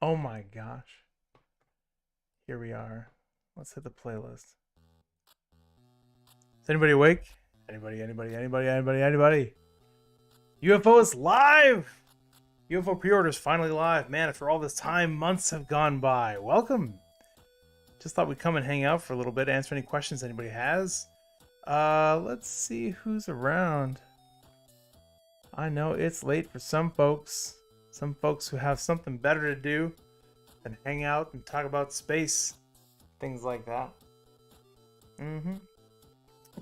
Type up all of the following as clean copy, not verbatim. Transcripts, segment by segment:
Oh my gosh. Here we are. Let's hit the playlist. Is anybody awake? Anybody? UFO is live! UFO Preorders finally live. Man, after all this time, months have gone by. Welcome. Just thought we'd come and hang out for a little bit, answer any questions anybody has. Let's see who's around. I know it's late for some folks. Some folks who have something better to do than hang out and talk about space. Things like that.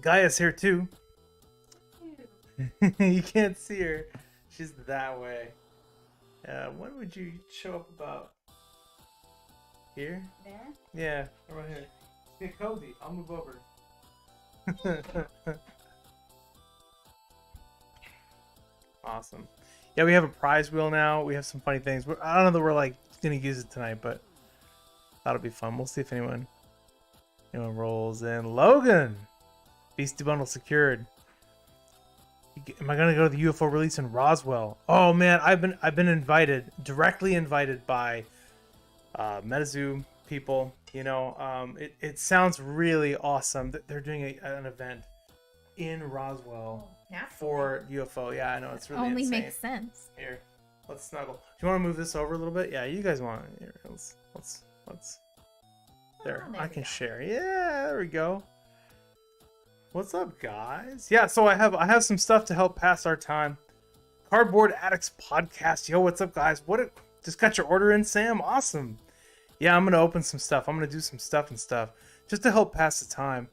Gaia's here too. You can't see her. She's that way. When would you show up about? Here? There? Yeah, right here. Get cozy. I'll move over. Awesome. Yeah, we have a prize wheel now. We have some funny things. I don't know that we're like gonna use it tonight, but that'll be fun. We'll see if anyone rolls in. Logan, Beastie Bundle secured. Am I gonna go to the UFO release in Roswell? Oh man, I've been invited, directly invited by MetaZoo people. It sounds really awesome that they're doing an event in Roswell for UFO. Yeah, I know, it's really only insane. makes sense. Here, let's snuggle. Do you want to move this over a little bit? Yeah, you guys want it. Here, let's. There, I can share. Yeah, there we go. What's up, guys? Yeah, so I have some stuff to help pass our time. Cardboard Addicts Podcast. Yo, what's up, guys? Just got your order in, Sam? Awesome. Yeah, I'm gonna open some stuff. I'm gonna do some stuff just to help pass the time.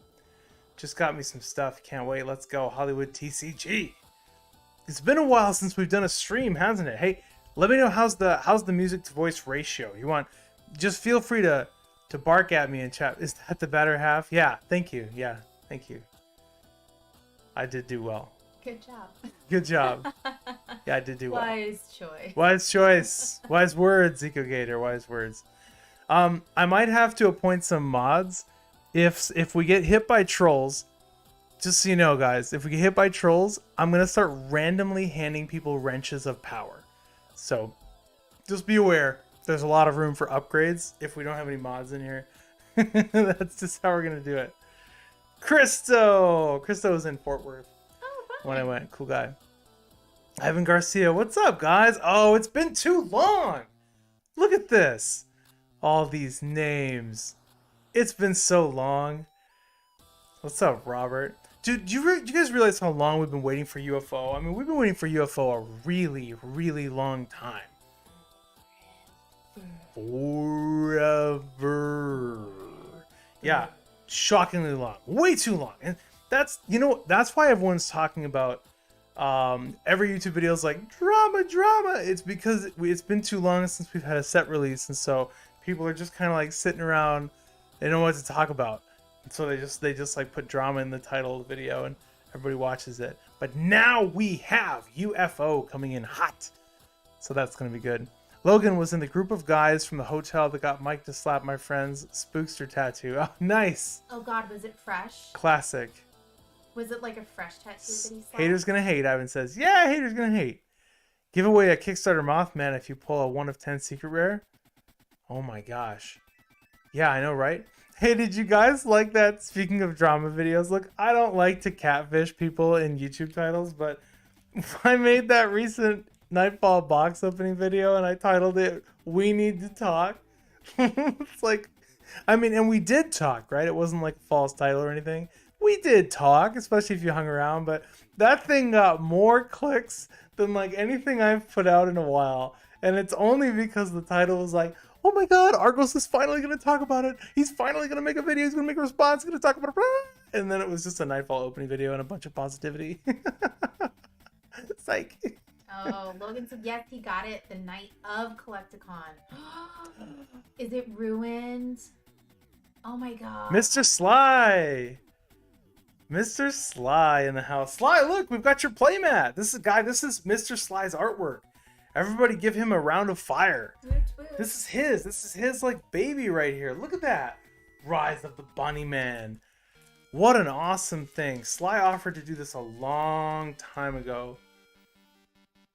Just got me some stuff. Can't wait. Let's go. Hollywood TCG. It's been a while since we've done a stream, hasn't it? Hey, let me know how's the music to voice ratio. Just feel free to bark at me in chat. Is that the better half? Yeah, thank you. Yeah, thank you. I did do well. Good job. Good job. Yeah, I did do well. Wise choice. Wise choice. Wise words, EcoGator. Wise words. I might have to appoint some mods if we get hit by trolls. Just so you know, guys, if we get hit by trolls, I'm gonna start randomly handing people wrenches of power. So just be aware. There's a lot of room for upgrades if we don't have any mods in here. That's just how we're gonna do it. Christo was in Fort Worth when I went. Cool guy. Ivan Garcia, what's up, guys? Oh, it's been too long. Look at this. All these names. It's been so long. What's up, Robert? Do you guys realize how long we've been waiting for UFO? I mean, we've been waiting for UFO a really, really long time. Forever. Yeah, shockingly long. Way too long. And that's why everyone's talking about every YouTube video is like drama. It's because it's been too long since we've had a set release, and so people are just kind of like sitting around. They don't know what to talk about, and so they just like put drama in the title of the video, and everybody watches it. But now we have UFO coming in hot, so that's gonna be good. Logan was in the group of guys from the hotel that got Mike to slap my friend's spookster tattoo. Oh, nice. Oh God, was it fresh? Classic. Was it like a fresh tattoo that he slapped? Haters gonna hate, Ivan says. Yeah, haters gonna hate. Give away a Kickstarter Mothman if you pull a 1 of 10 secret rare. Oh my gosh. Yeah, I know, right? Hey, did you guys like that? Speaking of drama videos, look, I don't like to catfish people in YouTube titles, but I made that recent Nightfall box opening video and I titled it "We Need to Talk." It's like, I mean, and we did talk, right? It wasn't like a false title or anything. We did talk, especially if you hung around, but that thing got more clicks than like anything I've put out in a while. And it's only because the title was like, oh my God, Argos is finally going to talk about it. He's finally going to make a video. He's going to make a response. He's going to talk about it. And then it was just a Nightfall opening video and a bunch of positivity. Psych. Oh, Logan said yes, he got it the night of Collecticon. Is it ruined? Oh my God. Mr. Sly. Mr. Sly in the house. Sly, look, we've got your playmat. This is Mr. Sly's artwork. Everybody give him a round of fire. This is his like baby right here. Look at that. Rise of the Bunny Man. What an awesome thing. Sly offered to do this a long time ago.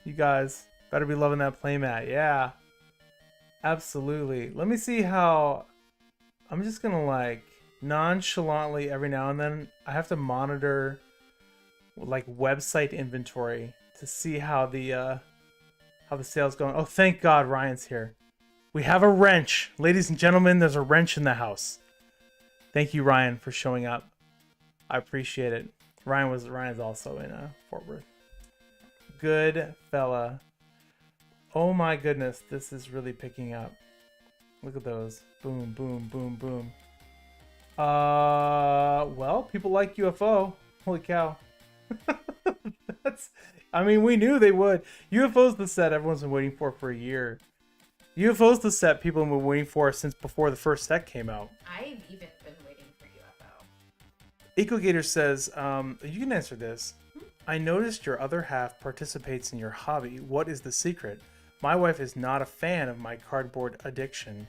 You guys better be loving that playmat. Yeah. Absolutely. Let me see how. I'm just gonna like nonchalantly every now and then. I have to monitor like website inventory to see how the sale's going. Oh, thank God Ryan's here. We have a wrench, ladies and gentlemen. There's a wrench in the house. Thank you, Ryan, for showing up. I appreciate it. Ryan's also in Fort Worth. Good fella. Oh my goodness, this is really picking up. Look at those. Boom, boom, boom, boom. Well, people like UFO. Holy cow. That's, I mean, we knew they would. UFO's the set everyone's been waiting for a year. UFO's the set people have been waiting for since before the first set came out. I've even been waiting for UFO. EcoGator says, you can answer this. I noticed your other half participates in your hobby. What is the secret? My wife is not a fan of my cardboard addiction.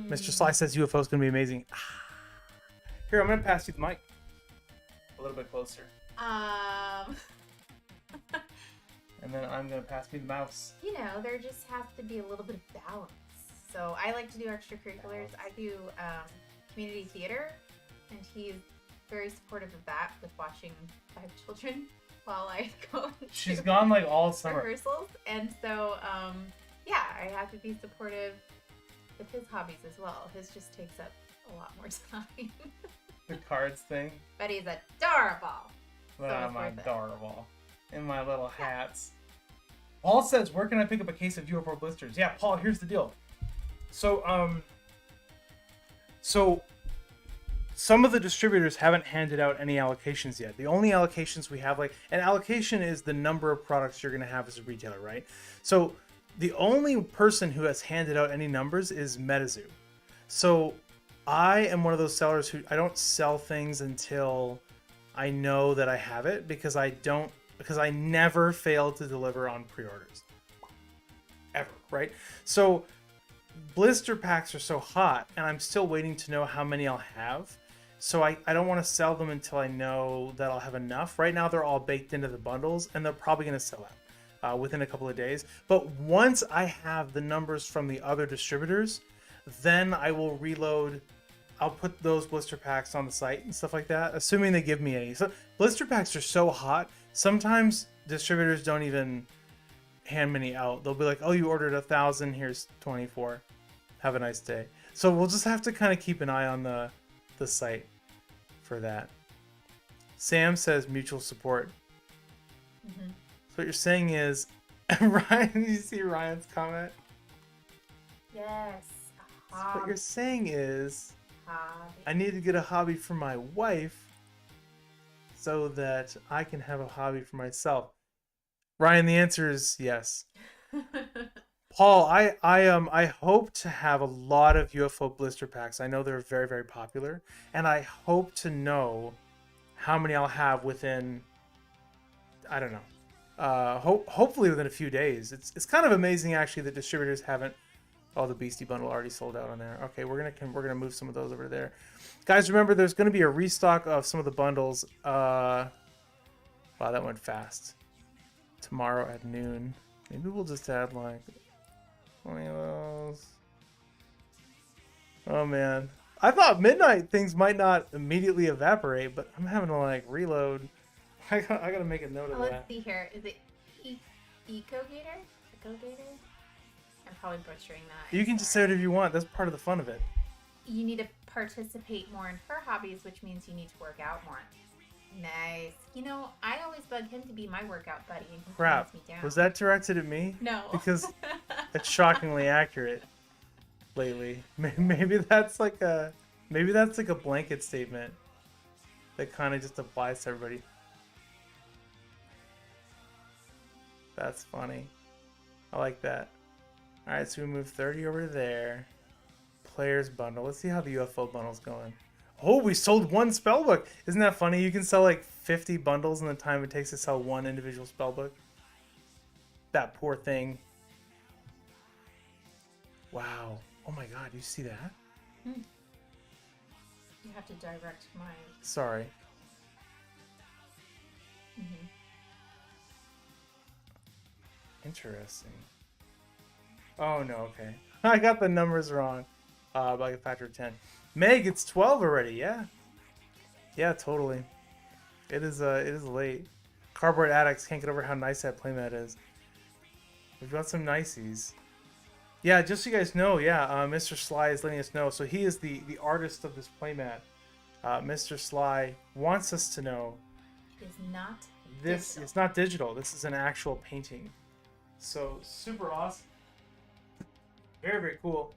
Mr. Sly says UFO is going to be amazing. Here, I'm going to pass you the mic. A little bit closer. And then I'm going to pass you the mouse. You know, there just has to be a little bit of balance. So I like to do extracurriculars. I do community theater, and he's very supportive of that with watching 5 children while I go. She's gone like all summer. Rehearsals, and so yeah, I have to be supportive with his hobbies as well. His just takes up a lot more time. The cards thing. But he's adorable. But So I'm it's worth it. adorable. In my little hats. Paul says, where can I pick up a case of UFO blisters? Yeah, Paul, here's the deal. So some of the distributors haven't handed out any allocations yet. The only allocations we have, like, an allocation is the number of products you're going to have as a retailer, right? So the only person who has handed out any numbers is MetaZoo. So I am one of those sellers who I don't sell things until I know that I have it, because I never fail to deliver on pre-orders. Ever, right? So blister packs are so hot, and I'm still waiting to know how many I'll have. So I don't want to sell them until I know that I'll have enough. Right now they're all baked into the bundles, and they're probably going to sell out within a couple of days. But once I have the numbers from the other distributors, then I will reload. I'll put those blister packs on the site and stuff like that, assuming they give me any. So blister packs are so hot, sometimes distributors don't even hand many out. They'll be like, oh, you ordered 1,000, here's 24. Have a nice day. So we'll just have to kind of keep an eye on the site for that. Sam says mutual support. Mm-hmm. So what you're saying is, Ryan, you see Ryan's comment? Yes. So what you're saying is, Hobby. I need to get a hobby for my wife so that I can have a hobby for myself. Ryan, the answer is yes. Paul, I hope to have a lot of UFO blister packs. I know they're very, very popular, and I hope to know how many I'll have within, I don't know, hopefully within a few days. It's kind of amazing actually that distributors haven't. Oh, the Beastie bundle already sold out on there. Okay, we're gonna move some of those over there, guys. Remember, there's gonna be a restock of some of the bundles. Wow, that went fast. Tomorrow at noon. Maybe we'll just add like 20 of those. Oh man, I thought midnight things might not immediately evaporate, but I'm having to like reload. I gotta make a note of that. Let's see here. Is it EcoGator? EcoGator? I'm probably butchering that. You can just say whatever you want. That's part of the fun of it. You need to participate more in her hobbies, which means you need to work out more. Nice. You know, I always bug him to be my workout buddy, and he Crap. calms me down. Was that directed at me? No. Because it's shockingly accurate lately. Maybe that's like a blanket statement that kind of just applies to everybody. That's funny. I like that. All right, so we move 30 over there. Players bundle. Let's see how the UFO bundle's going. Oh, we sold one spellbook. Isn't that funny? You can sell like 50 bundles in the time it takes to sell one individual spellbook. That poor thing. Wow. Oh my god, you see that? You have to direct my... Sorry. Mm-hmm. Interesting. Oh no, okay. I got the numbers wrong. By a factor of 10. Meg, it's 12 already. Yeah. Yeah, totally. It is late. Cardboard addicts can't get over how nice that playmat is. We've got some niceys. Yeah, just so you guys know, yeah, Mr. Sly is letting us know. So he is the artist of this playmat. Mr. Sly wants us to know It's not this digital. is not digital. This is an actual painting. So super awesome. Very, very cool.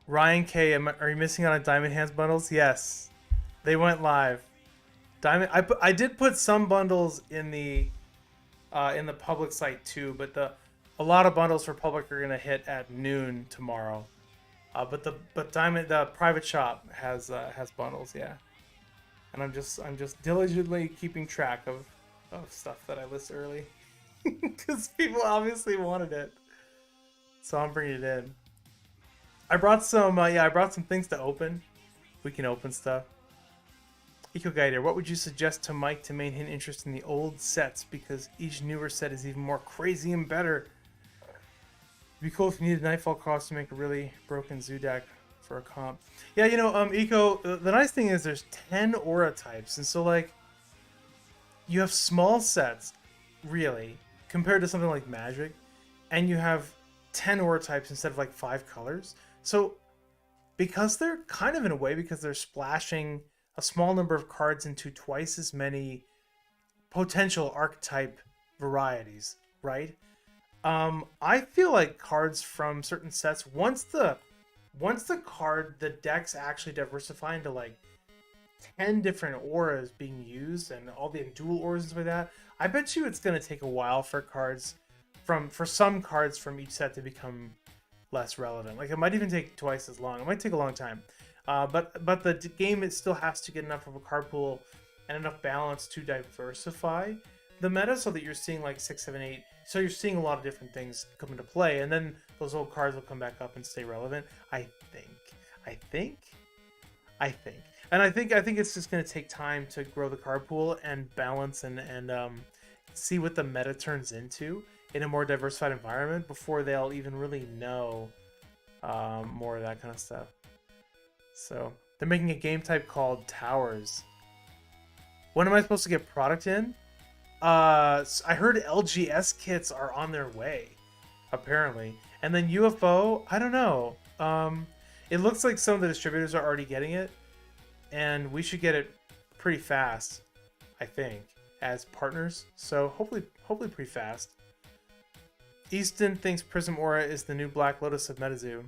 Ryan K, are you missing out on Diamond Hands bundles? Yes, they went live. Diamond, I did put some bundles in the public site too, but a lot of bundles for public are gonna hit at noon tomorrow. But Diamond, the private shop has bundles, yeah. And I'm just diligently keeping track of stuff that I list early because people obviously wanted it, so I'm bringing it in. I brought some I brought some things to open. We can open stuff. Eco Guider, what would you suggest to Mike to maintain interest in the old sets because each newer set is even more crazy and better? It'd be cool if you needed Nightfall cost to make a really broken zoo deck for a comp. Yeah, Eco, the nice thing is there's 10 aura types, and so like you have small sets, really, compared to something like Magic, and you have 10 aura types instead of like 5 colors. So because they're kind of in a way, because they're splashing a small number of cards into twice as many potential archetype varieties, right? I feel like cards from certain sets, once the decks actually diversify into like 10 different auras being used and all the dual auras and stuff like that, I bet you it's gonna take a while for some cards from each set to become less relevant. Like it might even take twice as long. It might take a long time. But the game, it still has to get enough of a card pool and enough balance to diversify the meta so that you're seeing like 6, 7, 8. So you're seeing a lot of different things come into play, and then those old cards will come back up and stay relevant. I think, and I think it's just going to take time to grow the card pool and balance and see what the meta turns into in a more diversified environment before they'll even really know more of that kind of stuff. So they're making a game type called Towers. When am I supposed to get product in? I heard LGS kits are on their way, apparently. And then UFO, I don't know. It looks like some of the distributors are already getting it, and we should get it pretty fast, I think, as partners. So hopefully pretty fast. Easton thinks Prism Aura is the new Black Lotus of MetaZoo.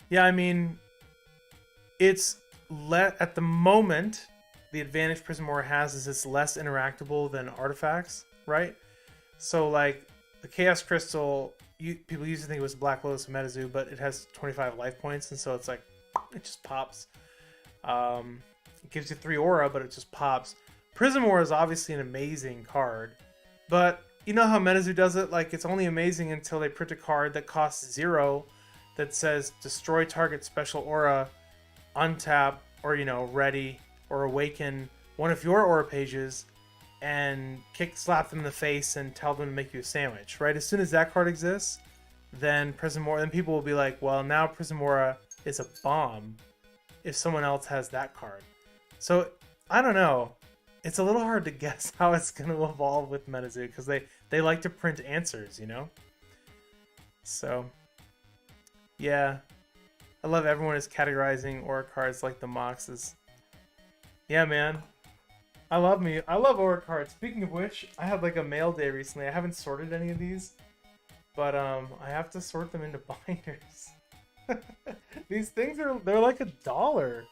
Yeah, I mean, it's at the moment, the advantage Prism Aura has is it's less interactable than artifacts, right? So like the Chaos Crystal, people used to think it was Black Lotus of MetaZoo, but it has 25 life points, and so it's like it just pops. It gives you 3 aura, but it just pops. Prism Aura is obviously an amazing card, but you know how MetaZoo does it? Like it's only amazing until they print a card that costs 0 that says destroy target special aura, untap, or ready or awaken one of your aura pages and slap them in the face and tell them to make you a sandwich, right? As soon as that card exists, then Prism Aura, then people will be like, well, now Prism Aura is a bomb if someone else has that card. So I don't know. It's a little hard to guess how it's going to evolve with MetaZoo because they like to print answers, So yeah, I love everyone is categorizing aura cards like the Moxes. Yeah, man. I love aura cards. Speaking of which, I had like a mail day recently. I haven't sorted any of these, but I have to sort them into binders. These things they're like $1.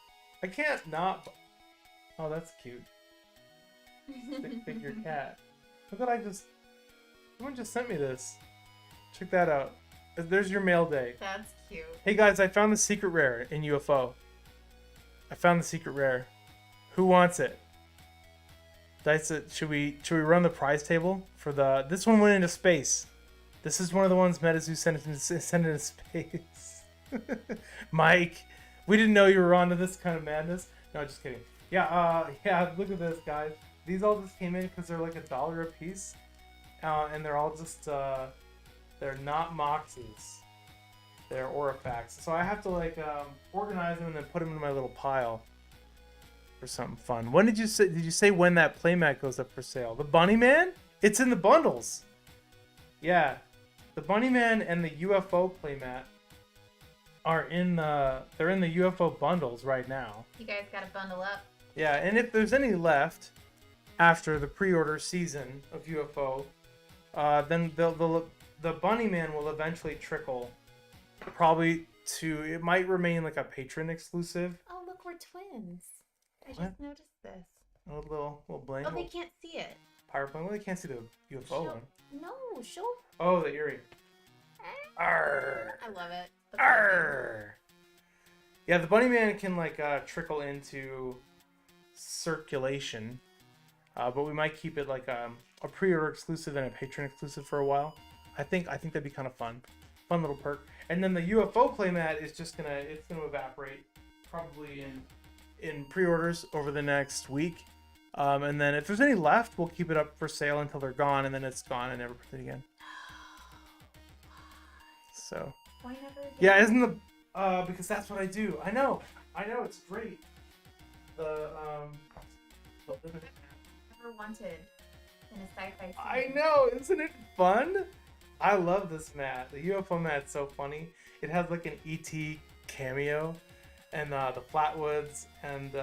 I can't not. Oh, that's cute. Stick figure cat. Look what someone just sent me this. Check that out. There's your mail day. That's cute. Hey guys, I found the secret rare in UFO. I found the secret rare. Who wants it? Should we run the prize table for this one went into space. This is one of the ones MetaZoo sent into space. Mike, we didn't know you were onto this kind of madness. No, just kidding. Yeah, look at this, guys. These all just came in because they're like $1 a piece. and they're all just they're not Moxes. They're Orifax. So I have to like organize them and then put them in my little pile for something fun. When did you say? Did you say when that playmat goes up for sale? The Bunny Man? It's in the bundles. Yeah, the Bunny Man and the UFO playmat are in the UFO bundles right now. You guys gotta bundle up. Yeah, and if there's any left after the pre-order season of UFO, then the Bunny Man will eventually trickle. Probably it might remain like a patron exclusive. Oh, look, we're twins. I What? just noticed this. A little bling. Oh, they can't see it. Pirate bling. Well, they can't see the UFO one. No, show. Oh, the earring. Arr. I love it. That's Arr. Yeah, the Bunny Man can like trickle into circulation, but we might keep it like a pre-order exclusive and a patron exclusive for a while. I think that'd be kind of fun little perk. And then the UFO playmat is just gonna evaporate probably in pre-orders over the next week. And then if there's any left, we'll keep it up for sale until they're gone, and then it's gone and never put it again. So. Why never again? Yeah, isn't the because that's what I do. I know, it's great. The Never wanted in a sci-fi scene. I know, isn't it fun? I love this mat. The UFO mat's so funny. It has like an ET cameo, and the Flatwoods, and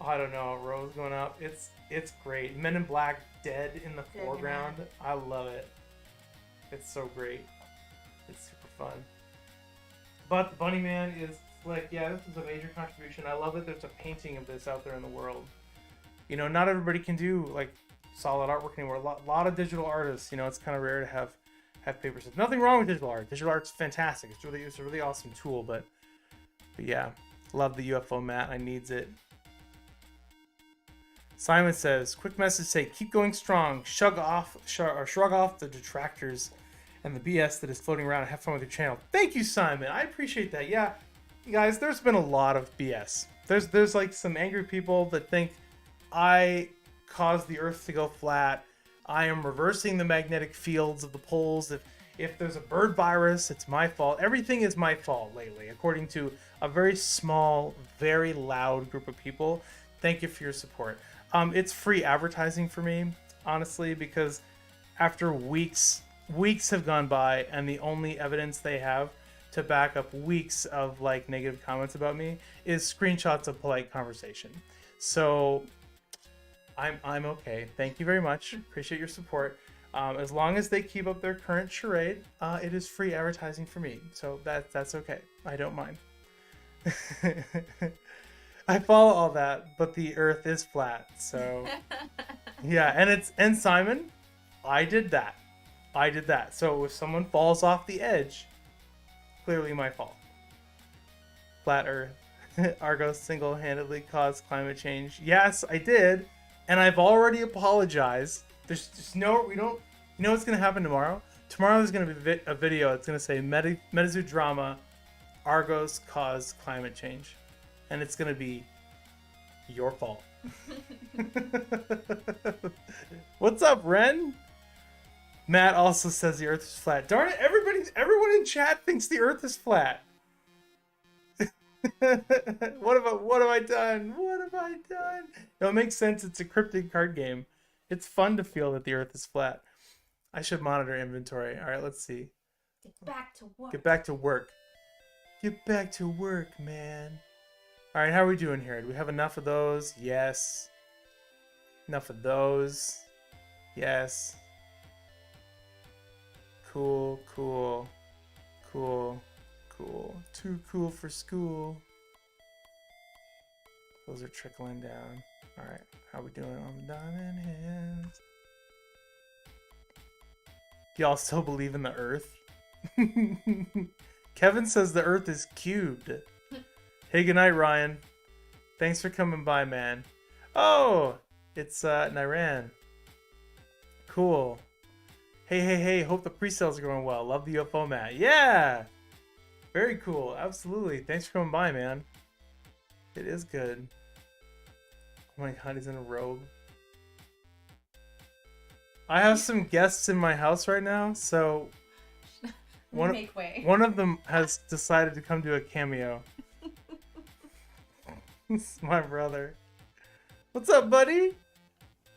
I don't know, Rose going up. It's great. Men in Black dead in the foreground. I love it. It's so great. It's super fun. But the Bunny Man is like, yeah, this is a major contribution. I love that there's a painting of this out there in the world. You know, not everybody can do like solid artwork anymore. A lot of digital artists, you know, it's kind of rare to have paper stuff. Nothing wrong with digital art. Digital art's fantastic. It's a really awesome tool, but yeah, love the UFO mat. I needs it. Simon says, quick message, say, keep going strong. Shrug off the detractors and the BS that is floating around, and have fun with your channel. Thank you, Simon. I appreciate that. Yeah, you guys, there's been a lot of BS. There's like some angry people that think I caused the Earth to go flat. I am reversing the magnetic fields of the poles. If there's a bird virus, it's my fault. Everything is my fault lately, according to a very small, very loud group of people. Thank you for your support. It's free advertising for me, honestly, because after weeks have gone by, and the only evidence they have to back up weeks of like negative comments about me is screenshots of polite conversation. So I'm okay. Thank you very much. Appreciate your support. As long as they keep up their current charade, it is free advertising for me. So that's okay. I don't mind. I follow all that, but the Earth is flat. So yeah, and Simon, I did that. So if someone falls off the edge, clearly my fault. Flat Earth. Argos single-handedly caused climate change. Yes, I did. And I've already apologized. There's just you know what's going to happen tomorrow? Tomorrow there's going to be a video. It's going to say MetaZoo Drama, Argos caused climate change. And it's going to be your fault. What's up, Ren? Matt also says the Earth is flat. Darn it, everyone in chat thinks the Earth is flat. What have I done? No, it makes sense. It's a cryptic card game. It's fun to feel that the Earth is flat. I should monitor inventory. All right, let's see. Get back to work. Get back to work, man. All right, how are we doing here? Do we have enough of those? Yes. Enough of those? Yes. Cool. Too cool for school. Those are trickling down. All right, how we doing on the diamond hands? Y'all still believe in the Earth? Kevin says the Earth is cubed. Hey, good night, Ryan. Thanks for coming by, man. Oh, it's Niran. Cool. Hey, hope the pre-sales are going well. Love the UFO mat. Yeah! Very cool. Absolutely. Thanks for coming by, man. It is good. Oh my god, he's in a robe. I have some guests in my house right now, so Make way. one of them has decided to come do a cameo. It's my brother. What's up, buddy?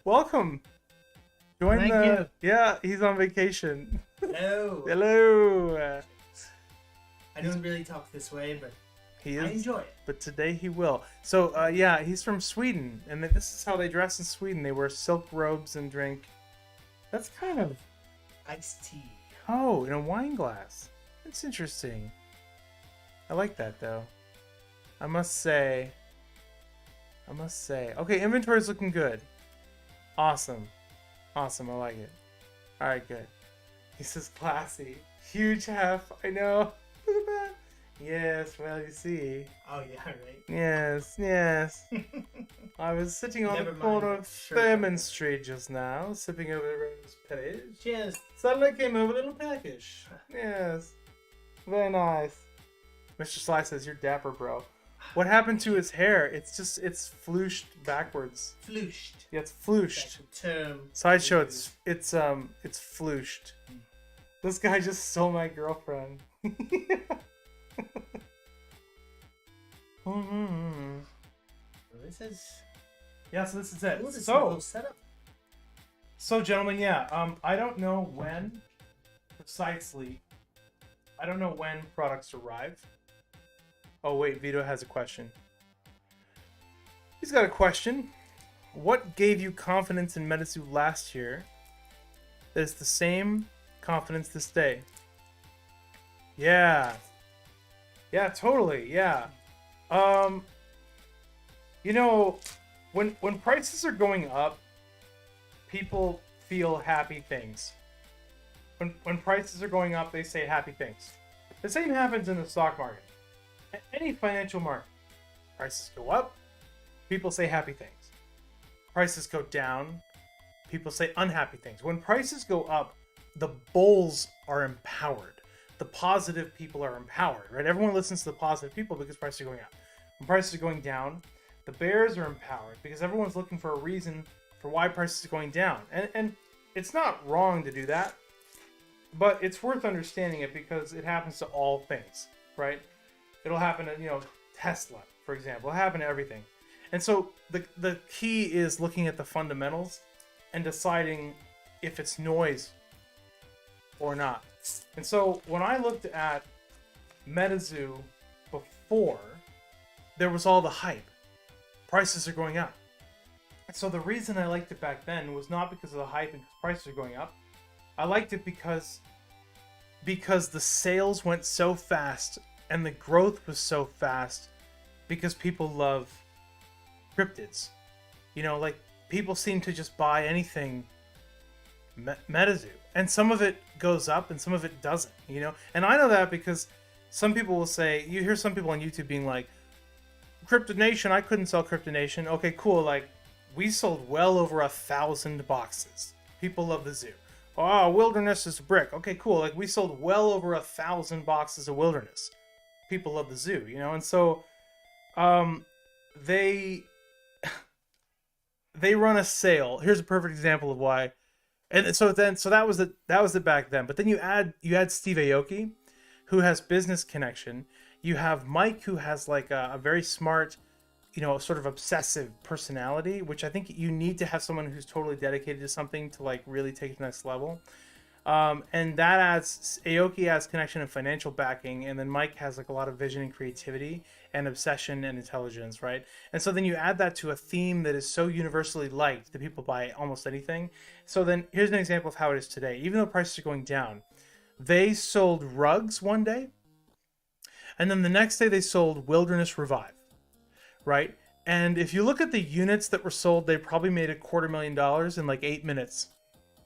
Welcome. Join Thank the. you. Yeah, he's on vacation. Hello. Hello. I don't really talk this way, but He I is, enjoy it. but today he will. So, yeah, he's from Sweden, and this is how they dress in Sweden. They wear silk robes and drink. That's kind of. Iced tea. Oh, in a wine glass. That's interesting. I like that, though. I must say. Okay, inventory's looking good. Awesome. Awesome, I like it. Alright, good. He says classy. Huge hef, I know. Look at that. Yes, well, you see. Oh yeah, right. Yes, yes. I was sitting on Never the mind corner the of shirt. Fairman Street just now, sipping over a rose pettage. Cheers. Suddenly came over a little package. Yes. Very nice. Mr. Sly says, you're dapper, bro. What happened to his hair? It's flooshed backwards. Flooshed. Yeah, it's flooshed. That's a term. Sideshow, it's flooshed. This guy just stole my girlfriend. Mhm. This is. Yeah, so this is it. Ooh, this is a little So, setup. gentlemen, yeah, I don't know when precisely. I don't know when products arrive. Oh wait, Vito has a question. He's got a question. What gave you confidence in MetaZoo last year that is the same confidence this day? Yeah. Yeah, totally. Yeah. You know, when prices are going up, people feel happy things. When prices are going up, they say happy things. The same happens in the stock market. Any financial market. Prices go up, people say happy things. Prices go down, people say unhappy things. When prices go up, the bulls are empowered. The positive people are empowered, right? Everyone listens to the positive people because prices are going up. When prices are going down, the bears are empowered because everyone's looking for a reason for why prices are going down. And it's not wrong to do that, but it's worth understanding it because it happens to all things, right? It'll happen to, Tesla, for example. It'll happen to everything. And so the key is looking at the fundamentals and deciding if it's noise or not. And so when I looked at MetaZoo before, there was all the hype. Prices are going up. And so the reason I liked it back then was not because of the hype and because prices are going up. I liked it because the sales went so fast and the growth was so fast because people love cryptids. Like people seem to just buy anything MetaZoo. And some of it goes up and some of it doesn't, And I know that because some people will say, you hear some people on YouTube being like, Cryptid Nation, I couldn't sell Cryptid Nation. Okay, cool. Like, we sold well over 1,000 boxes. People love the zoo. Oh, Wilderness is a brick. Okay, cool. Like, we sold well over 1,000 boxes of Wilderness. People love the zoo, And so, they run a sale. Here's a perfect example of why. And so that was it back then. But then you add Steve Aoki, who has business connection. You have Mike, who has like a very smart, sort of obsessive personality, which I think you need to have someone who's totally dedicated to something to like really take it to the next level. And that Aoki has connection and financial backing, and then Mike has like a lot of vision and creativity and obsession and intelligence, right? And so then you add that to a theme that is so universally liked that people buy almost anything. So then here's an example of how it is today. Even though prices are going down, they sold rugs one day, and then the next day they sold Wilderness Revive, right? And if you look at the units that were sold, they probably made $250,000 in like 8 minutes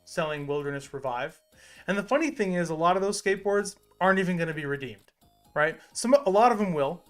selling Wilderness Revive. And the funny thing is, a lot of those skateboards aren't even going to be redeemed, right? A lot of them will.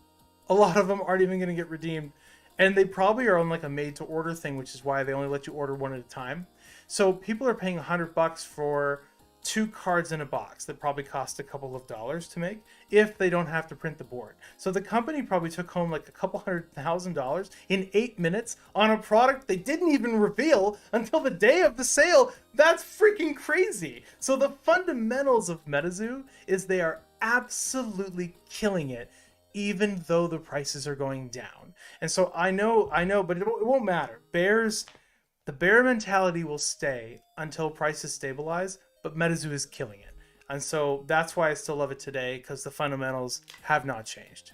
A lot of them aren't even going to get redeemed. And they probably are on like a made-to-order thing, which is why they only let you order one at a time. So people are paying $100 for 2 cards in a box that probably cost a couple of dollars to make if they don't have to print the board. So the company probably took home like a couple $100,000 in 8 minutes on a product they didn't even reveal until the day of the sale. That's freaking crazy. So the fundamentals of MetaZoo is they are absolutely killing it, even though the prices are going down. And so I know, but it won't matter. The bear mentality will stay until prices stabilize, but MetaZoo is killing it. And so that's why I still love it today, because the fundamentals have not changed.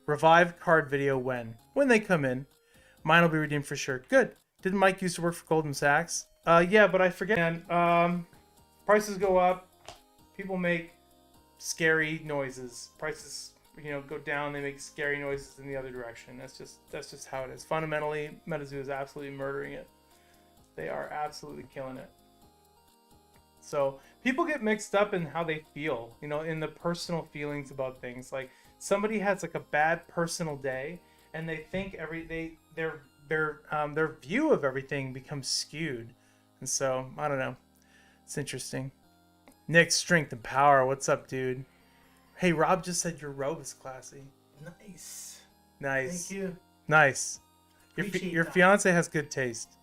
Revived card video when? When they come in. Mine will be redeemed for sure. Good. Didn't Mike used to work for Goldman Sachs? Yeah, but I forget. And prices go up. People make scary noises. Prices, go down. They make scary noises in the other direction. That's just how it is. Fundamentally, MetaZoo is absolutely murdering it. They are absolutely killing it. So people get mixed up in how they feel, in the personal feelings about things. Like somebody has like a bad personal day, and they think their view of everything becomes skewed. And so I don't know. It's interesting. Nick, strength and power. What's up, dude? Hey, Rob just said your robe is classy. Nice. Nice. Thank you. Nice. Your fiance has good taste.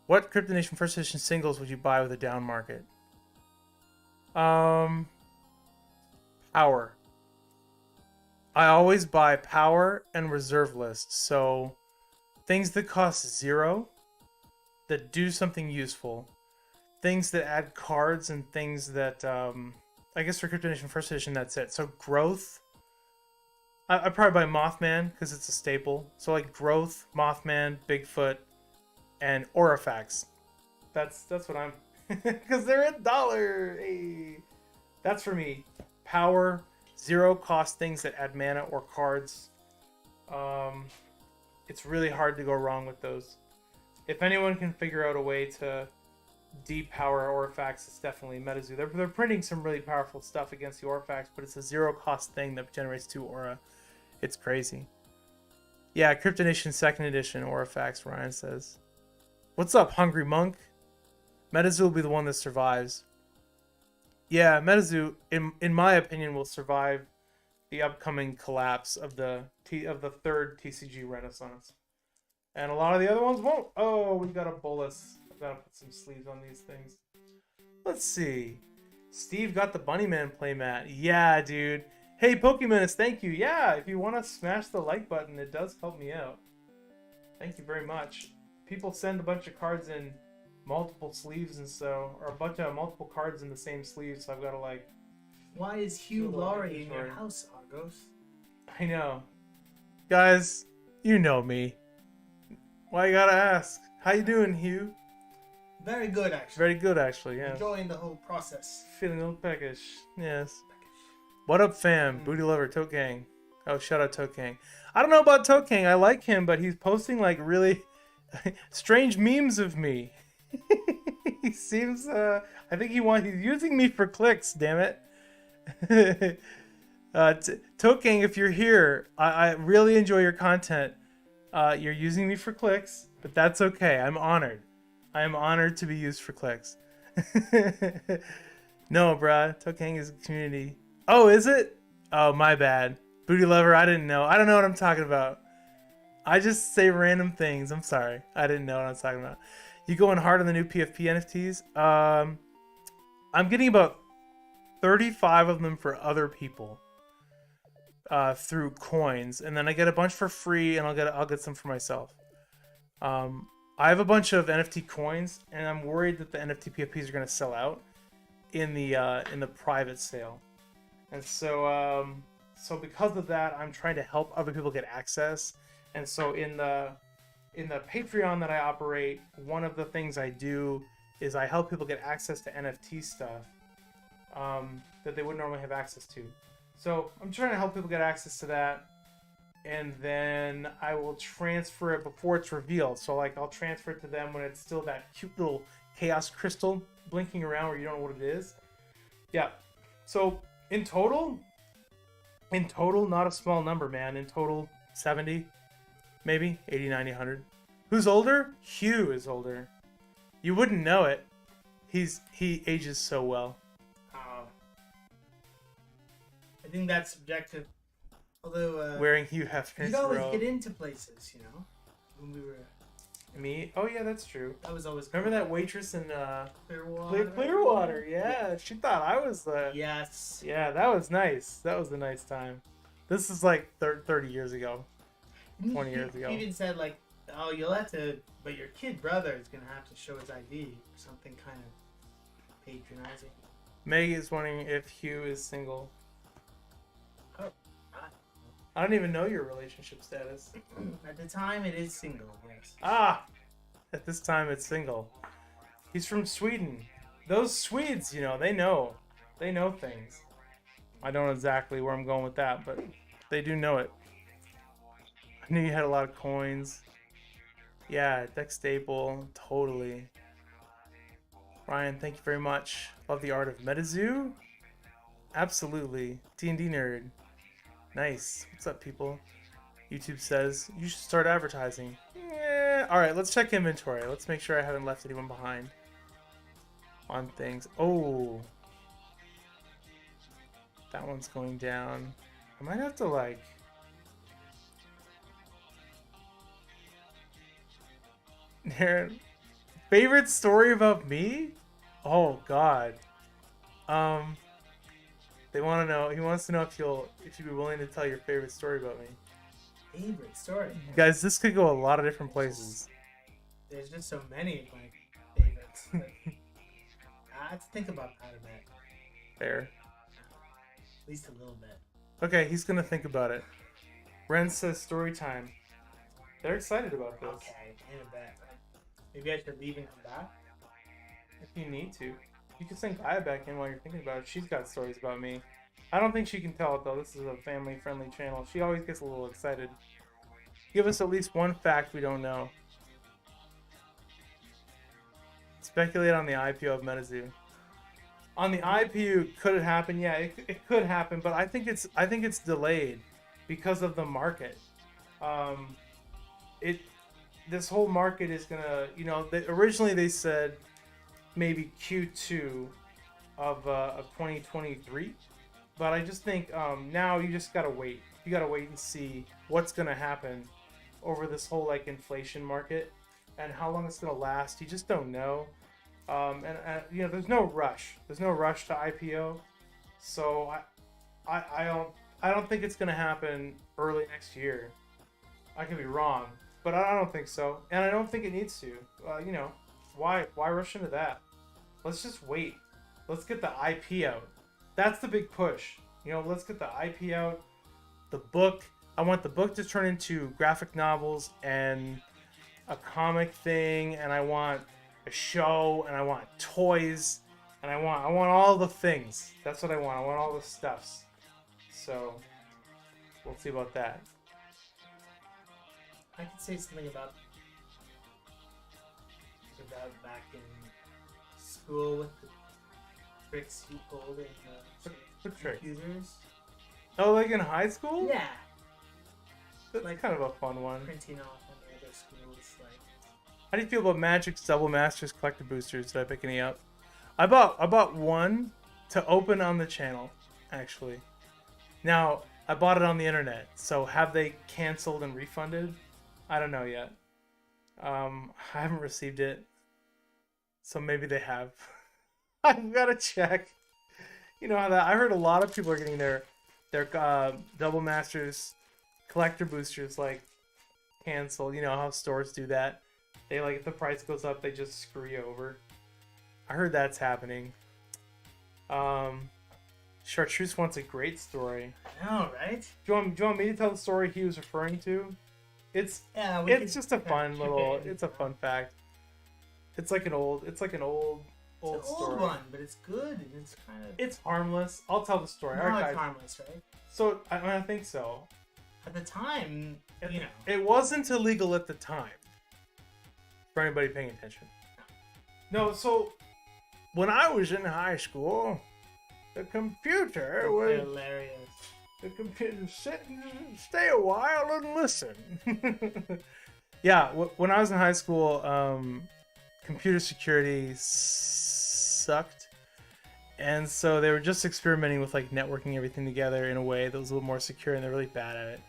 What Crypto Nation First Edition singles would you buy with a down market? Power. I always buy Power and Reserve List. So things that cost 0, that do something useful, things that add cards, and things that I guess for Crypto Nation First Edition that's it. So Growth. I probably buy Mothman because it's a staple. So like Growth, Mothman, Bigfoot, and Aurifax. That's what I'm, because they're $1. Hey, that's for me. Power, 0 cost things that add mana or cards. It's really hard to go wrong with those. If anyone can figure out a way to depower Aurifax, it's definitely MetaZoo. They're printing some really powerful stuff against the Aurifax, but it's a 0 cost thing that generates 2 aura. It's crazy. Yeah, Crypto Nation 2nd Edition Aurifax, Ryan says. What's up, Hungry Monk? MetaZoo will be the one that survives. Yeah, MetaZoo, in my opinion, will survive the upcoming collapse of the third TCG Renaissance. And a lot of the other ones won't. Oh, we got a bolus. I've got to put some sleeves on these things. Let's see. Steve got the Bunnyman playmat. Yeah, dude. Hey, Pokemonist, thank you. Yeah, if you want to smash the like button, it does help me out. Thank you very much. People send a bunch of cards in multiple sleeves, and so, or a bunch of multiple cards in the same sleeve, so I've got to like. Why is Hugh Laurie in your house, Argos? I know. Guys, you know me. Why you gotta ask? How you doing, Hugh? Very good, actually. Very good, actually, yeah. Enjoying the whole process. Feeling a little peckish, yes. What up, fam? Booty Lover, Tote Gang. Oh, shout out Tote Gang. I don't know about Tote Gang. I like him, but he's posting like really strange memes of me. He seems, I think he's using me for clicks, damn it. Tote Gang, if you're here, I really enjoy your content. You're using me for clicks, but that's okay. I'm honored. I am honored to be used for clicks. No, bruh. Tote Gang is a community. Oh, is it? Oh, my bad. Booty Lover, I didn't know. I don't know what I'm talking about. I just say random things. I'm sorry. I didn't know what I was talking about. You going hard on the new PFP NFTs? I'm getting about 35 of them for other people through coins, and then I get a bunch for free, and I'll get some for myself. I have a bunch of NFT coins, and I'm worried that the NFT PFPs are going to sell out in the private sale, and so because of that, I'm trying to help other people get access. And so in the Patreon that I operate, one of the things I do is I help people get access to NFT stuff that they wouldn't normally have access to. So I'm trying to help people get access to that, and then I will transfer it before it's revealed. So like I'll transfer it to them when it's still that cute little chaos crystal blinking around where you don't know what it is. Yeah. So in total, not a small number, man. In total, 70, maybe 80, 90, 100. Who's older? Hugh is older. You wouldn't know it. He ages so well. I think that's subjective. Although Wearing Hugh Hefner's you'd always robe. get into places, you know. When we were, Me? Oh yeah, that's true. that was always Remember that waitress in Clearwater? Clearwater? Yeah, she thought I was the. Yes. Yeah, that was nice. That was a nice time. This is like 30 years ago. 20 years ago. He even said like, "Oh, you'll have to, but your kid brother is gonna have to show his ID," or something kind of patronizing. Meg is wondering if Hugh is single. Oh, I don't even know your relationship status. at the time, it is single. Yes. Ah! At this time, it's single. He's from Sweden. Those Swedes, you know, they know. They know things. I don't know exactly where I'm going with that, but they do know it. I knew you had a lot of coins. Yeah, Deck Staple. Totally. Ryan, thank you very much. Love the art of MetaZoo. Absolutely. D&D nerd. Nice. What's up, people? YouTube says you should start advertising. Yeah. All right, let's check inventory. Let's make sure I haven't left anyone behind on things. Oh, that one's going down. I might have to like. Favorite story about me? Oh God. They want to know. He wants to know if you'd be willing to tell your favorite story about me. Favorite story. Guys, this could go a lot of different places. There's just so many of my favorites. I have to think about that a bit. Fair. At least a little bit. Okay, he's gonna think about it. Ren says story time. They're excited about this. Okay, in a bit. Maybe I should leave and come back. If you need to. You can send Gaia back in while you're thinking about it. She's got stories about me. I don't think she can tell it though. This is a family-friendly channel. She always gets a little excited. Give us at least one fact we don't know. Speculate on the IPO of MetaZoo. On the IPO, could it happen? Yeah, it could happen, but I think it's delayed because of the market. This whole market is gonna, you know, originally they said maybe Q2 of 2023, but I just think now you just gotta wait. You gotta wait and see what's gonna happen over this whole like inflation market and how long it's gonna last. You just don't know. And you know, there's no rush. There's no rush to IPO, so I don't think it's gonna happen early next year. I could be wrong, but I don't think so, and I don't think it needs to. You know, why rush into that? Let's just wait. Let's get the IP out. That's the big push. You know, let's get the IP out. The book. I want the book to turn into graphic novels and a comic thing, and I want a show, and I want toys, and I want all the things. That's what I want. I want all the stuffs. So we'll see about that. I could say something about back in school with the tricks you pulled in What trick? computers. Oh, like in high school? Yeah, That's like- kind of a fun one. printing off on the other schools. Like, How do you feel about Magic's Double Masters collector boosters? Did I pick any up? I bought one to open on the channel, actually. Now, I bought it on the internet, so have they canceled and refunded? I don't know yet. I haven't received it, so maybe they have. I've got to check. You know how that? I heard a lot of people are getting their Double Masters collector boosters like canceled. You know how stores do that. They like if the price goes up, they just screw you over. I heard that's happening. Chartreuse wants a great story. I know, right? Do you want me to tell the story he was referring to? It's just a fun little. It's a fun fact. It's like an old story. One, but it's good and it's kind of. It's harmless. I'll tell the story. No, All right, it's guys. harmless, right? So I think so. At the time, you know. It wasn't illegal at the time. For anybody paying attention. No, so when I was in high school, the computer was Hilarious. the computer stay a while and listen. Yeah, when I was in high school, computer security sucked. And so they were just experimenting with like networking everything together in a way that was a little more secure, and they're really bad at it.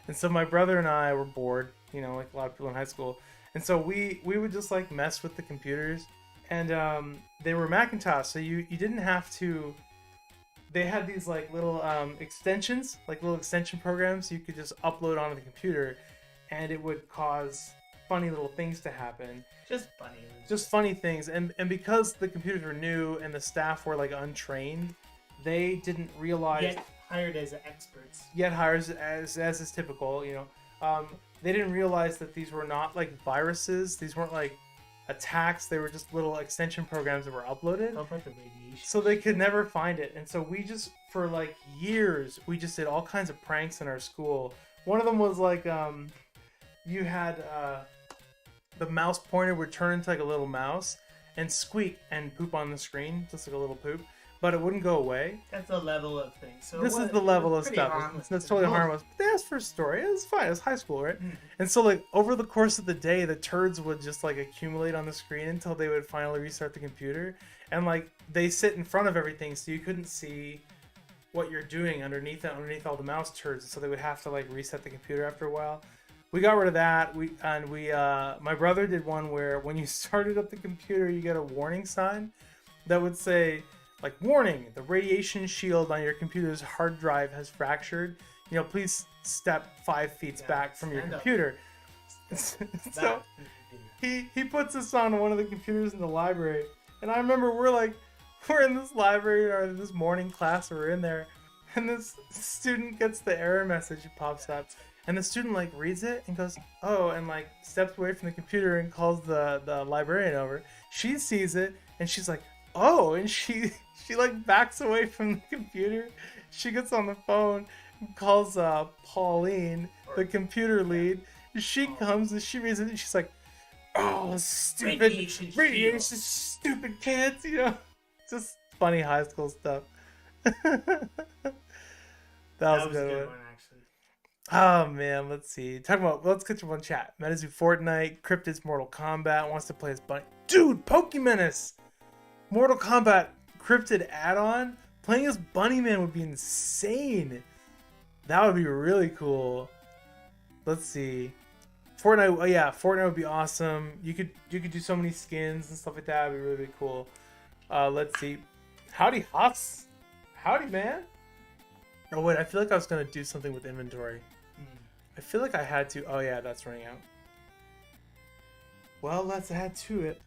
And so my brother and I were bored, you know, like a lot of people in high school. And so we would just like mess with the computers, and they were Macintosh, so you didn't have to. They had these like little extensions, like little extension programs you could just upload onto the computer, and it would cause funny little things to happen. Just funny things. And because the computers were new and the staff were like untrained, they didn't realize. Yet hired as experts. Yet hired as is typical, you know. They didn't realize that these were not like viruses. These weren't like attacks. They were just little extension programs that were uploaded. How about the radiation? So they could never find it. And so we just, for like years, we just did all kinds of pranks in our school. One of them was like, you had the mouse pointer would turn into like a little mouse and squeak and poop on the screen, just like a little poop, but it wouldn't go away. That's the level of things. So this is the level of pretty stuff. harmless. That's totally harmless. But they asked for a story. It was fine. It was high school, right? And so like over the course of the day, the turds would just like accumulate on the screen until they would finally restart the computer. And like they sit in front of everything, so you couldn't see what you're doing underneath all the mouse turds. So they would have to like reset the computer after a while. We got rid of that. My brother did one where when you started up the computer, you get a warning sign that would say, like, warning, the radiation shield on your computer's hard drive has fractured. You know, please step 5 feet back from your computer. So he puts this on one of the computers in the library. And I remember we're in this library or this morning class, we're in there, and this student gets the error message that pops up. And the student like reads it and goes, oh, and like steps away from the computer and calls the librarian over. She sees it and she's like, oh, and she like backs away from the computer. She gets on the phone and calls Pauline, the computer lead. She comes and she reads it and she's like, oh, stupid radiation, stupid kids, you know, just funny high school stuff. That was a good one. Oh man, let's see. Let's get to one chat. MetaZoo Fortnite, Cryptid's Mortal Kombat wants to play as Bunny. Dude, Pokemenace! Mortal Kombat Cryptid add-on? Playing as Bunnyman would be insane. That would be really cool. Let's see. Fortnite, oh yeah, Fortnite would be awesome. You could do so many skins and stuff like that. It'd be really, really cool. Let's see. Howdy Hops. Howdy, man. Oh wait, I feel like I was gonna do something with inventory. I feel like I had to. Oh yeah, that's running out. Well, let's add to it.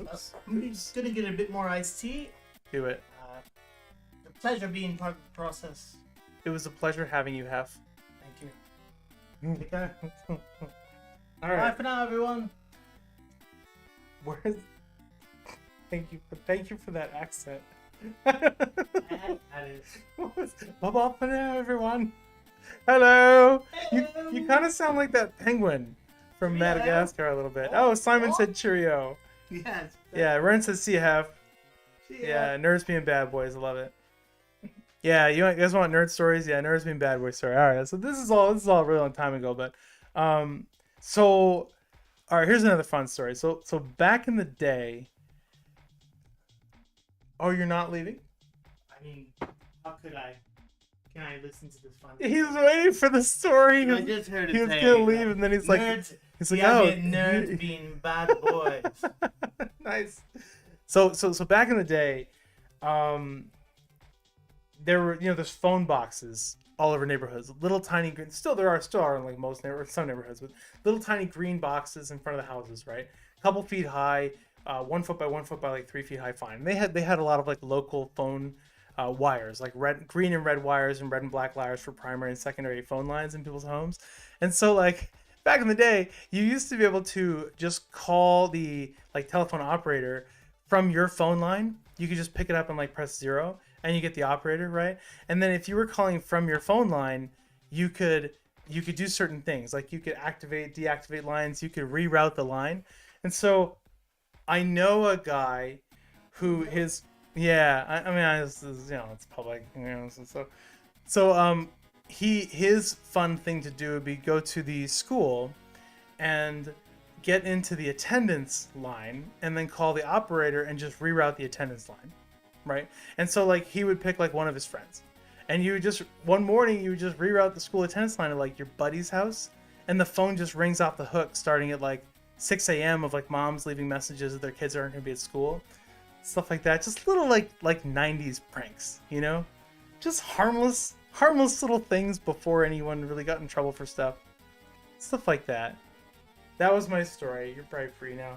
Oops. I'm just gonna get a bit more iced tea. Do it. The pleasure being part of the process. It was a pleasure having you, Hef. Thank you. Take care. All Bye right. for now, everyone. Where's? Thank you for that accent. Bye for now, everyone. Hello. Hello. You kind of sound like that penguin from Cheerio. Madagascar a little bit. Oh, Simon said cheerio. Yes. Yeah, Ren says see you, Hef. See ya. Yeah, nerds being bad boys. I love it. Yeah, you guys want nerd stories? Yeah, nerds being bad boys story. All right, so this is all a really long time ago, but so all right, here's another fun story. So back in the day. Oh, you're not leaving? I mean, how could I? Can I listen to this fun? He's waiting for the story. I just heard it. He was say gonna leave, and then he's like, nerds, oh, nerds being bad boys. Nice. So back in the day, there were there's phone boxes all over neighborhoods, little tiny green. There are in like most neighborhoods, some neighborhoods, with little tiny green boxes in front of the houses, right? A couple feet high, 1 foot by 1 foot by like 3 feet high. Fine. And they had a lot of like local phone wires, like green and red wires and red and black wires for primary and secondary phone lines in people's homes. And so like back in the day, you used to be able to just call the like telephone operator from your phone line. You could just pick it up and like press 0 and you get the operator, right? And then if you were calling from your phone line, you could do certain things, like you could activate, deactivate lines, you could reroute the line. And so I know a guy who his it's public, his fun thing to do would be go to the school and get into the attendance line and then call the operator and just reroute the attendance line, right? And so like he would pick like one of his friends, and you would just one morning you would just reroute the school attendance line to like your buddy's house, and the phone just rings off the hook starting at like 6 a.m. of like moms leaving messages that their kids aren't going to be at school, stuff like that. Just little like 90s pranks, you know, just harmless little things before anyone really got in trouble for stuff like that. That was my story. You're probably free now.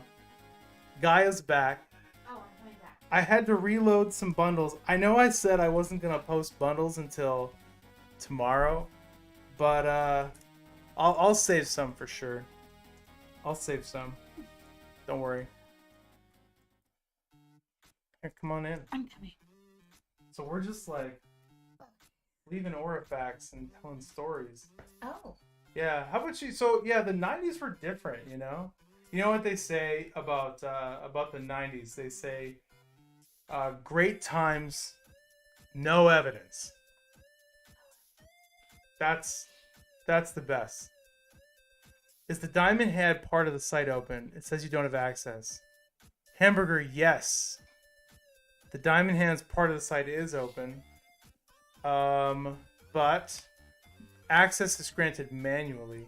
Gaia's back. Oh, I'm coming back. I had to reload some bundles. I know I said I wasn't gonna post bundles until tomorrow, but I'll save some for sure. I'll save some. Don't worry. Here, come on in. I'm coming. So we're just like leaving Orifacts and telling stories. Oh. Yeah, how about you? So yeah, the 90s were different, you know? You know what they say about the 90s? They say great times, no evidence. That's the best. Is the Diamond Head part of the site open? It says you don't have access. Hamburger, yes. The Diamond Hands part of the site is open. But access is granted manually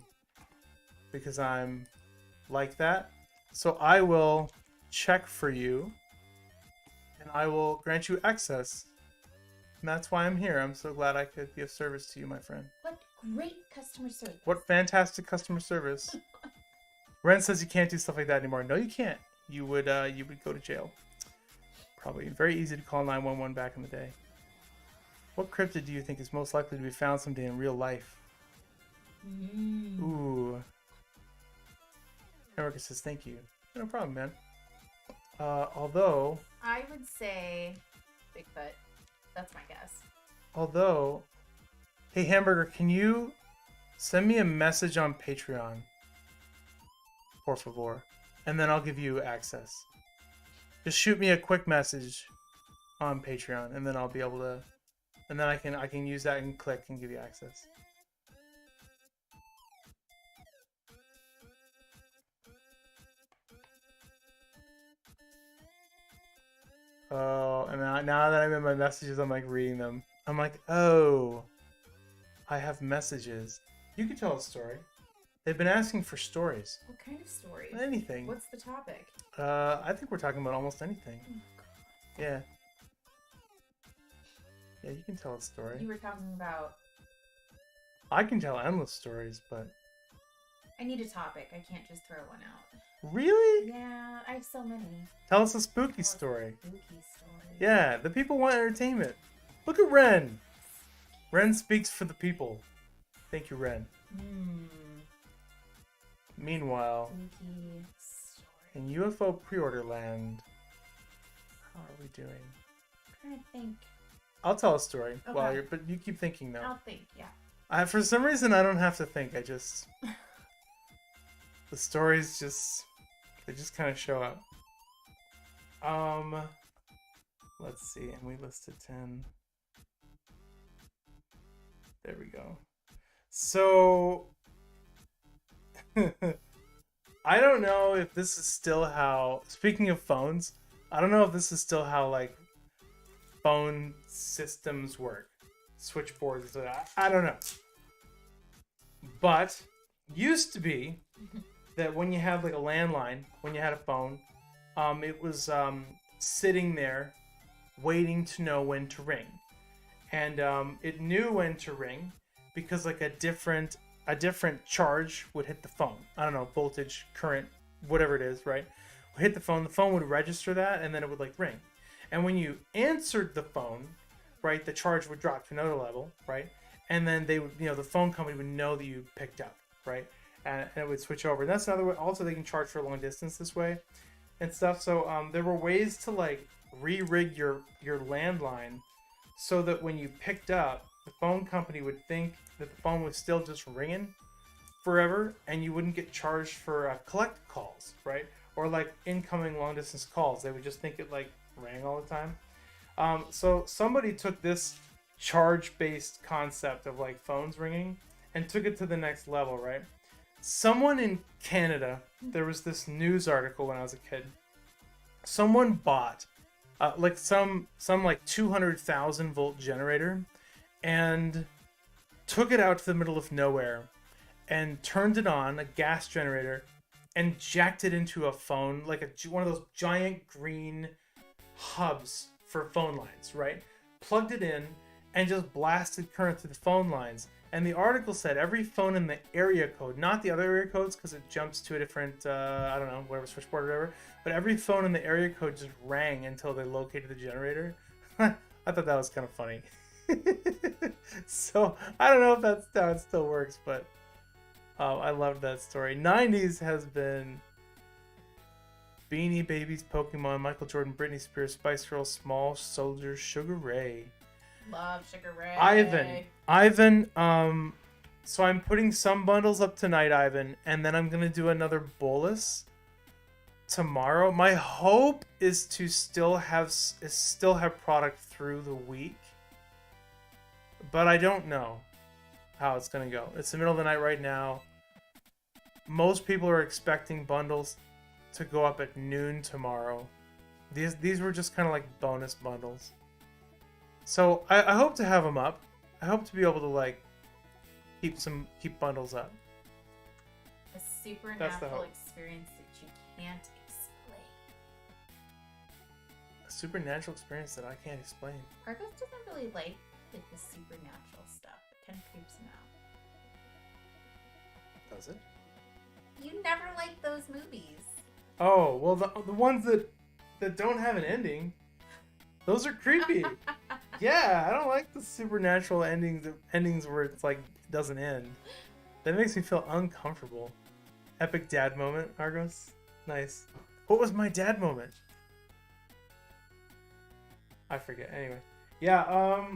because I'm like that. So I will check for you and I will grant you access. And that's why I'm here. I'm so glad I could be of service to you, my friend. What great customer service. What fantastic customer service. Ren says you can't do stuff like that anymore. No, you can't. You would go to jail. Probably very easy to call 911 back in the day. What cryptid do you think is most likely to be found someday in real life? Ooh. Erica says thank you. No problem, man. Although... I would say Bigfoot. That's my guess. Although... Hey, Hamburger, can you send me a message on Patreon? Por favor. And then I'll give you access. Just shoot me a quick message on Patreon, and then I'll be able to... And then I can use that and click and give you access. Oh, and now that I'm in my messages, I'm like reading them. I'm like, oh, I have messages. You can tell a story. They've been asking for stories. What kind of story? Anything. What's the topic? I think we're talking about almost anything. Yeah. Yeah, you can tell a story. You were talking about... I can tell endless stories, but... I need a topic. I can't just throw one out. Really? Yeah, I have so many. Tell us a spooky story. Spooky story. Yeah, the people want entertainment. Look at Ren. Ren speaks for the people. Thank you, Ren. Meanwhile, Spooky story. in UFO Preorder land, how are we doing? I'm trying to think. I'll tell a story Okay. while but you keep thinking though. I'll think, yeah. For some reason, I don't have to think. The stories they just kind of show up. Let's see, and we listed 10. There we go. So, I don't know if this is still how, speaking of phones, I don't know if this is still how, like, phone systems work. Switchboards, I don't know. But, used to be that when you had, like, a landline, when you had a phone, it was sitting there waiting to know when to ring. And it knew when to ring because like a different charge would hit the phone. I don't know, voltage, current, whatever it is, right? Would hit the phone would register that, and then it would like ring. And when you answered the phone, right, the charge would drop to another level, right? And then they would, the phone company would know that you picked up, right? And it would switch over. And that's another way. Also, they can charge for long distance this way and stuff. So there were ways to like re-rig your landline so that when you picked up, the phone company would think that the phone was still just ringing forever, and you wouldn't get charged for collect calls, right? Or like incoming long distance calls. They would just think it like rang all the time. So somebody took this charge-based concept of like phones ringing and took it to the next level, right? Someone in Canada, there was this news article when I was a kid. Someone bought like some like 200,000 volt generator and took it out to the middle of nowhere and turned it on, a gas generator, and jacked it into a phone, like one of those giant green hubs for phone lines, right? Plugged it in and just blasted current through the phone lines. And the article said every phone in the area code, not the other area codes because it jumps to a different, I don't know, whatever, switchboard or whatever, but every phone in the area code just rang until they located the generator. I thought that was kind of funny. So, I don't know if how it still works, but I loved that story. 90s has been Beanie Babies, Pokemon, Michael Jordan, Britney Spears, Spice Girls, Small Soldiers, Sugar Ray. Love Sugar Ray. Ivan, so I'm putting some bundles up tonight, Ivan, and then I'm gonna do another bolus tomorrow. My hope is to still have product through the week, but I don't know how it's gonna go. It's the middle of the night right now. Most people are expecting bundles to go up at noon tomorrow. These were just kind of like bonus bundles. So I hope to have them up. I hope to be able to like keep bundles up. A supernatural experience that you can't explain. A supernatural experience that I can't explain. Argos doesn't really like the supernatural stuff. It kind of creeps him out. Does it? You never liked those movies. Oh well, the ones that don't have an ending, those are creepy. Yeah, I don't like the supernatural endings where it's like it doesn't end. That makes me feel uncomfortable. Epic dad moment, Argos. Nice. What was my dad moment? I forget. Anyway, yeah.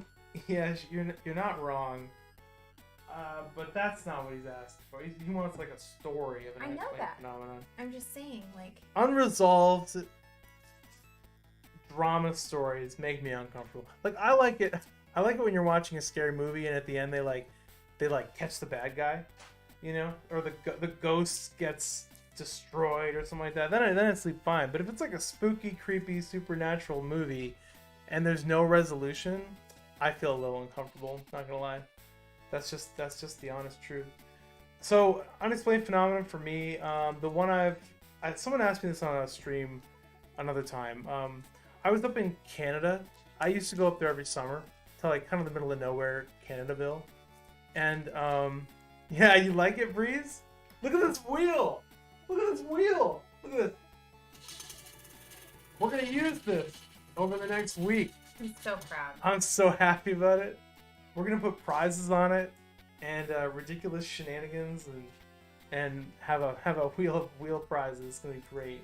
Yeah, you're not wrong. But that's not what he's asking for. He wants like a story of an unexplained phenomenon. I'm just saying, like, unresolved drama stories make me uncomfortable. Like I like it when you're watching a scary movie and at the end they catch the bad guy, you know, or the ghost gets destroyed or something like that. Then I sleep fine. But if it's like a spooky, creepy, supernatural movie and there's no resolution, I feel a little uncomfortable. Not gonna lie. That's just the honest truth. So unexplained phenomenon for me. The one someone asked me this on a stream another time. I was up in Canada. I used to go up there every summer to like kind of the middle of nowhere, Canadaville. And yeah, you like it, Breeze? Look at this wheel! Look at this wheel! Look at this. We're gonna use this over the next week. I'm so proud. I'm so happy about it. We're gonna put prizes on it and ridiculous shenanigans and have a wheel prizes. It's gonna be great.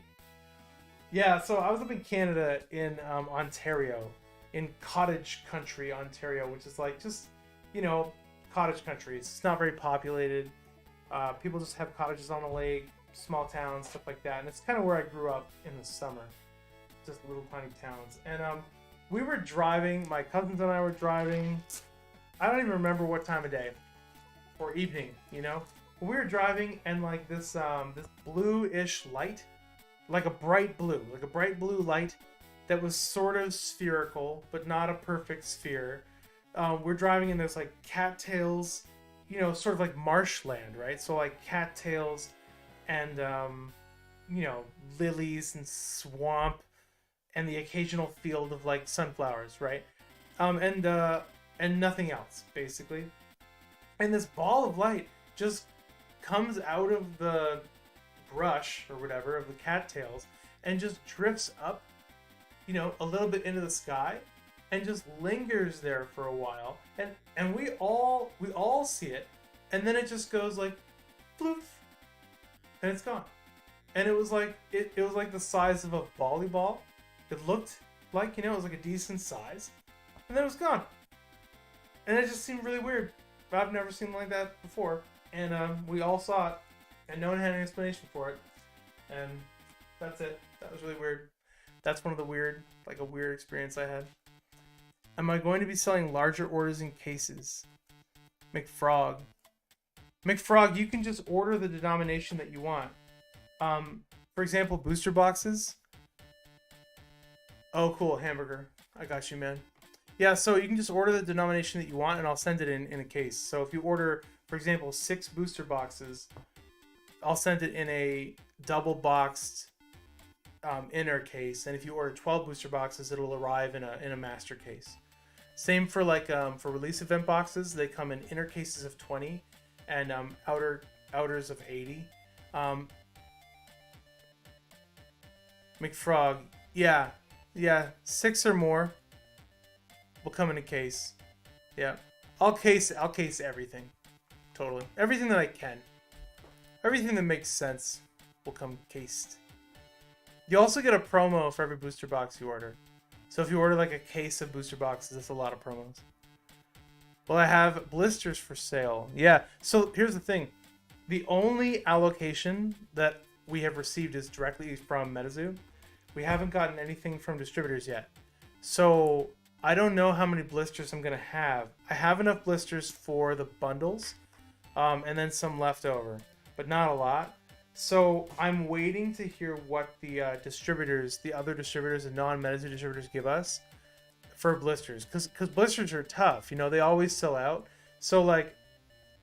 Yeah, so I was up in Canada in Ontario, in cottage country, Ontario, which is like just, you know, cottage country. It's not very populated. People just have cottages on the lake, small towns, stuff like that. And it's kind of where I grew up in the summer, just little tiny towns. And we were driving, my cousins and I were driving. I don't even remember what time of day or evening, you know. But we were driving and like this bluish light. Like a bright blue light that was sort of spherical, but not a perfect sphere. We're driving and there's like cattails, you know, sort of like marshland, right? So like cattails and, you know, lilies and swamp and the occasional field of like sunflowers, right? And nothing else, basically. And this ball of light just comes out of the brush or whatever of the cattails and just drifts up, you know, a little bit into the sky and just lingers there for a while, and we all see it, and then it just goes like floof and it's gone. And it was like it was like the size of a volleyball. It looked like, you know, it was like a decent size, and then it was gone. And it just seemed really weird. I've never seen like that before, and we all saw it. And no one had an explanation for it. And that's it. That was really weird. That's one of the weird experience I had. Am I going to be selling larger orders in cases? McFrog. McFrog, you can just order the denomination that you want. For example, booster boxes. Oh, cool, hamburger. I got you, man. Yeah, so you can just order the denomination that you want, and I'll send it in a case. So if you order, for example, 6 booster boxes, I'll send it in a double boxed inner case, and if you order 12 booster boxes, it'll arrive in a master case. Same for like for release event boxes, they come in inner cases of 20 and outers of 80. McFrog, yeah, 6 or more will come in a case. Yeah, I'll case everything, totally, everything that I can, everything that makes sense will come cased. You also get a promo for every booster box you order. So if you order like a case of booster boxes, that's a lot of promos. Well, I have blisters for sale. Yeah, so here's the thing. The only allocation that we have received is directly from MetaZoo. We haven't gotten anything from distributors yet. So I don't know how many blisters I'm going to have. I have enough blisters for the bundles, and then some left over, but not a lot. So I'm waiting to hear what the distributors, the other distributors, the non-MetaZoo distributors give us for blisters. Because blisters are tough. You know, they always sell out. So, like,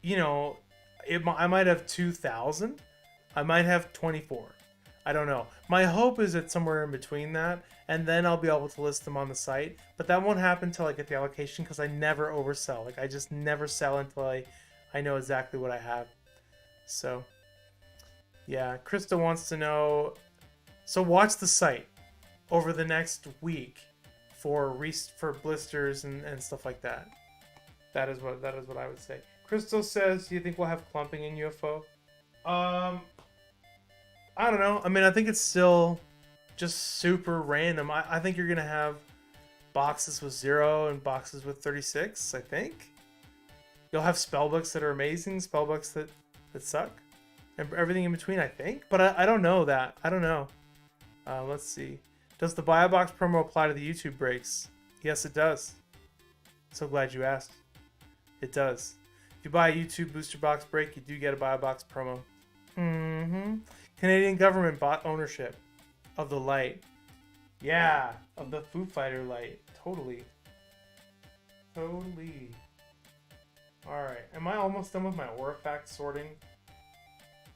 you know, I might have 2,000. I might have 24. I don't know. My hope is it's somewhere in between that. And then I'll be able to list them on the site. But that won't happen until I get the allocation because I never oversell. Like, I just never sell until I know exactly what I have. So... yeah, Krista wants to know. So watch the site over the next week for blisters and stuff like that. That is what I would say. Crystal says, "Do you think we'll have clumping in UFO?" I don't know. I mean, I think it's still just super random. I think you're gonna have boxes with 0 and boxes with 36. I think you'll have spellbooks that are amazing, spellbooks that suck. And everything in between, I think. But I don't know that. I don't know. Let's see. Does the buy a box promo apply to the YouTube breaks? Yes, it does. So glad you asked. It does. If you buy a YouTube booster box break, you do get a buy a box promo. Canadian government bought ownership of the light. Yeah, of the Foo Fighter light. Totally. Alright, am I almost done with my Orifact sorting?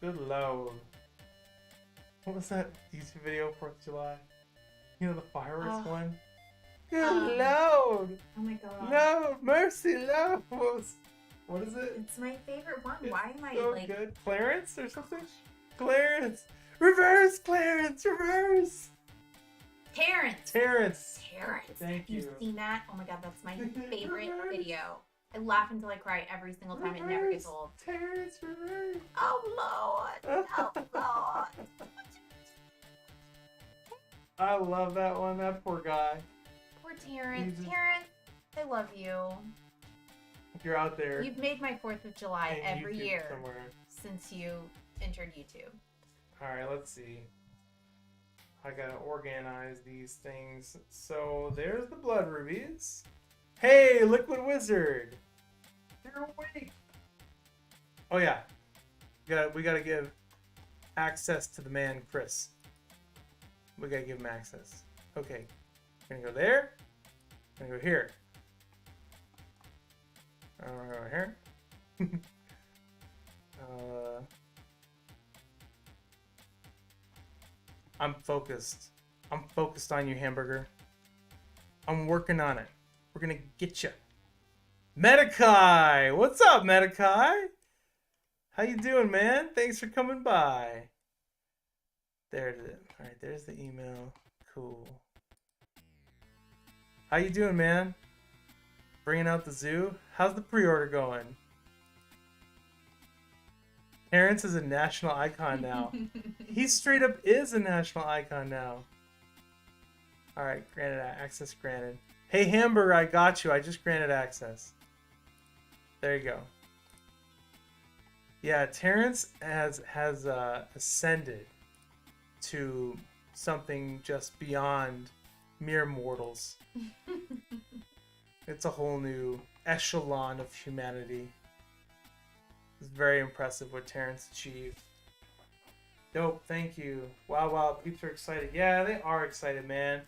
Good lord. What was that YouTube video, 4th of July? You know, the fireworks one? Good lord! Oh my god. Lord, mercy, Lord! What is it? It's my favorite one. It's Why am I so like... good. Clarence or something? Clarence! Reverse, Clarence! Reverse! Terrence! Terrence! Have Thank you. you seen that? Oh my god, that's my favorite video. I laugh until I cry every single time. It never gets old. Terrence, reverse! Oh Lord! Oh Lord! I love that one. That poor guy. Poor Terrence. Jesus. Terrence, I love you. If you're out there. You've made my 4th of July in every YouTube year somewhere. since you entered YouTube. Alright, let's see. I gotta organize these things. So there's the blood rubies. Hey, Liquid Wizard! You're awake! Oh yeah. We gotta give access to the man, Chris. We gotta give him access. Okay. We're gonna go there. We're gonna go here. We're gonna go here. I'm focused. I'm focused on you, hamburger. I'm working on it. We're gonna get you. Metakai! What's up, Metakai? How you doing, man? Thanks for coming by. There it is. Alright, there's the email. Cool. How you doing, man? Bringing out the zoo? How's the pre-order going? Terrence is a national icon now. He straight up is a national icon now. Alright, granted access granted. Hey Hamburger, I got you. I just granted access. There you go. Yeah, Terrence has ascended to something just beyond mere mortals. It's a whole new echelon of humanity. It's very impressive what Terrence achieved. Dope, thank you. Wow, peeps are excited. Yeah, they are excited, man.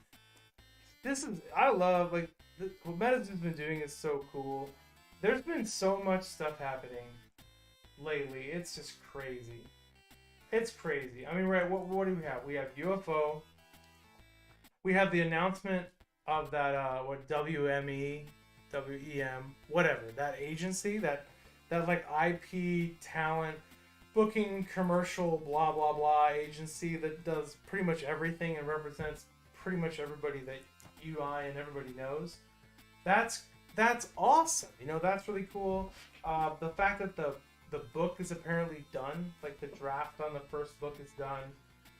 I love, like, what MetaZoo's been doing is so cool. There's been so much stuff happening lately. It's just crazy. It's crazy. I mean, right, what do we have? We have UFO. We have the announcement of that, WEM, whatever, that agency, that like IP talent booking commercial blah blah blah agency that does pretty much everything and represents pretty much everybody that you, I, and everybody knows. That's awesome. You know, that's really cool. The fact that the book is apparently done, like the draft on the first book is done.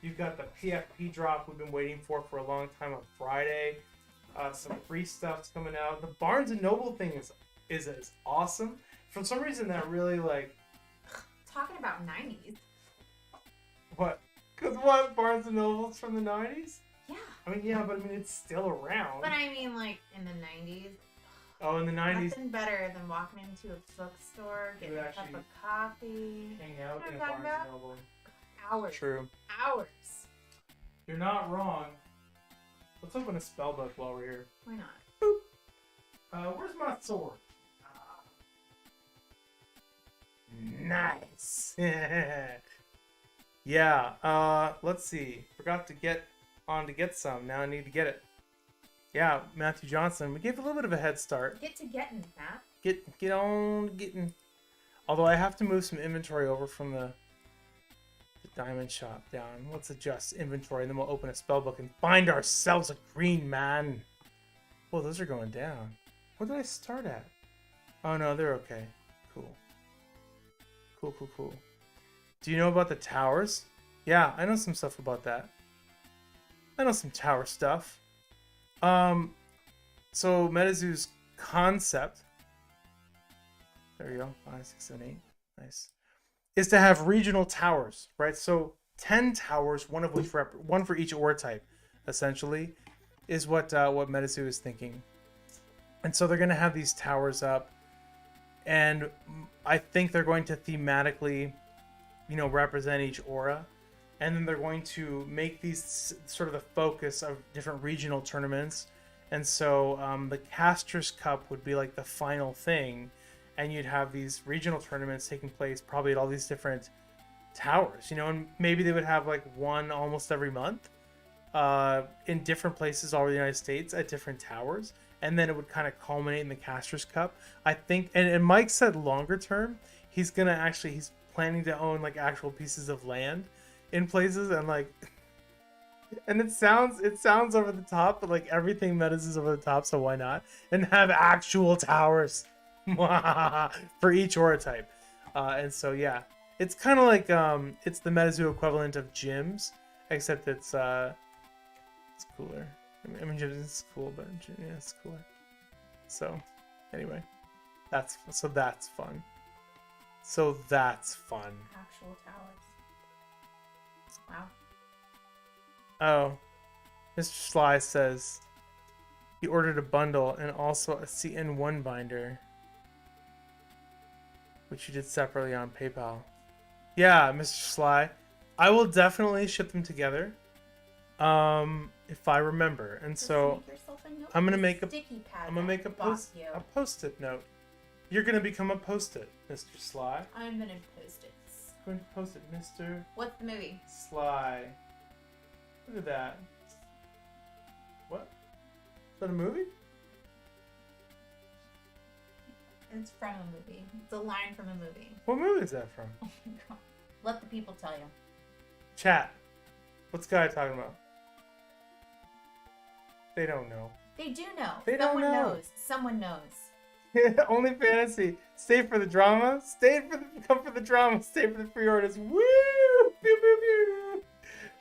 You've got the PFP drop we've been waiting for a long time on Friday. Some free stuff's coming out. The Barnes and Noble thing is awesome. For some reason, that really, like, Talking about 90s. what? Because what? Barnes and Noble's from the 90s? Yeah. I mean, yeah, but I mean, it's still around. But I mean, like, in the 90s. Oh, in the 90s. Nothing better than walking into a bookstore, getting a cup of coffee. Hang out You in know a what I'm Barnes talking and Noble. Hours. True. Hours. You're not wrong. Let's open a spell book while we're here. Why not? Where's my sword? Nice. Yeah. Let's see. Forgot to get some. Now I need to get it. Yeah, Matthew Johnson. We gave a little bit of a head start. Get to getting, Matt. Get on getting. Although I have to move some inventory over from the diamond shop down. Let's adjust inventory, and then we'll open a spell book and find ourselves a green man. Well, those are going down. What did I start at? Oh no, they're okay. Cool. Do you know about the towers? Yeah, I know some stuff about that. I know some tower stuff. So MetaZoo's concept, there you go, 5, 6, 7, 8, nice, is to have regional towers, right? So 10 towers, one of which one for each ore type, essentially, is what MetaZoo is thinking. And so they're going to have these towers up, and I think they're going to thematically, you know, represent each aura. And then they're going to make these sort of the focus of different regional tournaments. And so the Caster's Cup would be like the final thing. And you'd have these regional tournaments taking place probably at all these different towers, you know, and maybe they would have like one almost every month in different places all over the United States at different towers. And then it would kind of culminate in the Caster's Cup. I think, and Mike said longer term, he's planning to own like actual pieces of land in places, and like, and it sounds over the top, but like everything Metas is over the top, so why not? And have actual towers for each aura type. And so yeah, it's kind of like it's the MetaZoo equivalent of gyms, except it's cooler. I mean, gyms is cool, but yeah, it's cooler. So anyway, that's fun. So that's fun. Actual towers. Wow. Oh, Mr. Sly says he ordered a bundle and also a CN1 binder, which you did separately on PayPal. Yeah, Mr. Sly, I will definitely ship them together, if I remember. And so I'm gonna make a post-it note. You're gonna become a post-it, Mr. Sly. I'm gonna post it. Going to post it, Mr. What's the movie? Sly. Look at that. What? Is that a movie? It's from a movie. It's a line from a movie. What movie is that from? Oh my god. Let the people tell you. Chat. What's Guy talking about? They don't know. They do know. Someone knows. Someone knows. Only fantasy. Stay for the drama. Come for the drama. Stay for the pre-orders. Woo! Pew, pew, pew.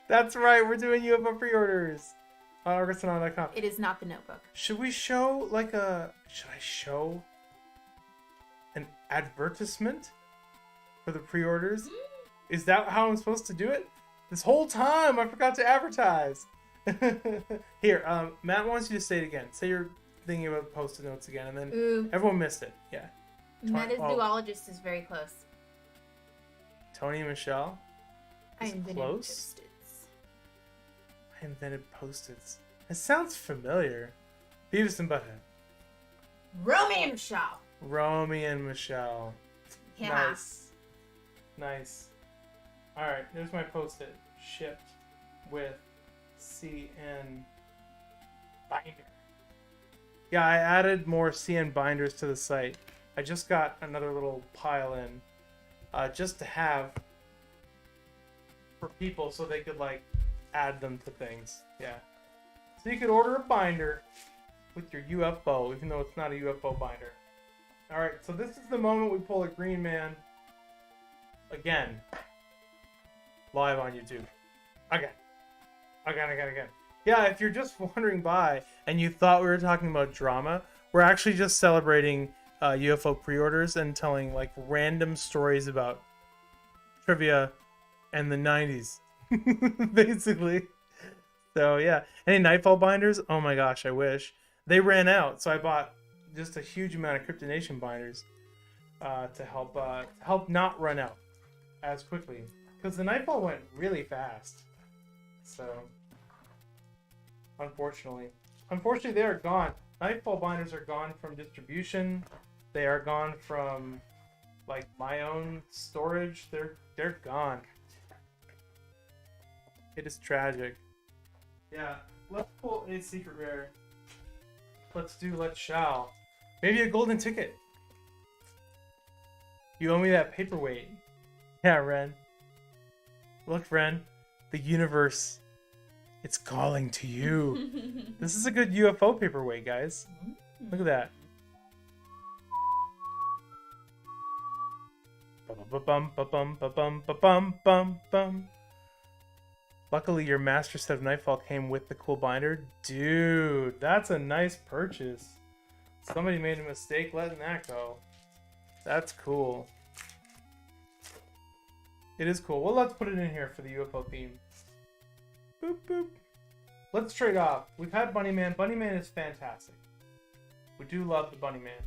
That's right. We're doing UFO pre-orders on Argosanon.com. It is not the Notebook. Should we show should I show an advertisement for the pre-orders? Is that how I'm supposed to do it? This whole time I forgot to advertise. Here, Matt wants you to say it again. Say your thinking about post-it notes again, and then everyone missed it. Yeah. MetaZoologist is very close. Tony and Michelle. I Is invented close? Post-its. I invented Post-its. It sounds familiar. Beavis and Butthead. Romeo and Michelle. Romy and Michelle. Yeah. Nice. Nice. Alright, there's my Post-it. Shipped with CN binder. Yeah, I added more CN binders to the site. I just got another little pile in. Just to have for people so they could like add them to things. Yeah. So you could order a binder with your UFO, even though it's not a UFO binder. Alright, so this is the moment we pull a green man again. Live on YouTube. Again. Yeah, if you're just wandering by and you thought we were talking about drama, we're actually just celebrating UFO pre-orders and telling like random stories about trivia and the 90s. Basically. So yeah. Any Nightfall binders? Oh my gosh, I wish. They ran out, so I bought just a huge amount of Cryptonation binders to help not run out as quickly. Because the Nightfall went really fast. So unfortunately they are gone. Nightfall binders are gone from distribution. They are gone from like my own storage. They're gone. It is tragic. Yeah, let's pull a secret rare. Let's shall. Maybe a golden ticket. You owe me that paperweight. Yeah, Ren. Look, Ren. The universe. It's calling to you. This is a good UFO paperweight, guys. Look at that. Bum. Luckily, your master set of Nightfall came with the cool binder. Dude, that's a nice purchase. Somebody made a mistake letting that go. That's cool. It is cool. Well, let's put it in here for the UFO theme. Boop, boop. Let's trade off. We've had Bunnyman. Bunnyman is fantastic. We do love the Bunnyman.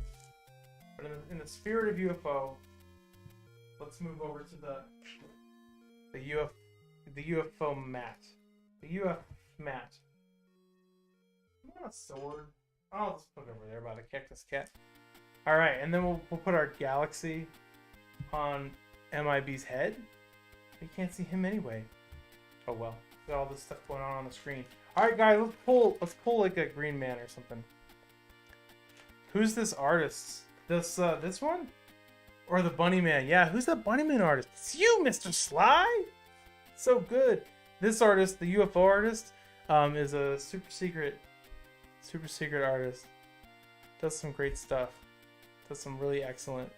But in the spirit of UFO, let's move over to the UFO mat. The UF mat. You want a sword? I'll just put it over there by the cactus cat. Alright, and then we'll put our galaxy on MIB's head. You can't see him anyway. Oh well. Got all this stuff going on the screen. Alright guys, let's pull like a green man or something. Who's this artist? This one? Or the bunny man? Yeah, who's that bunny man artist? It's you, Mr. Sly! So good. This artist, the UFO artist, is a super secret artist. Does some great stuff. Does some really excellent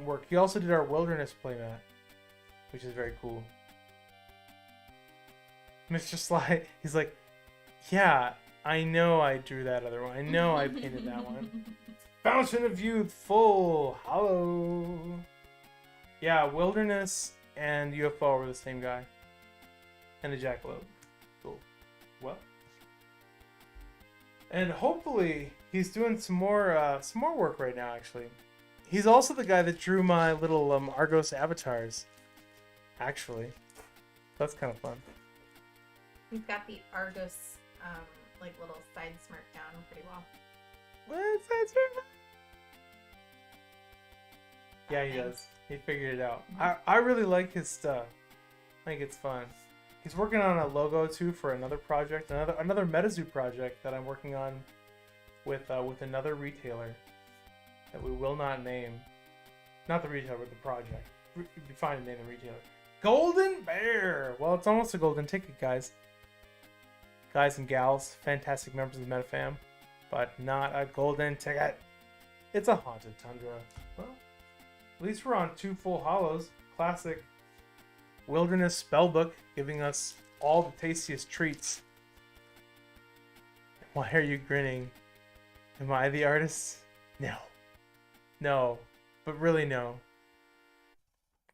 work. He also did our wilderness playmat, which is very cool. Mr. Sly, he's like, yeah, I know I drew that other one. I know I painted that one. Fountain of Youth, full, hollow. Yeah, wilderness and UFO were the same guy. And the jackalope. Cool. Well. And hopefully he's doing some more work right now, actually. He's also the guy that drew my little Argos avatars. Actually. That's kind of fun. We've got the Argos like little side smirk down pretty well. What? Side smirk? Yeah, he does. He figured it out. I really like his stuff. I think it's fun. He's working on a logo too for another project, another MetaZoo project that I'm working on with another retailer that we will not name. Not the retailer, but the project. It'd be fine to name the retailer. Golden Bear. Well, it's almost a golden ticket, guys. Guys and gals, fantastic members of the MetaFam, but not a golden ticket. It's a haunted tundra. Well, at least we're on 2 full hollows. Classic wilderness spellbook, giving us all the tastiest treats. Why are you grinning? Am I the artist? No. No. But really no.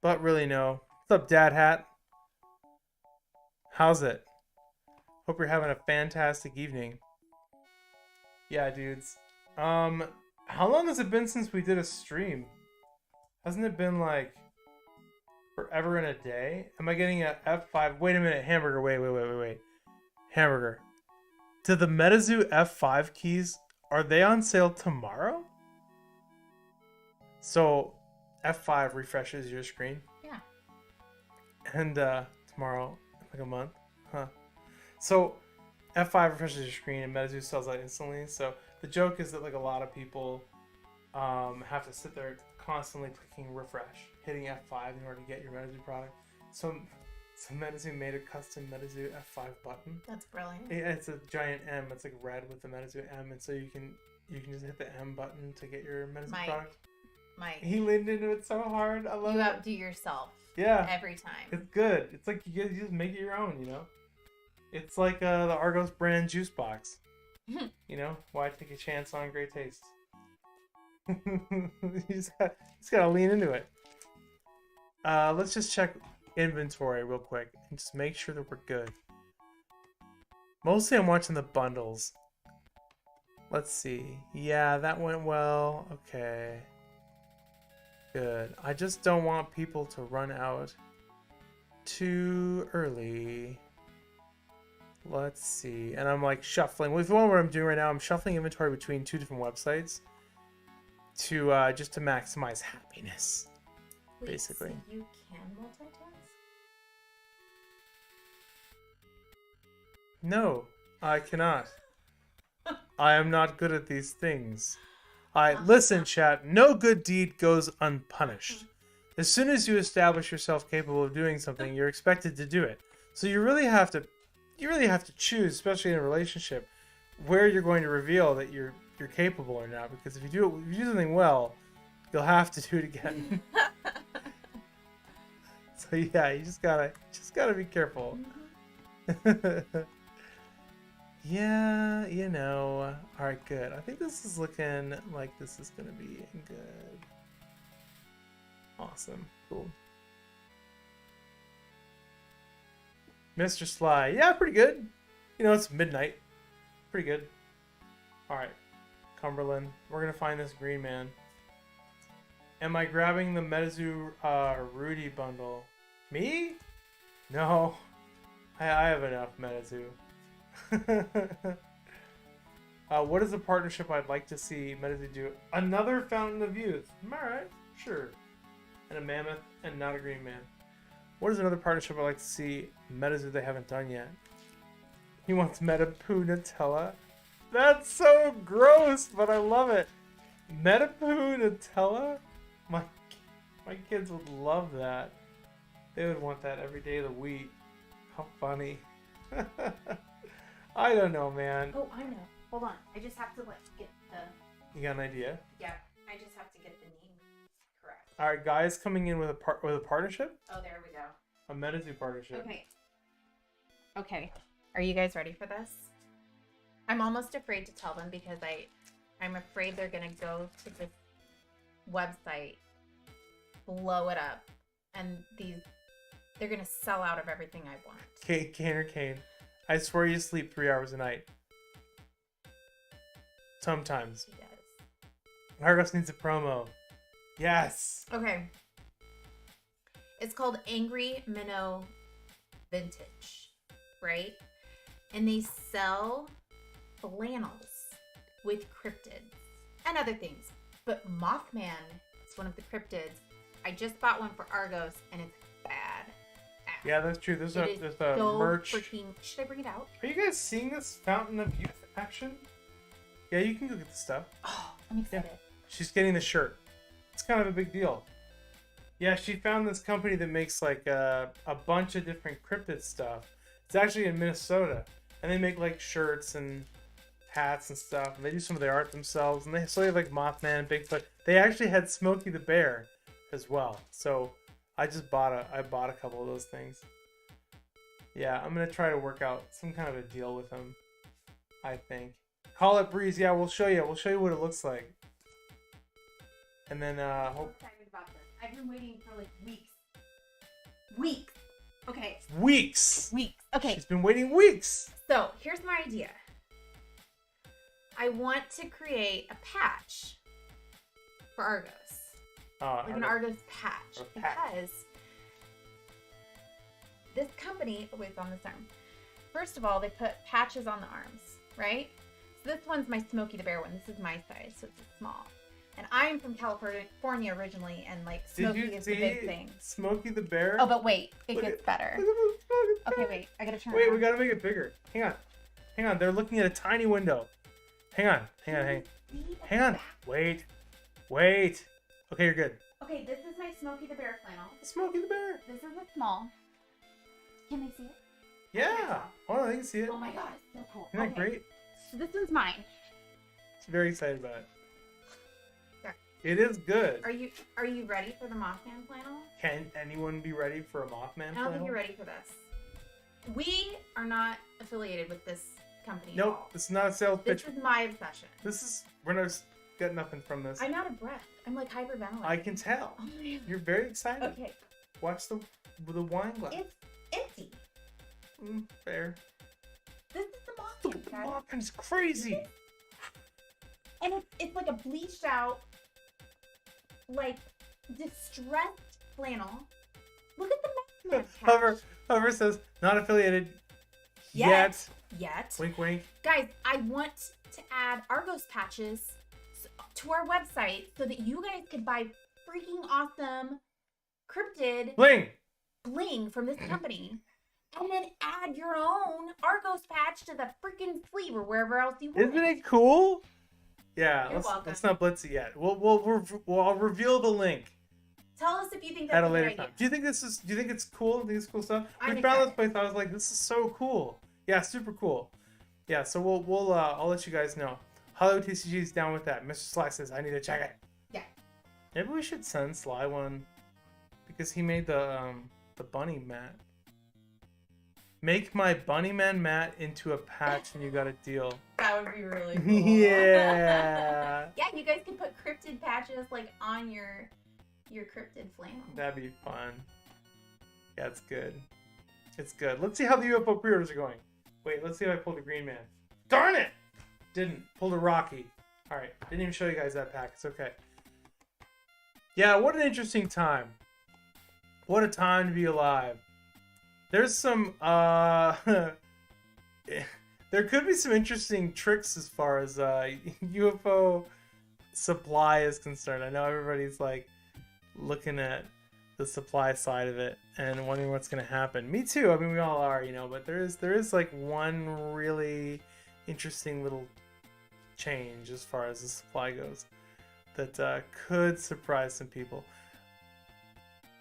What's up, Dad Hat? How's it? Hope you're having a fantastic evening. Yeah, dudes. How long has it been since we did a stream? Hasn't it been like Forever in a day? Am I getting a F5? Wait a minute, hamburger. Wait. Hamburger. Do the MetaZoo F5 keys, are they on sale tomorrow? So F5 refreshes your screen? Yeah. And tomorrow, like a month? Huh. So F5 refreshes your screen and MetaZoo sells out instantly. So the joke is that like a lot of people have to sit there constantly clicking refresh, hitting F5 in order to get your MetaZoo product. So MetaZoo made a custom MetaZoo F5 button. That's brilliant. It's a giant M. It's like red with the MetaZoo M, and so you can just hit the M button to get your MetaZoo product. Mike, He leaned into it so hard. I love it. you outdo yourself. Yeah. Every time. It's good. It's like you just make it your own, you know? It's like the Argos brand juice box. You know? Why take a chance on great taste? you just gotta lean into it. Let's just check inventory real quick and just make sure that we're good. Mostly I'm watching the bundles. Let's see. Yeah, that went well. Okay. Good. I just don't want people to run out too early. Let's see. And I'm like shuffling. With what I'm doing right now, I'm shuffling inventory between two different websites to just to maximize happiness. Wait, basically. So you can multitask? No, I cannot. I am not good at these things. Listen, chat. No good deed goes unpunished. As soon as you establish yourself capable of doing something, you're expected to do it. So you really have to choose, especially in a relationship, where you're going to reveal that you're capable or not. Because if you do something well, you'll have to do it again. So yeah, you just gotta be careful. Yeah, you know. Alright, good. I think this is looking like this is gonna be good. Awesome. Cool. Mr. Sly. Yeah, pretty good. You know, it's midnight. Pretty good. Alright. Cumberland. We're gonna find this green man. Am I grabbing the MetaZoo Rudy bundle? Me? No. I have enough MetaZoo. What is a partnership I'd like to see MetaZoo do? Another Fountain of Youth. Alright, sure. And a mammoth and not a green man. What is another partnership I'd like to see MetaZoo they haven't done yet? He wants MetaPoo Nutella. That's so gross, but I love it. MetaPoo Nutella? My kids would love that. They would want that every day of the week. How funny. I don't know, man. Oh, I know. Hold on. I just have to get the... You got an idea? Yeah. I just have to get the name correct. All right, guys coming in with a partnership? Oh, there we go. A MetaZoo partnership. Okay. Are you guys ready for this? I'm almost afraid to tell them because I'm afraid they're going to go to this website, blow it up, and they're going to sell out of everything I want. Kane, I swear you sleep 3 hours a night. Sometimes. She does. Argos needs a promo. Yes. Okay. It's called Angry Minnow Vintage, right? And they sell flannels with cryptids and other things. But Mothman is one of the cryptids. I just bought one for Argos and it's bad. Yeah, that's true. There's a so merch. Should I bring it out? Are you guys seeing this Fountain of Youth action? Yeah, you can go get the stuff. Oh, I'm excited. Yeah. She's getting the shirt. It's kind of a big deal. Yeah, she found this company that makes like a bunch of different cryptid stuff. It's actually in Minnesota, and they make like shirts and hats and stuff. And they do some of the art themselves. And they have like Mothman and Bigfoot. They actually had Smokey the Bear as well. So I bought a couple of those things. Yeah, I'm gonna try to work out some kind of a deal with them. I think. Call it Breeze. Yeah, we'll show you. We'll show you what it looks like. And then I'm so excited about this. I've been waiting for like weeks. Okay. Weeks. Okay. She's been waiting weeks. So here's my idea. I want to create a patch for Argos. Like an Argos patch. Because this company, oh wait, it's on this arm. First of all, they put patches on the arms, right? So this one's my Smokey the Bear one. This is my size, so it's small. And I'm from California originally, and like Smokey is the big thing. Smokey the Bear? Oh, but wait, it Look gets at- better. Look at this fucking Okay, bear. wait, I gotta turn Wait, around. we gotta make it bigger. Hang on. They're looking at a tiny window. Hang on. Hang on. Wait. Okay, you're good. Okay, this is my Smokey the Bear flannel. Smokey the Bear. This is a small. Can they see it? Yeah. Oh, they can see it. Oh my god, it's so cool. Isn't that Okay, great? so this one's mine. I'm very excited about it. There. It is good. Are you ready for the Mothman flannel? Can anyone be ready for a Mothman I don't think flannel? you're ready for this. We are not affiliated with this company. at Nope, all. this is not a sales This pitch. is my obsession. We're not getting nothing from this. I'm out of breath. I'm like hyperventilating. I can tell. Oh my You're very excited. god. Okay, Watch the wine glass. it's empty. Fair. This is the Look Mothman. at the guys. Mothman, it's crazy. And it's like a bleached out, like distressed flannel. Look at the Mothman patch. Hover says not affiliated Yet. Wink, wink. Guys, I want to add Argos patches to our website so that you guys could buy freaking awesome cryptid Bling. bling from this company. And then add your own Argos patch to the freaking sleeve or wherever else you want. Isn't it cool? Yeah. You're welcome. Let's not blitz it yet. I'll reveal the link Tell us if you think at that's a a later good idea. time. Do you think it's cool? Do you think it's cool stuff? I'm We found this excited. place. I was like, this is so cool. Yeah, super cool. Yeah, so I'll let you guys know. Hollywood TCG is down with that. Mr. Sly says I need to check it. Yeah. Maybe we should send Sly one because he made the bunny mat. Make my bunny man mat into a patch and you got a deal. That would be really cool. Yeah. Yeah, you guys can put cryptid patches like on your cryptid flannel. That'd be fun. Yeah, it's good. It's good. Let's see how the UFO pre-orders are going. Wait, let's see if I pulled a green man. Darn it! Didn't. Pulled a Rocky. Alright, didn't even show you guys that pack. It's okay. Yeah, what an interesting time. What a time to be alive. There's some, there could be some interesting tricks as far as UFO supply is concerned. I know everybody's like looking at the supply side of it and wondering what's going to happen. Me too. I mean, we all are, but there is like one really interesting little change as far as the supply goes that could surprise some people.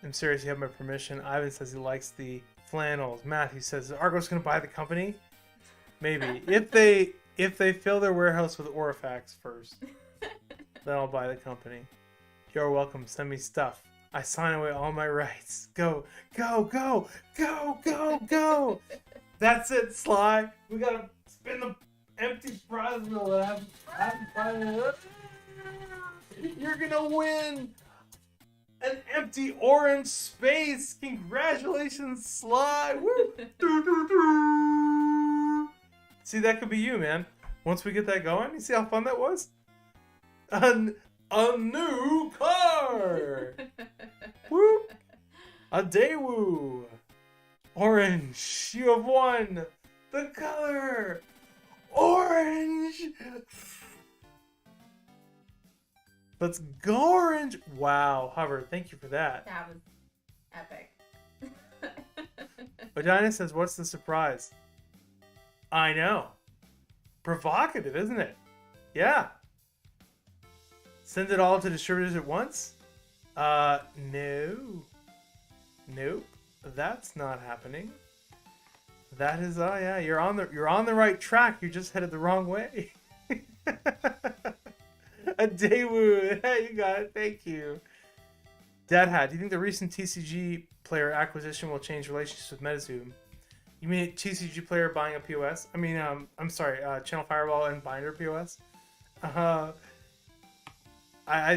I'm serious. You have my permission. Ivan says he likes the flannels. Matthew says Argo's going to buy the company. Maybe if they fill their warehouse with Orifax first, then I'll buy the company. You're welcome. Send me stuff. I sign away all my rights. Go, go, go, go, go, go. That's it, Sly. We gotta spin the empty prize wheel that I haven't. You're gonna win an empty orange space. Congratulations, Sly. Woo. Doo, doo, doo. See, that could be you, man. Once we get that going, you see how fun that was? A new car. Woo! A Daewoo! Orange! You have won! The color! Orange! Let's go orange! Wow, Hover, thank you for that. That was epic. Vagina says, what's the surprise? I know. Provocative, isn't it? Yeah. Send it all to distributors at once? No. Nope. That's not happening. That is, oh yeah, you're on the right track. You just headed the wrong way. A Daewoo. Hey, you got it. Thank you. Dad Hat, do you think the recent TCG player acquisition will change relationships with MetaZoo? You mean TCG player buying a POS? I mean, I'm sorry, Channel Fireball and Binder POS? I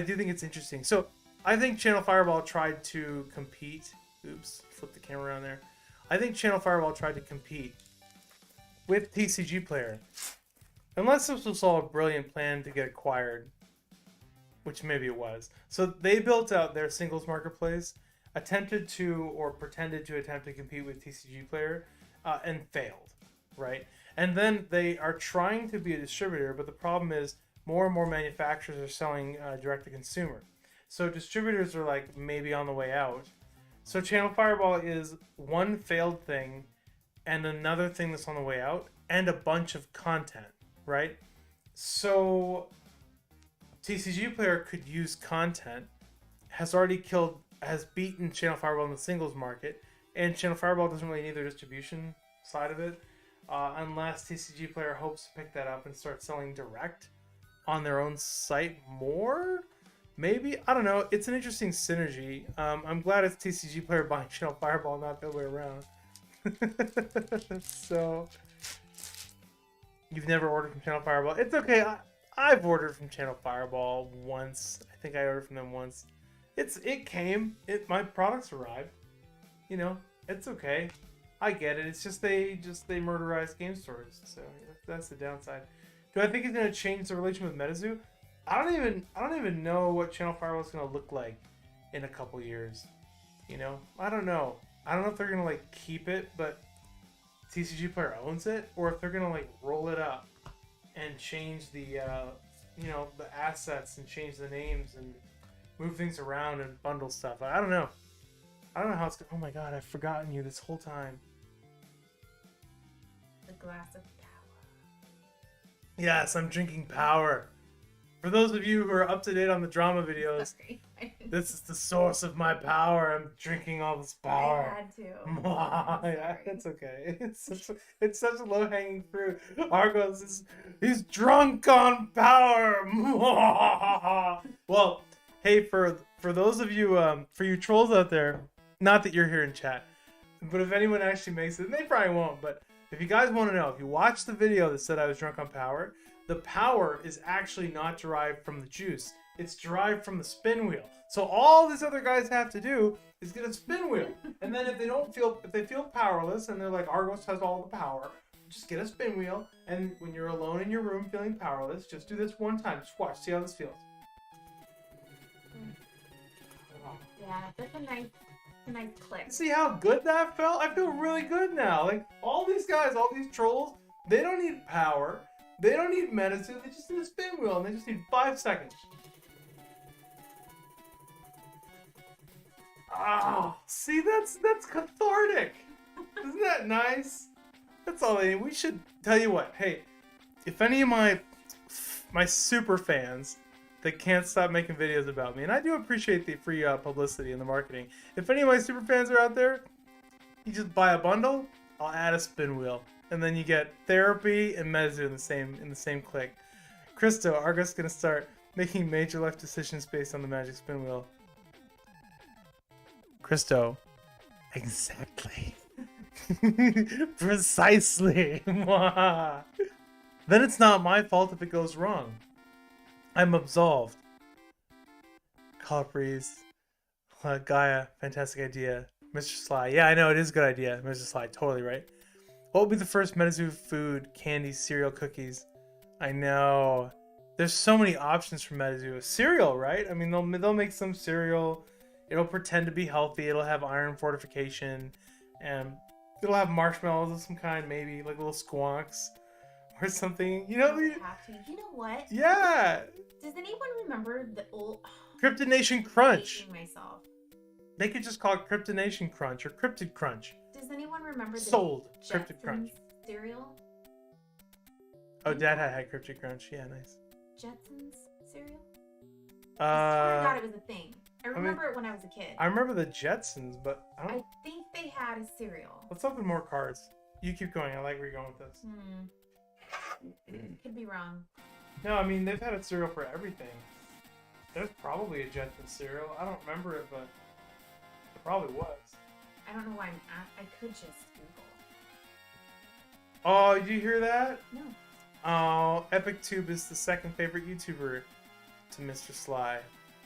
do think it's interesting. So, I think Channel Fireball tried to compete. Oops, flip the camera around there. I think Channel Fireball tried to compete with TCG Player. Unless this was all a brilliant plan to get acquired, which maybe it was. So they built out their singles marketplace, attempted to or pretended to attempt to compete with TCG Player and failed, right? And then they are trying to be a distributor, but the problem is more and more manufacturers are selling direct to consumer. So distributors are like maybe on the way out. So Channel Fireball is one failed thing and another thing that's on the way out and a bunch of content, right? So TCG Player could use content, has beaten Channel Fireball in the singles market, and Channel Fireball doesn't really need their distribution side of it, unless TCG Player hopes to pick that up and start selling direct on their own site more. Maybe, I don't know. It's an interesting synergy. I'm glad it's TCG Player buying Channel Fireball, not the other way around. So, you've never ordered from Channel Fireball. It's okay. I've ordered from Channel Fireball once. I think I ordered from them once. It came. My products arrived. You know, it's okay. I get it. It's just they murderize game stores. So that's the downside. Do I think it's gonna change the relation with MetaZoo? I don't even know what Channel Fireball is gonna look like in a couple years. You know, I don't know. I don't know if they're gonna like keep it, but TCG Player owns it, or if they're gonna like roll it up and change the the assets and change the names and move things around and bundle stuff. I don't know. I don't know how it's gonna. Oh my god, I've forgotten you this whole time. The glass of power. Yes, I'm drinking power. For those of you who are up to date on the drama videos, Sorry. this is the source of my power. I'm drinking all this power. I had to. Yeah, it's okay. It's such a low hanging fruit. Argos he's drunk on power. Well, hey, for those of you for you trolls out there, not that you're here in chat, but if anyone actually makes it, they probably won't. But if you guys want to know, if you watch the video that said I was drunk on power, the power is actually not derived from the juice. It's derived from the spin wheel. So all these other guys have to do is get a spin wheel. And then if they feel powerless and they're like, Argos has all the power, just get a spin wheel. And when you're alone in your room feeling powerless, just do this one time. Just watch, see how this feels. Yeah, that's a nice click. See how good that felt? I feel really good now. Like all these guys, all these trolls, they don't need power. They don't need MetaZoo. They just need a spin wheel and they just need 5 seconds. Oh, see, that's cathartic. Isn't that nice? That's all they need. We should tell you what. Hey, if any of my super fans that can't stop making videos about me, and I do appreciate the free publicity and the marketing. If any of my super fans are out there, you just buy a bundle. I'll add a spin wheel, and then you get therapy and MetaZoo in the same click. Christo, Argos gonna start making major life decisions based on the magic spin wheel. Christo, exactly. Precisely. Then it's not my fault if it goes wrong. I'm absolved. Call Breeze. Gaia, fantastic idea. Mr. Sly, yeah, I know, it is a good idea. Mr. Sly, totally right. What will be the first MetaZoo food, candy, cereal, cookies? I know. There's so many options for MetaZoo. Cereal, right? I mean, they'll make some cereal. It'll pretend to be healthy. It'll have iron fortification. And it'll have marshmallows of some kind, maybe. Like little squonks. Or something. You know? You know what? Yeah! Does anyone remember the old... Cryptonation Crunch. I'm hating myself. They could just call it Cryptonation Crunch or Cryptid Crunch. Does anyone remember the Sold. Cryptid Jetsons Crunch. cereal? Oh, Dad had Cryptid Crunch. Yeah, nice. Jetsons cereal? I forgot Uh, it was a thing. I remember it when I was a kid. I remember the Jetsons, but I I don't. think they had a cereal. Let's open more cards. You keep going. I like where you're going with this. Could be wrong. No, I mean they've had a cereal for everything. There's probably a Jetsons cereal. I don't remember it, but it probably was. I don't know why I could just Google. Oh, did you hear that? No. Oh, EpicTube is the second favorite YouTuber to Mr. Sly.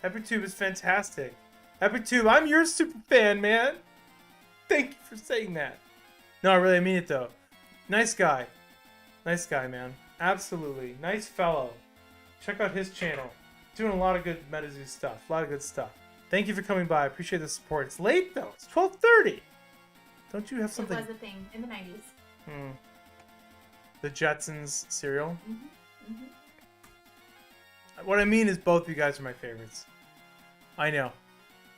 EpicTube is fantastic. EpicTube, I'm your super fan, man. Thank you for saying that. No, I really mean it though. Nice guy. Nice guy, man. Absolutely. Nice fellow. Check out his channel. Doing a lot of good MetaZoo stuff. A lot of good stuff. Thank you for coming by. I appreciate the support. It's late though. It's 12:30. Don't you have something? It was a thing in the 90s. Hmm. The Jetsons cereal. What I mean is both of you guys are my favorites. I know,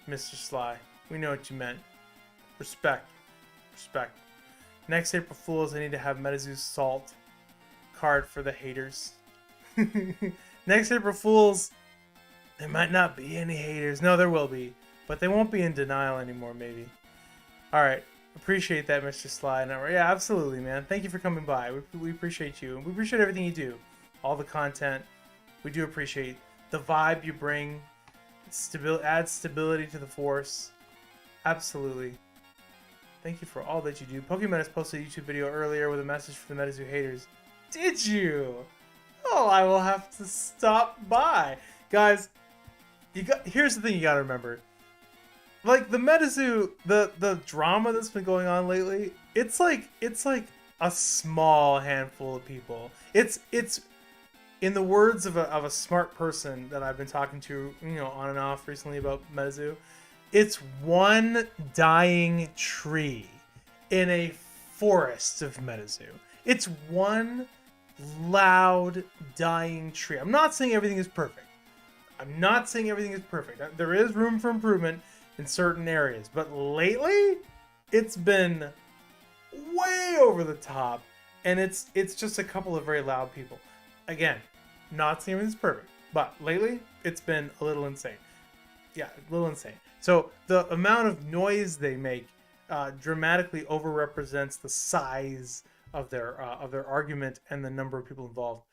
Mr. Sly. We know what you meant. Respect. Respect. Next April Fools, I need to have MetaZoo Salt card for the haters. Next April Fools, there might not be any haters. No, there will be. But they won't be in denial anymore, maybe. Alright. Appreciate that, Mr. Sly. Yeah, absolutely, man. Thank you for coming by. We appreciate you. We appreciate everything you do. All the content. We do appreciate the vibe you bring. Adds stability to the force. Absolutely. Thank you for all that you do. Pokemon has posted a YouTube video earlier with a message for the MetaZoo haters. Did you? Oh, I will have to stop by. Guys, here's the thing you gotta remember. Like the MetaZoo, the drama that's been going on lately, it's like a small handful of people. It's in the words of a smart person that I've been talking to, on and off recently about MetaZoo, it's one dying tree in a forest of MetaZoo. It's one loud dying tree. I'm not saying everything is perfect. There is room for improvement in certain areas, but lately it's been way over the top, and it's just a couple of very loud people. Again, not saying everything's perfect, but lately it's been a little insane. Yeah, a little insane. So the amount of noise they make dramatically overrepresents the size of their argument and the number of people involved.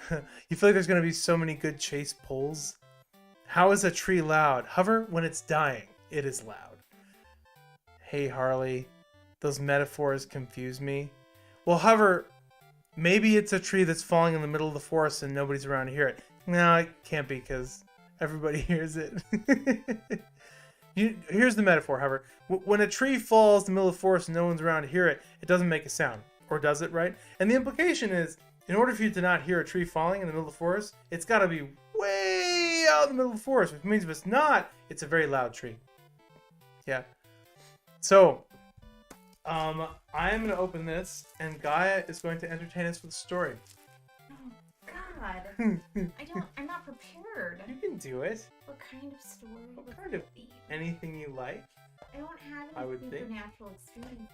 You feel like there's going to be so many good chase pulls. How is a tree loud? Hover, when it's dying, it is loud. Hey Harley, those metaphors confuse me. Well, Hover, maybe it's a tree that's falling in the middle of the forest and nobody's around to hear it. No, it can't be because everybody hears it. Here's the metaphor, Hover. When a tree falls in the middle of the forest and no one's around to hear it, it doesn't make a sound. Or does it, right? And the implication is, in order for you to not hear a tree falling in the middle of the forest, it's got to be way out in the middle of the forest, which means if it's not, it's a very loud tree. Yeah. So, I am going to open this, and Gaia is going to entertain us with a story. Oh, God. I'm not prepared. You can do it. What kind of story? What kind of anything you like? I don't have I any would think. supernatural experiences.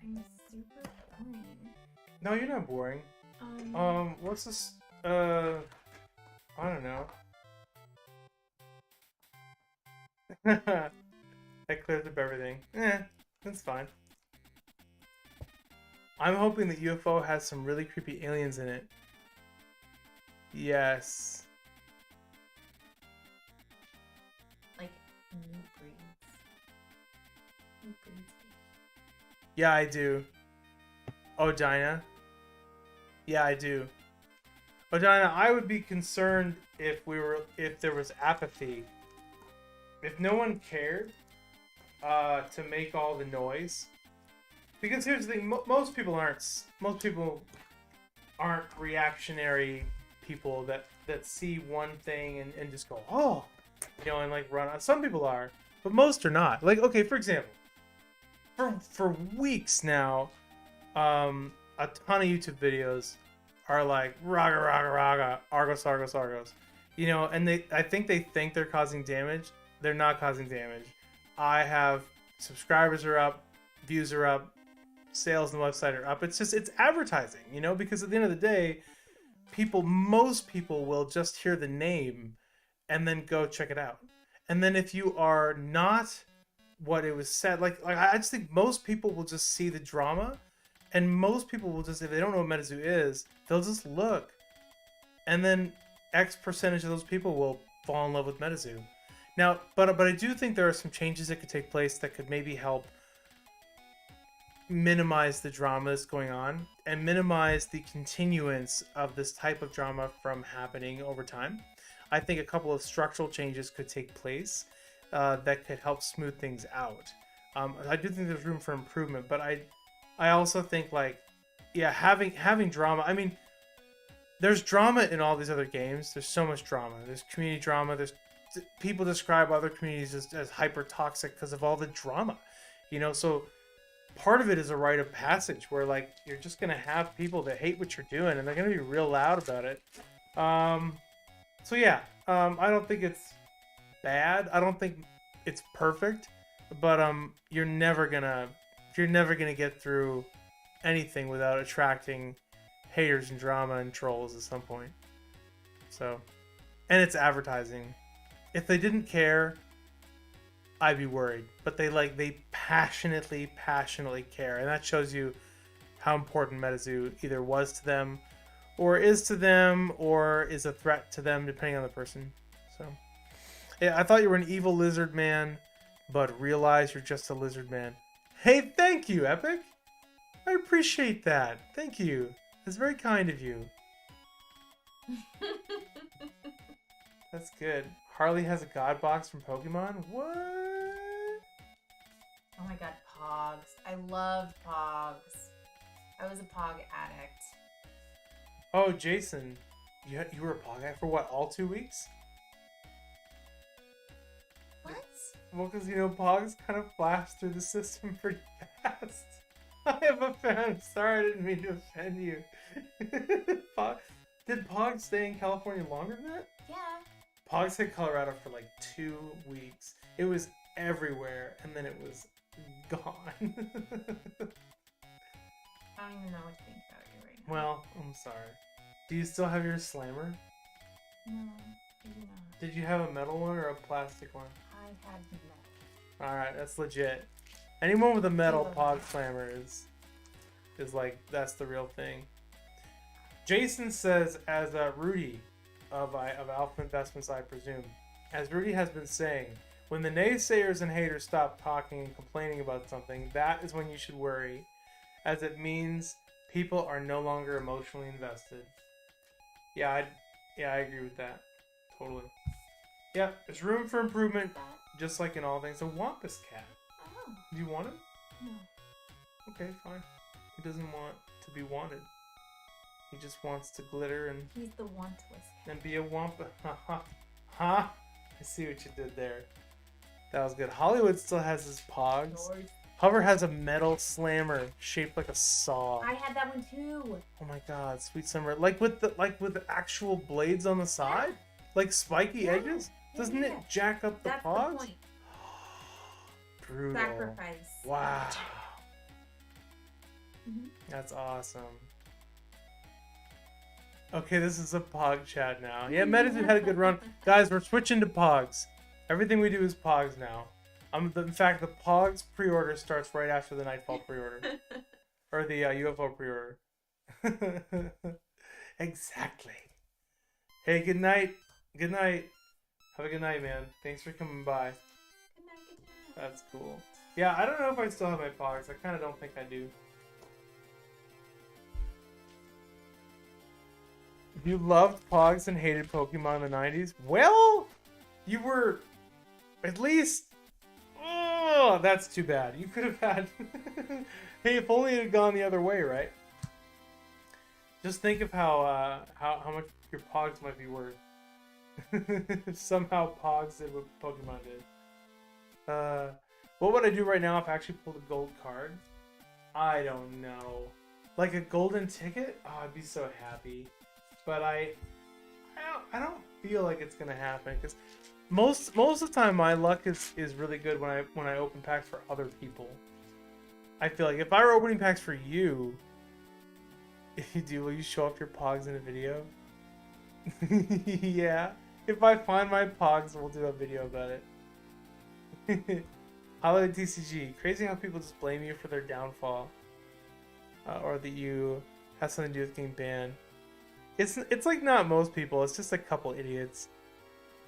I'm super boring. No, you're not boring. What's this? I don't know. I cleared up everything. That's fine. I'm hoping that UFO has some really creepy aliens in it. Yes. Like new breeds. New breeds. Yeah, I do. Odina. Yeah, I do. Odina, I would be concerned if there was apathy. If no one cared to make all the noise. Because here's the thing, most people aren't reactionary people that see one thing and just go, oh, and like run on. Some people are, but most are not. Like, okay, for example, for weeks now, a ton of YouTube videos are like raga raga raga, Argos Argos Argos, and I think they think they're causing damage. They're not causing damage. I have subscribers are up, views are up, sales on the website are up. It's advertising, because at the end of the day, most people will just hear the name and then go check it out. And then if you are not what it was said, like I just think most people will just see the drama, and most people will just, if they don't know what MetaZoo is, they'll just look. And then X percentage of those people will fall in love with MetaZoo. Now, but I do think there are some changes that could take place that could maybe help minimize the drama that's going on and minimize the continuance of this type of drama from happening over time. I think a couple of structural changes could take place that could help smooth things out. I do think there's room for improvement, but I also think, like, yeah, having drama. I mean, there's drama in all these other games. There's so much drama. There's community drama. There's people describe other communities as hyper toxic because of all the drama, you know. So part of it is a rite of passage where like you're just gonna have people that hate what you're doing and they're gonna be real loud about it. So yeah, I don't think it's bad. I don't think it's perfect, but you're never gonna get through anything without attracting haters and drama and trolls at some point. So, and it's advertising. If they didn't care, I'd be worried. But they passionately care, and that shows you how important MetaZoo either was to them, or is to them, or is a threat to them, depending on the person. So, yeah, I thought you were an evil lizard man, but realize you're just a lizard man. Hey, thank you, Epic. I appreciate that. Thank you. That's very kind of you. That's good. Harley has a god box from Pokemon? What? Oh my god, Pogs. I loved Pogs. I was a Pog addict. Oh, Jason. You were a Pog guy for what, all 2 weeks? What? Well, because, you know, Pogs kind of flash through the system pretty fast. I have a fan. Sorry, I didn't mean to offend you. Did Pogs stay in California longer than that? Yeah. Pogs hit Colorado for like 2 weeks. It was everywhere, and then it was gone. I don't even know what to think about you right now. Well, I'm sorry. Do you still have your slammer? No, I do not. Did you have a metal one or a plastic one? I had no. Alright, that's legit. Anyone with a metal Pog slammer is like, that's the real thing. Jason says, as Rudy of Alpha Investments, I presume, as Rudy has been saying, when the naysayers and haters stop talking and complaining about something, that is when you should worry, as it means people are no longer emotionally invested. Yeah, I agree with that. Totally. Yeah, there's room for improvement, just like in all things. A Wampus cat. Oh. Do you want him? No. Okay, fine. He doesn't want to be wanted. He just wants to glitter and... He's the wantless cat. And be a Wampa. Huh? I see what you did there. That was good. Hollywood still has his Pogs. Yours. Hover has a metal slammer shaped like a saw. I had that one too. Oh my god, sweet summer. Like with the actual blades on the side? Like spiky edges? Doesn't it jack up the That's Pogs? the point. Brutal. Sacrifice. Wow. Mm-hmm. That's awesome. Okay, this is a Pog chat now. Yeah, MetaZoo had a good run. Guys, we're switching to Pogs. Everything we do is Pogs now. In fact, the Pogs pre-order starts right after the Nightfall pre-order. Or the UFO pre-order. Exactly. Hey, good night. Good night. Have a good night, man. Thanks for coming by. Good night, good night. That's cool. Yeah, I don't know if I still have my Pogs. I kind of don't think I do. You loved Pogs and hated Pokemon in the 90s? Well, you were at least... Oh, that's too bad. You could have had... Hey, if only it had gone the other way, right? Just think of how much your Pogs might be worth. If somehow Pogs did what Pokemon did. What would I do right now if I actually pulled a gold card? I don't know. Like a golden ticket? Oh, I'd be so happy. But I don't feel like it's gonna happen because most of the time my luck is really good when I open packs for other people. I feel like if I were opening packs for you, if you do, will you show off your Pogs in a video? Yeah. If I find my Pogs, we'll do a video about it. Hollywood TCG. Crazy how people just blame you for their downfall, or that you have something to do with getting banned. It's like not most people. It's just a couple idiots.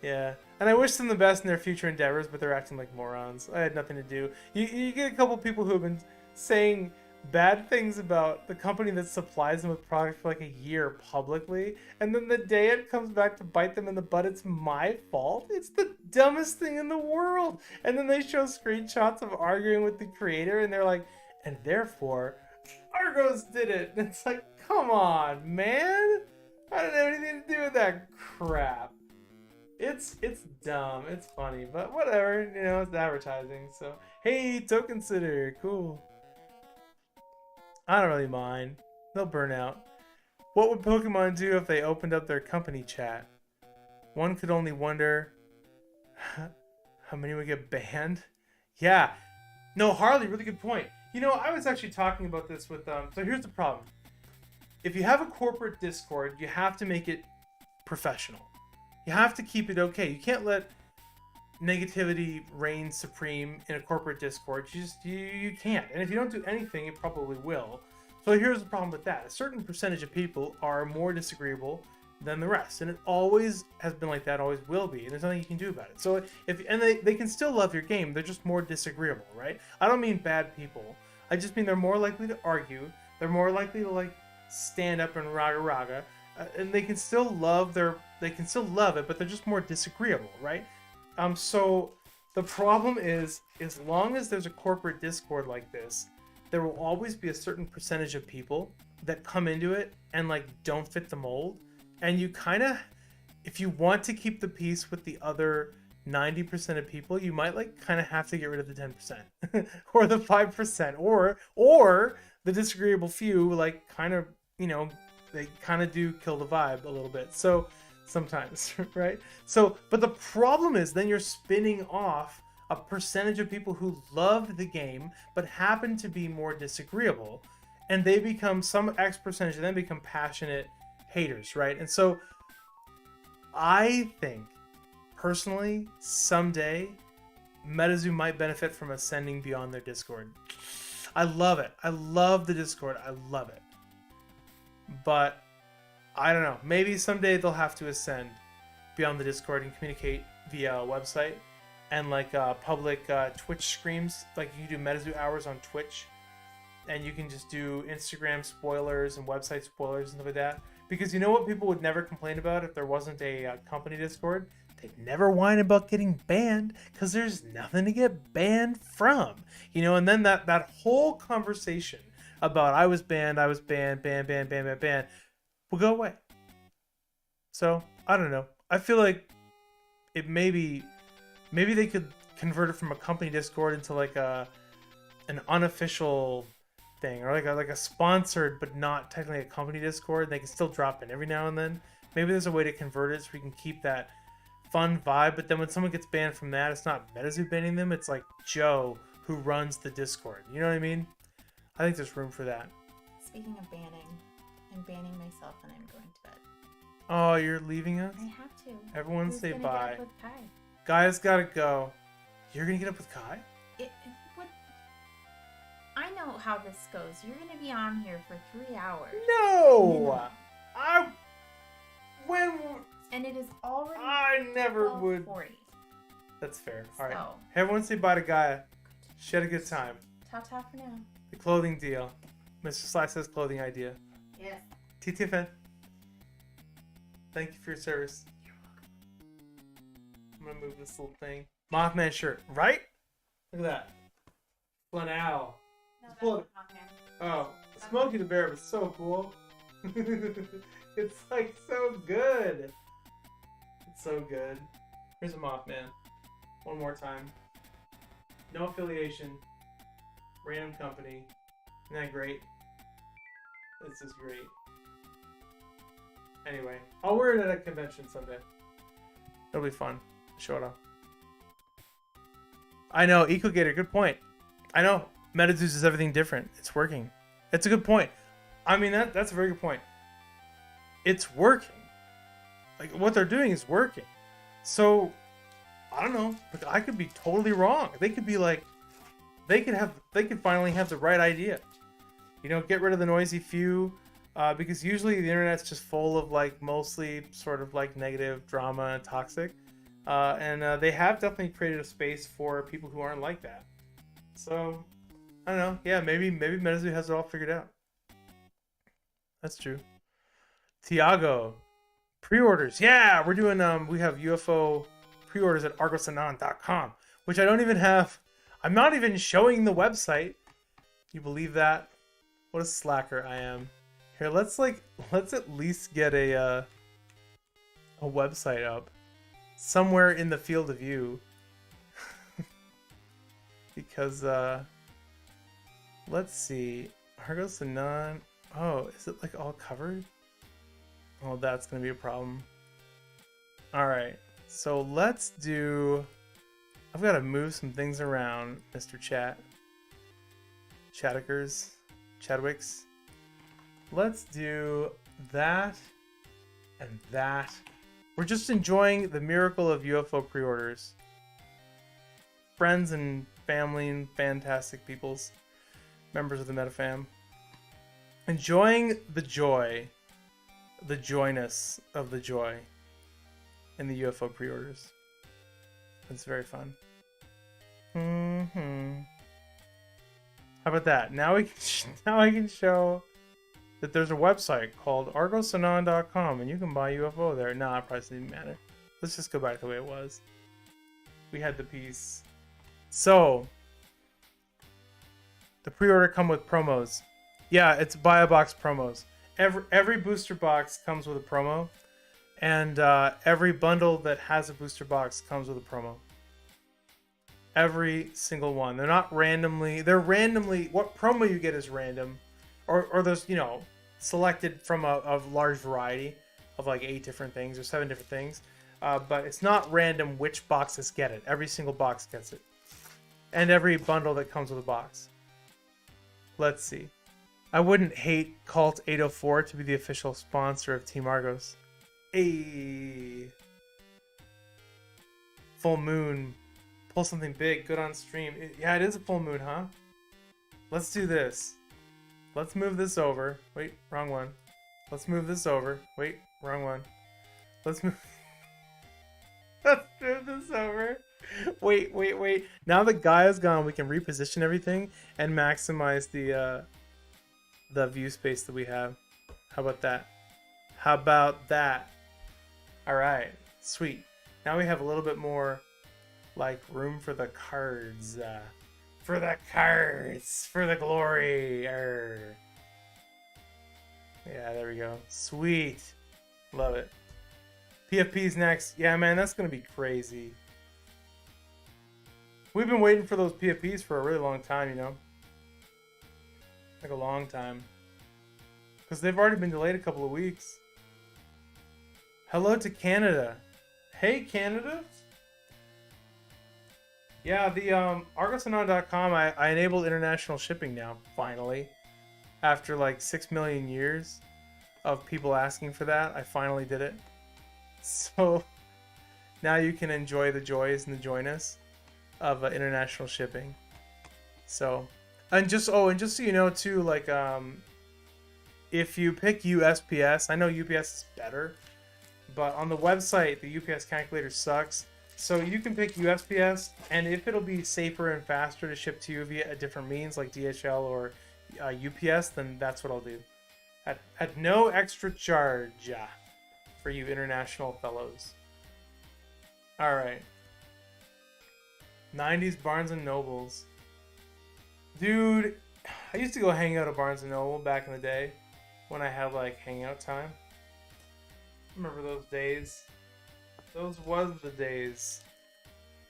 Yeah, and I wish them the best in their future endeavors, but they're acting like morons. I had nothing to do. You get a couple people who have been saying bad things about the company that supplies them with product for like a year publicly, and then the day it comes back to bite them in the butt, it's my fault. It's the dumbest thing in the world. And then they show screenshots of arguing with the creator, and they're like, and therefore, Argos did it. And it's like, come on, man. I didn't have anything to do with that crap. It's dumb. It's funny, but whatever. You know, it's advertising. So hey, token sitter, cool. I don't really mind. They'll burn out. What would Pokemon do if they opened up their company chat? One could only wonder how many would get banned. Yeah. No, Harley, really good point. You know, I was actually talking about this with so here's the problem. If you have a corporate Discord, you have to make it professional. You have to keep it okay. You can't let negativity reign supreme in a corporate Discord. You can't. And if you don't do anything, it probably will. So here's the problem with that. A certain percentage of people are more disagreeable than the rest. And it always has been like that, always will be. And there's nothing you can do about it. So they can still love your game. They're just more disagreeable, right? I don't mean bad people. I just mean they're more likely to argue. They're more likely to like stand up and raga raga. And they can still love it, but they're just more disagreeable, right? So the problem is, as long as there's a corporate Discord like this, there will always be a certain percentage of people that come into it and like don't fit the mold. And you kind of, if you want to keep the peace with the other 90% of people, you might like kind of have to get rid of the 10% or the 5% or the disagreeable few, like kind of, you know, they kind of do kill the vibe a little bit. So sometimes, right? So, but the problem is then you're spinning off a percentage of people who loved the game but happen to be more disagreeable, and they become, some X percentage of them become passionate haters, right? And so I think personally someday MetaZoo might benefit from ascending beyond their Discord. I love it. I love the Discord. I love it. But I don't know. Maybe someday they'll have to ascend beyond the Discord and communicate via a website and like public Twitch streams. Like you can do MetaZoo hours on Twitch, and you can just do Instagram spoilers and website spoilers and stuff like that. Because you know what people would never complain about if there wasn't a company Discord? They'd never whine about getting banned because there's nothing to get banned from. You know, and then that whole conversation about I was banned, banned, will go away. So, I don't know. I feel like it maybe they could convert it from a company Discord into like an unofficial thing, or like a sponsored but not technically a company Discord. They can still drop in every now and then. Maybe there's a way to convert it so we can keep that fun vibe, but then when someone gets banned from that, it's not MetaZoo banning them, it's like Joe who runs the Discord. You know what I mean? I think there's room for that. Speaking of banning, I'm banning myself and I'm going to bed. Oh, you're leaving us? I have to. Everyone Who's say gonna bye. Get up with Kai? Guy's gotta go. You're gonna get up with Kai? What? I know how this goes. You're gonna be on here for 3 hours. No! And it is already I never would. 12:40. That's fair. Alright. So, Everyone say bye to Gaia. She had a good time. ta-ta for now. The clothing deal. Mr. Sly says clothing idea. Yes. TTFN. Thank you for your service. You're welcome. I'm gonna move this little thing. Mothman shirt, right? Look at that. Flannel. No, that's Look. not there. Oh, Smokey the Bear was so cool. It's like so good. It's so good. Here's a Mothman. One more time. No affiliation. Random company. Isn't that great? This is great. Anyway, I'll wear it at a convention someday. It'll be fun. Show it off. I know, EcoGator, good point. I know, MetaZoo is everything different. It's working. It's a good point. I mean, that's a very good point. It's working. Like, what they're doing is working. So, I don't know. But I could be totally wrong. They could be like, they could finally have the right idea. You know, get rid of the noisy few. Because usually the internet's just full of like mostly sort of like negative drama and toxic. And they have definitely created a space for people who aren't like that. So, I don't know. Yeah, maybe MetaZoo has it all figured out. That's true. Tiago. Pre-orders. Yeah, we're doing, we have UFO pre-orders at argosanon.com, which I don't even have. I'm not even showing the website. You believe that? What a slacker I am. Here, let's at least get a website up. somewhere in the field of view. Because, let's see. Argos and non. Oh, is it like all covered? Oh, that's going to be a problem. Alright, so let's do... I've got to move some things around, Mr. Chadwicks. Let's do that and that. We're just enjoying the miracle of UFO pre-orders. Friends and family and fantastic peoples, members of the MetaFam. Enjoying the joy, the joyness of the joy in the UFO pre-orders. It's very fun. How about that? Now I can show that there's a website called argosanon.com and you can buy UFO there. Nah, it probably doesn't matter. Let's just go back the way it was. We had the piece. So the pre-order come with promos. Yeah, it's buy a box promos. Every booster box comes with a promo, and every bundle that has a booster box comes with a promo. Every single one. They're not randomly. They're randomly. What promo you get is random, or there's, you know, selected from a large variety of like 8 different things or 7 different things. But it's not random which boxes get it. Every single box gets it, and every bundle that comes with a box. Let's see. I wouldn't hate Cult 804 to be the official sponsor of Team Argos. Hey. Full moon. Pull something big. Good on stream. Yeah, it is a full moon, huh? Let's do this. Let's move this over. Wait, wrong one. Let's move this over. Wait, wrong one. Let's move... Let's move this over. Wait. Now the guy is gone, we can reposition everything and maximize the view space that we have. How about that? How about that? Alright, sweet. Now we have a little bit more like room for the cards. For the cards! For the glory! Yeah, there we go. Sweet. Love it. PFP's next. Yeah, man, that's gonna be crazy. We've been waiting for those PFPs for a really long time, you know? Like a long time. Because they've already been delayed a couple of weeks. Hello to Canada. Hey, Canada? Yeah, the argosanon.com, I enabled international shipping now, finally. After like 6 million years of people asking for that, I finally did it. So now you can enjoy the joys and the joyness of international shipping. So, and just so you know too, like if you pick USPS, I know UPS is better, but on the website the UPS calculator sucks. So you can pick USPS, and if it'll be safer and faster to ship to you via a different means like DHL or UPS, then that's what I'll do. At no extra charge for you international fellows. Alright. 90s Barnes & Nobles. Dude, I used to go hang out at Barnes & Noble back in the day when I had like hangout time. Remember those days? Those was the days.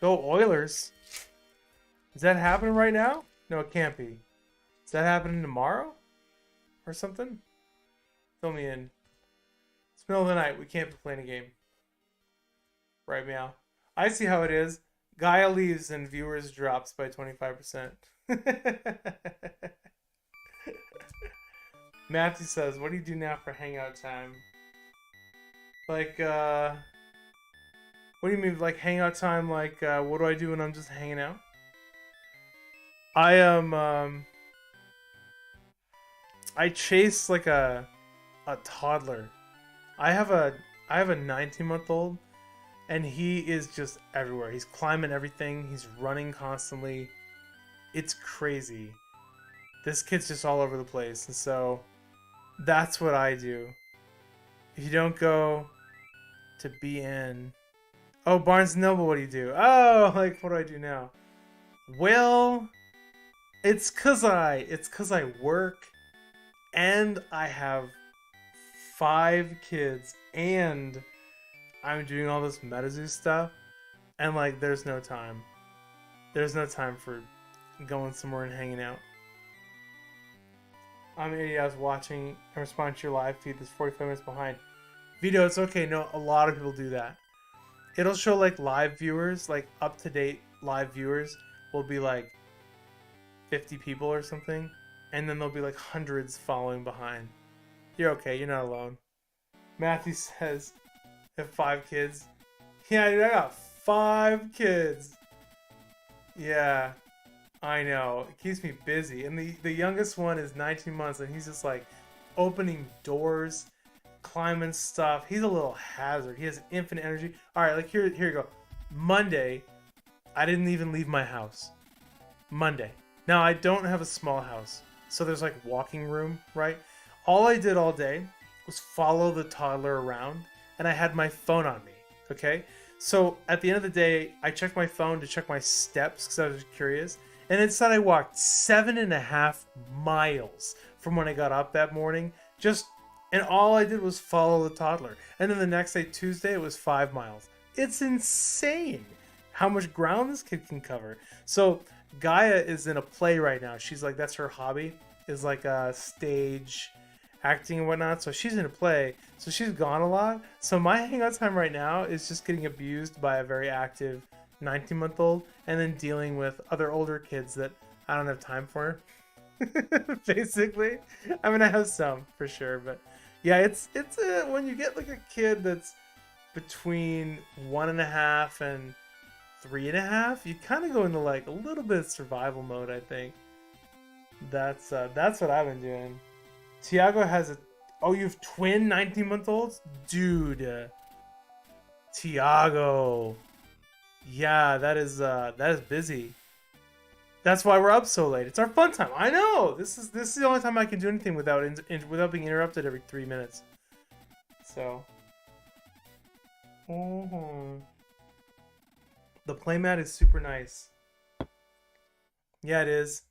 Go Oilers. Is that happening right now? No, it can't be. Is that happening tomorrow? Or something? Fill me in. It's the middle of the night. We can't be playing a game. Right, meow. I see how it is. Gaia leaves and viewers drops by 25%. Matthew says, what do you do now for hangout time? Like, what do you mean, like hangout time? Like, what do I do when I'm just hanging out? I am, I chase like a toddler. I have a 19-month-old, and he is just everywhere. He's climbing everything. He's running constantly. It's crazy. This kid's just all over the place, and so that's what I do. If you don't go to BN, oh, Barnes & Noble, what do you do? Oh, like, what do I do now? Well, it's cause I work, and I have 5 kids, and I'm doing all this MetaZoo stuff, and like, there's no time. There's no time for going somewhere and hanging out. I'm an idiot. I was watching and responding to your live feed. That's 45 minutes behind. Vito, it's okay. No, a lot of people do that. It'll show like live viewers, like up to date live viewers will be like 50 people or something, and then there'll be like hundreds following behind. You're okay. You're not alone. Matthew says, I have 5 kids. Yeah, dude, I got 5 kids. Yeah, I know. It keeps me busy. And the youngest one is 19 months, and he's just like opening doors, climbing stuff. He's a little hazard. He has infinite energy. All right, like here you go. Monday, I didn't even leave my house. Monday. Now, I don't have a small house, so there's like walking room, right? All I did all day was follow the toddler around, and I had my phone on me, okay? So at the end of the day, I checked my phone to check my steps because I was curious, and it said I walked 7.5 miles from when I got up that morning, and all I did was follow the toddler. And then the next day, Tuesday, it was 5 miles. It's insane how much ground this kid can cover. So Gaia is in a play right now. She's like, that's her hobby, is like a stage acting and whatnot. So she's in a play. So she's gone a lot. So my hangout time right now is just getting abused by a very active 19-month-old and then dealing with other older kids that I don't have time for. Basically, I mean, I have some for sure, but yeah, it's when you get like a kid that's between 1.5 and 3.5, you kind of go into like a little bit of survival mode. I think that's what I've been doing. Tiago has a you have twin 19-month-olds, dude. Tiago, yeah, that is busy. That's why we're up so late. It's our fun time. I know. This is the only time I can do anything without being interrupted every 3 minutes. So, the playmat is super nice. Yeah, it is.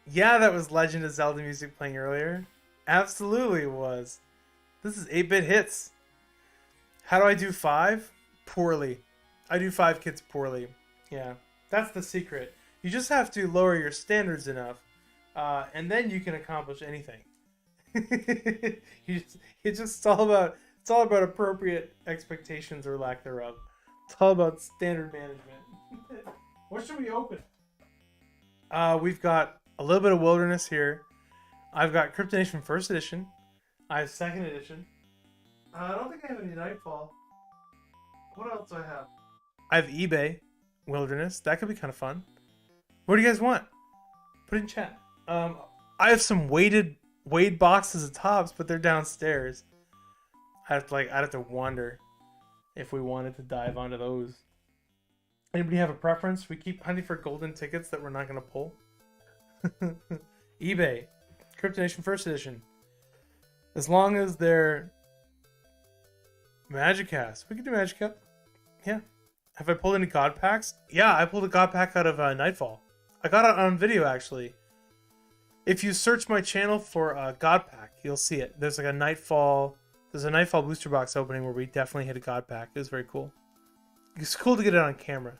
Yeah, that was Legend of Zelda music playing earlier. Absolutely it was. This is 8-bit hits. How do I do 5? Poorly. I do 5 kids poorly. Yeah, that's the secret. You just have to lower your standards enough, and then you can accomplish anything. It's all about appropriate expectations or lack thereof. It's all about standard management. What should we open? We've got a little bit of Wilderness here. I've got Kryptonation First Edition. I have Second Edition. I don't think I have any Nightfall. What else do I have? I have eBay Wilderness. That could be kind of fun. What do you guys want? Put it in chat. I have some weighted boxes of tops, but they're downstairs. I'd have to wonder if we wanted to dive onto those. Anybody have a preference? We keep hunting for golden tickets that we're not going to pull. eBay. Kryptonation First Edition. As long as they're Magicast. We can do Magicast. Yeah. Have I pulled any God Packs? Yeah, I pulled a God Pack out of Nightfall. I got it on video, actually. If you search my channel for God Pack, you'll see it. There's like a Nightfall... There's a Nightfall booster box opening where we definitely hit a God Pack. It was very cool. It's cool to get it on camera.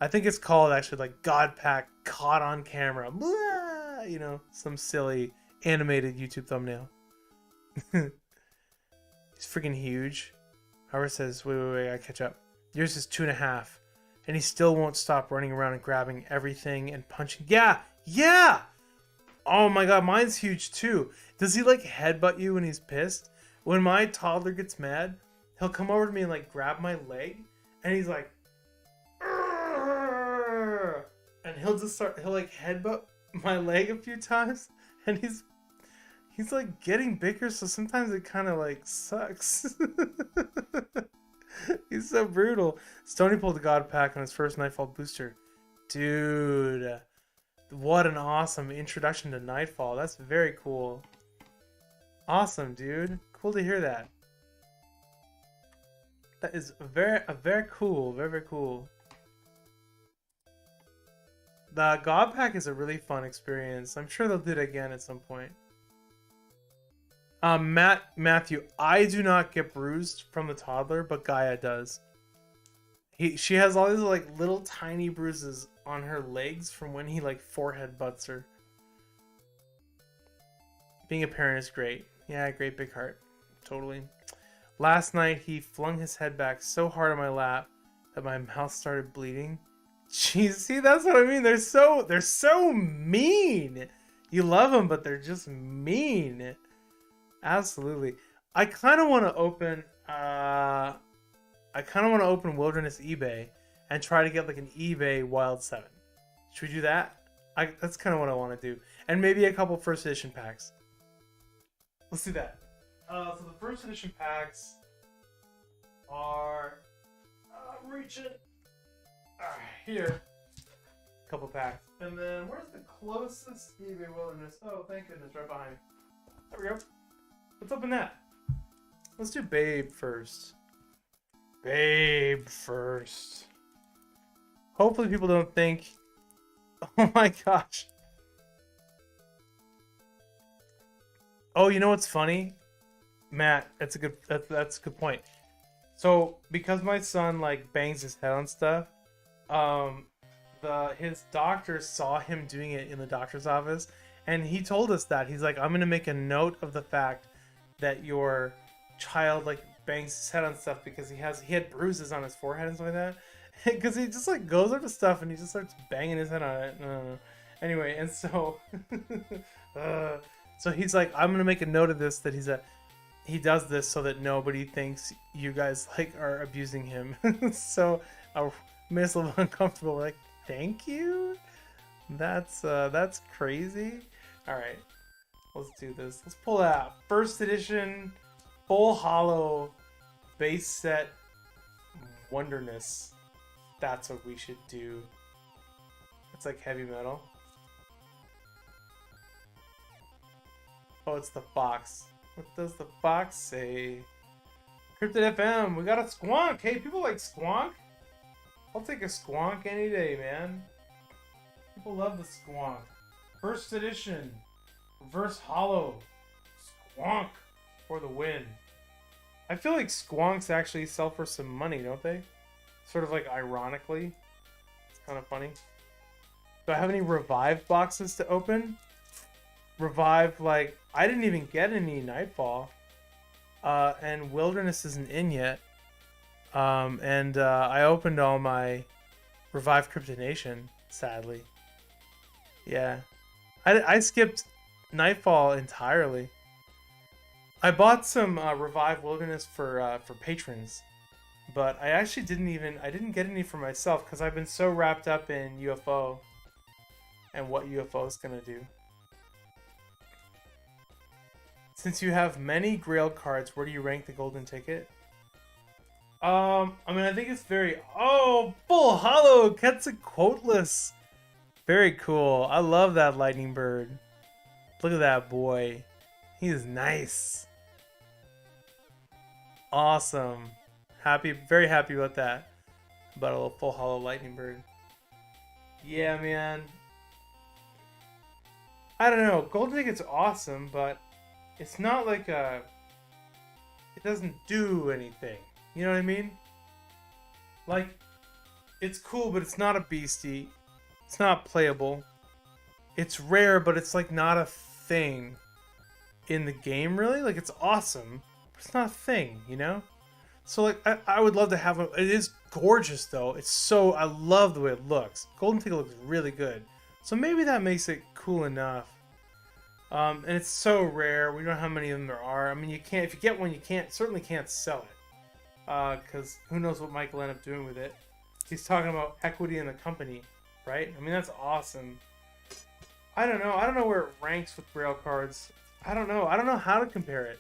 I think it's called, actually, like, God Pack caught on camera. Blah! You know, some silly animated YouTube thumbnail. He's freaking huge. Howard says, wait, I gotta catch up. Yours is 2.5. And he still won't stop running around and grabbing everything and punching. Yeah! Yeah! Oh my god, mine's huge too. Does he like headbutt you when he's pissed? When my toddler gets mad, he'll come over to me and like grab my leg. And he's like... "Arrgh!" And he'll like headbutt my leg a few times. And he's like getting bigger, so sometimes it kind of like sucks. He's so brutal. Stony pulled the God Pack on his first Nightfall booster. Dude, what an awesome introduction to Nightfall. That's very cool. Awesome, dude. Cool to hear that. That is very cool. Very cool. The God Pack is a really fun experience. I'm sure they'll do it again at some point. Matthew, I do not get bruised from the toddler, but Gaia does. She has all these like little tiny bruises on her legs from when he like forehead butts her. Being a parent is great. Yeah, great big heart. Totally. Last night he flung his head back so hard on my lap that my mouth started bleeding. Jeez, see, that's what I mean. They're so mean. You love them, but they're just mean. Absolutely. I kind of want to open Wilderness eBay and try to get like an eBay Wild 7. Should we do that? That's kind of what I want to do. And maybe a couple first edition packs. Let's do that. So the first edition packs are reaching here. A couple packs. And then where's the closest eBay Wilderness? Oh, thank goodness, right behind me. There we go. Let's open that. Let's do Babe first. Babe first. Hopefully people don't think, oh my gosh. Oh, you know what's funny? Matt, that's a good point. So because my son like bangs his head on stuff, his doctor saw him doing it in the doctor's office, and he told us that he's like, I'm gonna make a note of the fact that your child like bangs his head on stuff because he had bruises on his forehead and stuff like that, because he just like goes up to stuff and he just starts banging his head on it. Anyway, and so so he's like, I'm gonna make a note of this, that he does this so that nobody thinks you guys like are abusing him. So I made us a little uncomfortable. Like, thank you. That's crazy. All right, let's do this. Let's pull out first edition full hollow base set Wonderness. That's what we should do. It's like heavy metal. Oh, it's the box. What does the box say? Cryptid FM, we got a squonk. Hey, people like squonk? I'll take a squonk any day, man. People love the squonk. First edition, reverse hollow, squonk for the win. I feel like squonks actually sell for some money, don't they? Sort of like ironically. It's kind of funny. Do I have any revived boxes to open? Revive, like, I didn't even get any Nightfall. And Wilderness isn't in yet. I opened all my Revive Cryptonation, sadly. Yeah. I skipped Nightfall entirely. I bought some Revive Wilderness for patrons. But I actually didn't get any for myself because I've been so wrapped up in UFO and what UFO is going to do. Since you have many Grail cards, where do you rank the golden ticket? I mean, I think it's very... Oh, full hollow! Quetzalcoatlus! Very cool. I love that lightning bird. Look at that boy. He is nice. Awesome. Very happy about that. About a little full hollow lightning bird. Yeah, man. I don't know. Golden ticket's awesome, but it's not like it doesn't do anything. You know what I mean? Like, it's cool, but it's not a beastie. It's not playable. It's rare, but it's like not a thing in the game, really. Like, it's awesome, but it's not a thing, you know? So, like, I would love to have it. It is gorgeous, though. I love the way it looks. Golden ticket looks really good. So maybe that makes it cool enough. And it's so rare. We don't know how many of them there are. I mean, if you get one, certainly can't sell it. Because who knows what Mike will end up doing with it. He's talking about equity in the company, right? I mean, that's awesome. I don't know where it ranks with Grail cards. I don't know how to compare it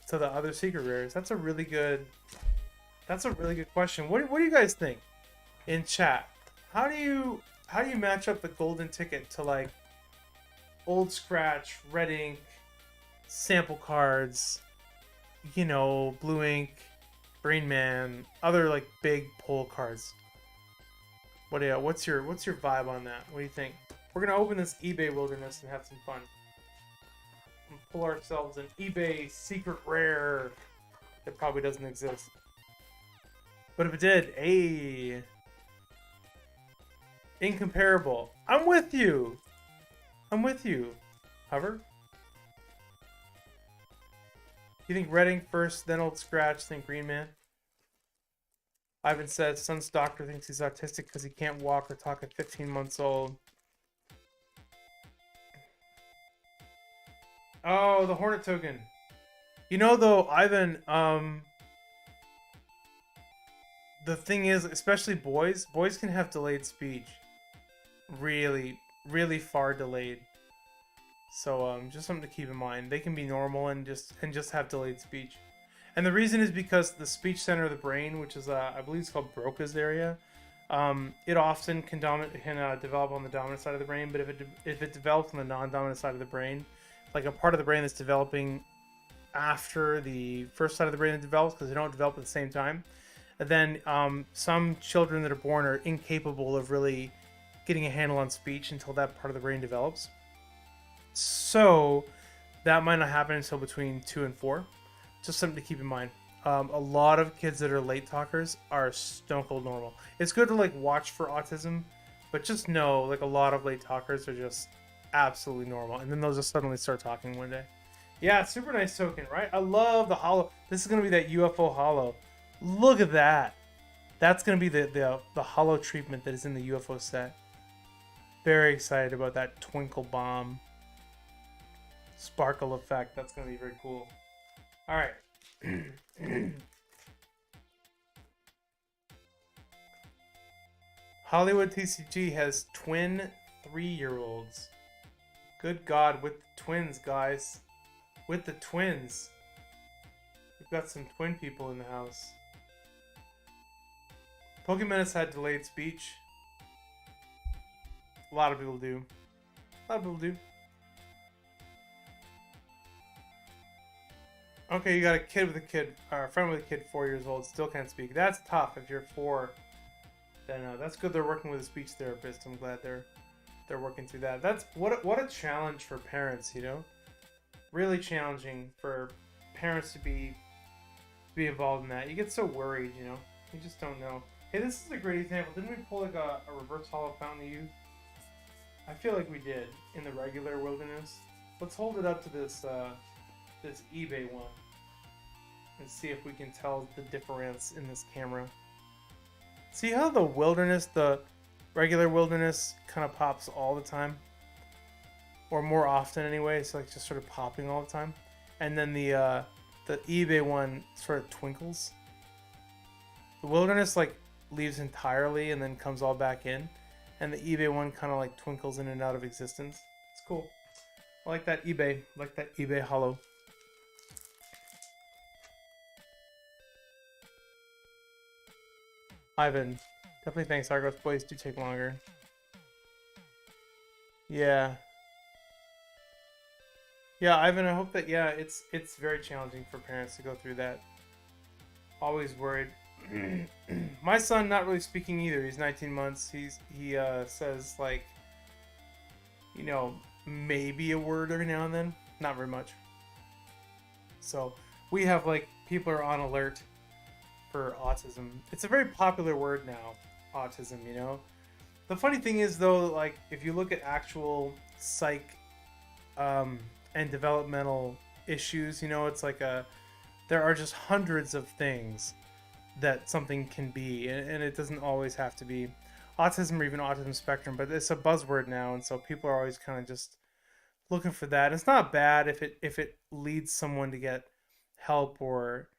to the other secret rares. That's a really good question. What do you guys think in chat? How do you match up the golden ticket to like old scratch, red ink, sample cards, you know, blue ink, Green Man, other like big pull cards? What's your vibe on that? What do you think? We're gonna open this eBay Wilderness and have some fun. pull ourselves an eBay secret rare that probably doesn't exist. But if it did, hey, incomparable. I'm with you. I'm with you. Hover. You think Redding first, then Old Scratch, then Green Man? Ivan says son's doctor thinks he's autistic because he can't walk or talk at 15 months old. Oh, the Hornet token. You know, though, Ivan, the thing is, especially boys can have delayed speech. Really, really far delayed. So, just something to keep in mind. They can be normal and just have delayed speech. And the reason is because the speech center of the brain, which is, I believe it's called Broca's area, it often can develop on the dominant side of the brain, but if it develops on the non-dominant side of the brain, like a part of the brain that's developing after the first side of the brain that develops, because they don't develop at the same time, then some children that are born are incapable of really getting a handle on speech until that part of the brain develops. So that might not happen until between 2 and 4. Just something to keep in mind. A lot of kids that are late talkers are stone cold normal. It's good to like watch for autism, but just know like a lot of late talkers are just absolutely normal, and then they'll just suddenly start talking one day. Yeah, super nice token, right? I love the holo. This is gonna be that UFO holo. Look at that. That's gonna be the holo treatment that is in the UFO set. Very excited about that twinkle bomb sparkle effect. That's gonna be very cool. All right. Hollywood TCG has twin 3-year-olds. Good God, with the twins, guys. With the twins. We've got some twin people in the house. Pokemon has had delayed speech. A lot of people do. A lot of people do. Okay, you got a kid with a kid, or a friend with a kid 4 years old, still can't speak. That's tough if you're 4. Then that's good they're working with a speech therapist. I'm glad they're working through that. That's what a challenge for parents, you know? Really challenging for parents to be involved in that. You get so worried, you know? You just don't know. Hey, this is a great example. Didn't we pull like a reverse hollow Fountain of Youth? I feel like we did in the regular wilderness. Let's hold it up to this this eBay one and see if we can tell the difference in this camera. See how the wilderness, the regular wilderness, kind of pops all the time, or more often anyway. It's like just sort of popping all the time, and then the eBay one sort of twinkles. The wilderness like leaves entirely and then comes all back in, and the eBay one kind of like twinkles in and out of existence. It's cool. I like that eBay. I like that eBay holo. Ivan, definitely thanks. Argos boys do take longer. Yeah. Yeah, Ivan, I hope that, yeah, it's very challenging for parents to go through that. Always worried. My son, not really speaking either. He's 19 months. He says, like, you know, maybe a word every now and then. Not very much. So, we have, like, people are on alert for autism. It's a very popular word now, autism, you know? The funny thing is, though, like, if you look at actual psych and developmental issues, you know, it's like there are just hundreds of things that something can be, and it doesn't always have to be autism or even autism spectrum, but it's a buzzword now, and so people are always kind of just looking for that. It's not bad if it leads someone to get help or,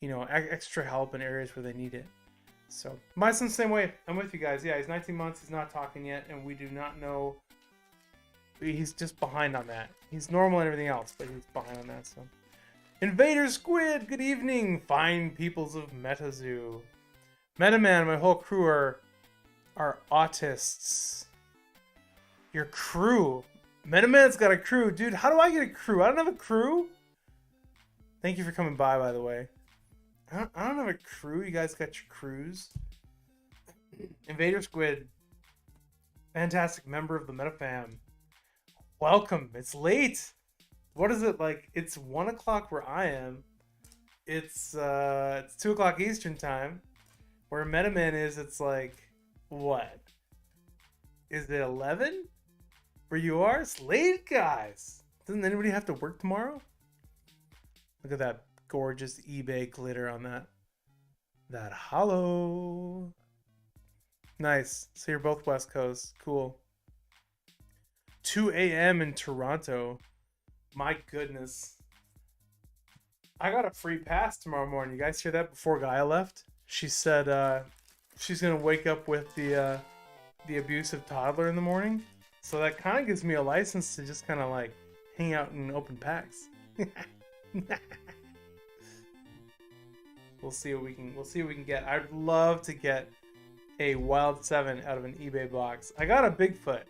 you know, extra help in areas where they need it. So my son's the same way. I'm with you guys. Yeah, he's 19 months. He's not talking yet, and we do not know. He's just behind on that. He's normal and everything else, but he's behind on that. So, Invader Squid. Good evening, fine peoples of MetaZoo. Metaman and my whole crew are autists. Your crew. Metaman's got a crew, dude. How do I get a crew? I don't have a crew. Thank you for coming by the way. I don't have a crew. You guys got your crews. Invader Squid. Fantastic member of the MetaFam. Welcome. It's late. What is it like? It's 1 o'clock where I am. It's 2 o'clock Eastern time. Where MetaMan is, it's like, what? Is it 11? Where you are? It's late, guys. Doesn't anybody have to work tomorrow? Look at that gorgeous eBay glitter on that hollow. Nice. So you're both West Coast. Cool. 2 a.m. in Toronto. My goodness. I got a free pass tomorrow morning. You guys hear that before Gaia left? She said she's going to wake up with the abusive toddler in the morning. So that kind of gives me a license to just kind of like hang out in open packs. We'll see what we can get. I'd love to get a Wild 7 out of an eBay box. I got a Bigfoot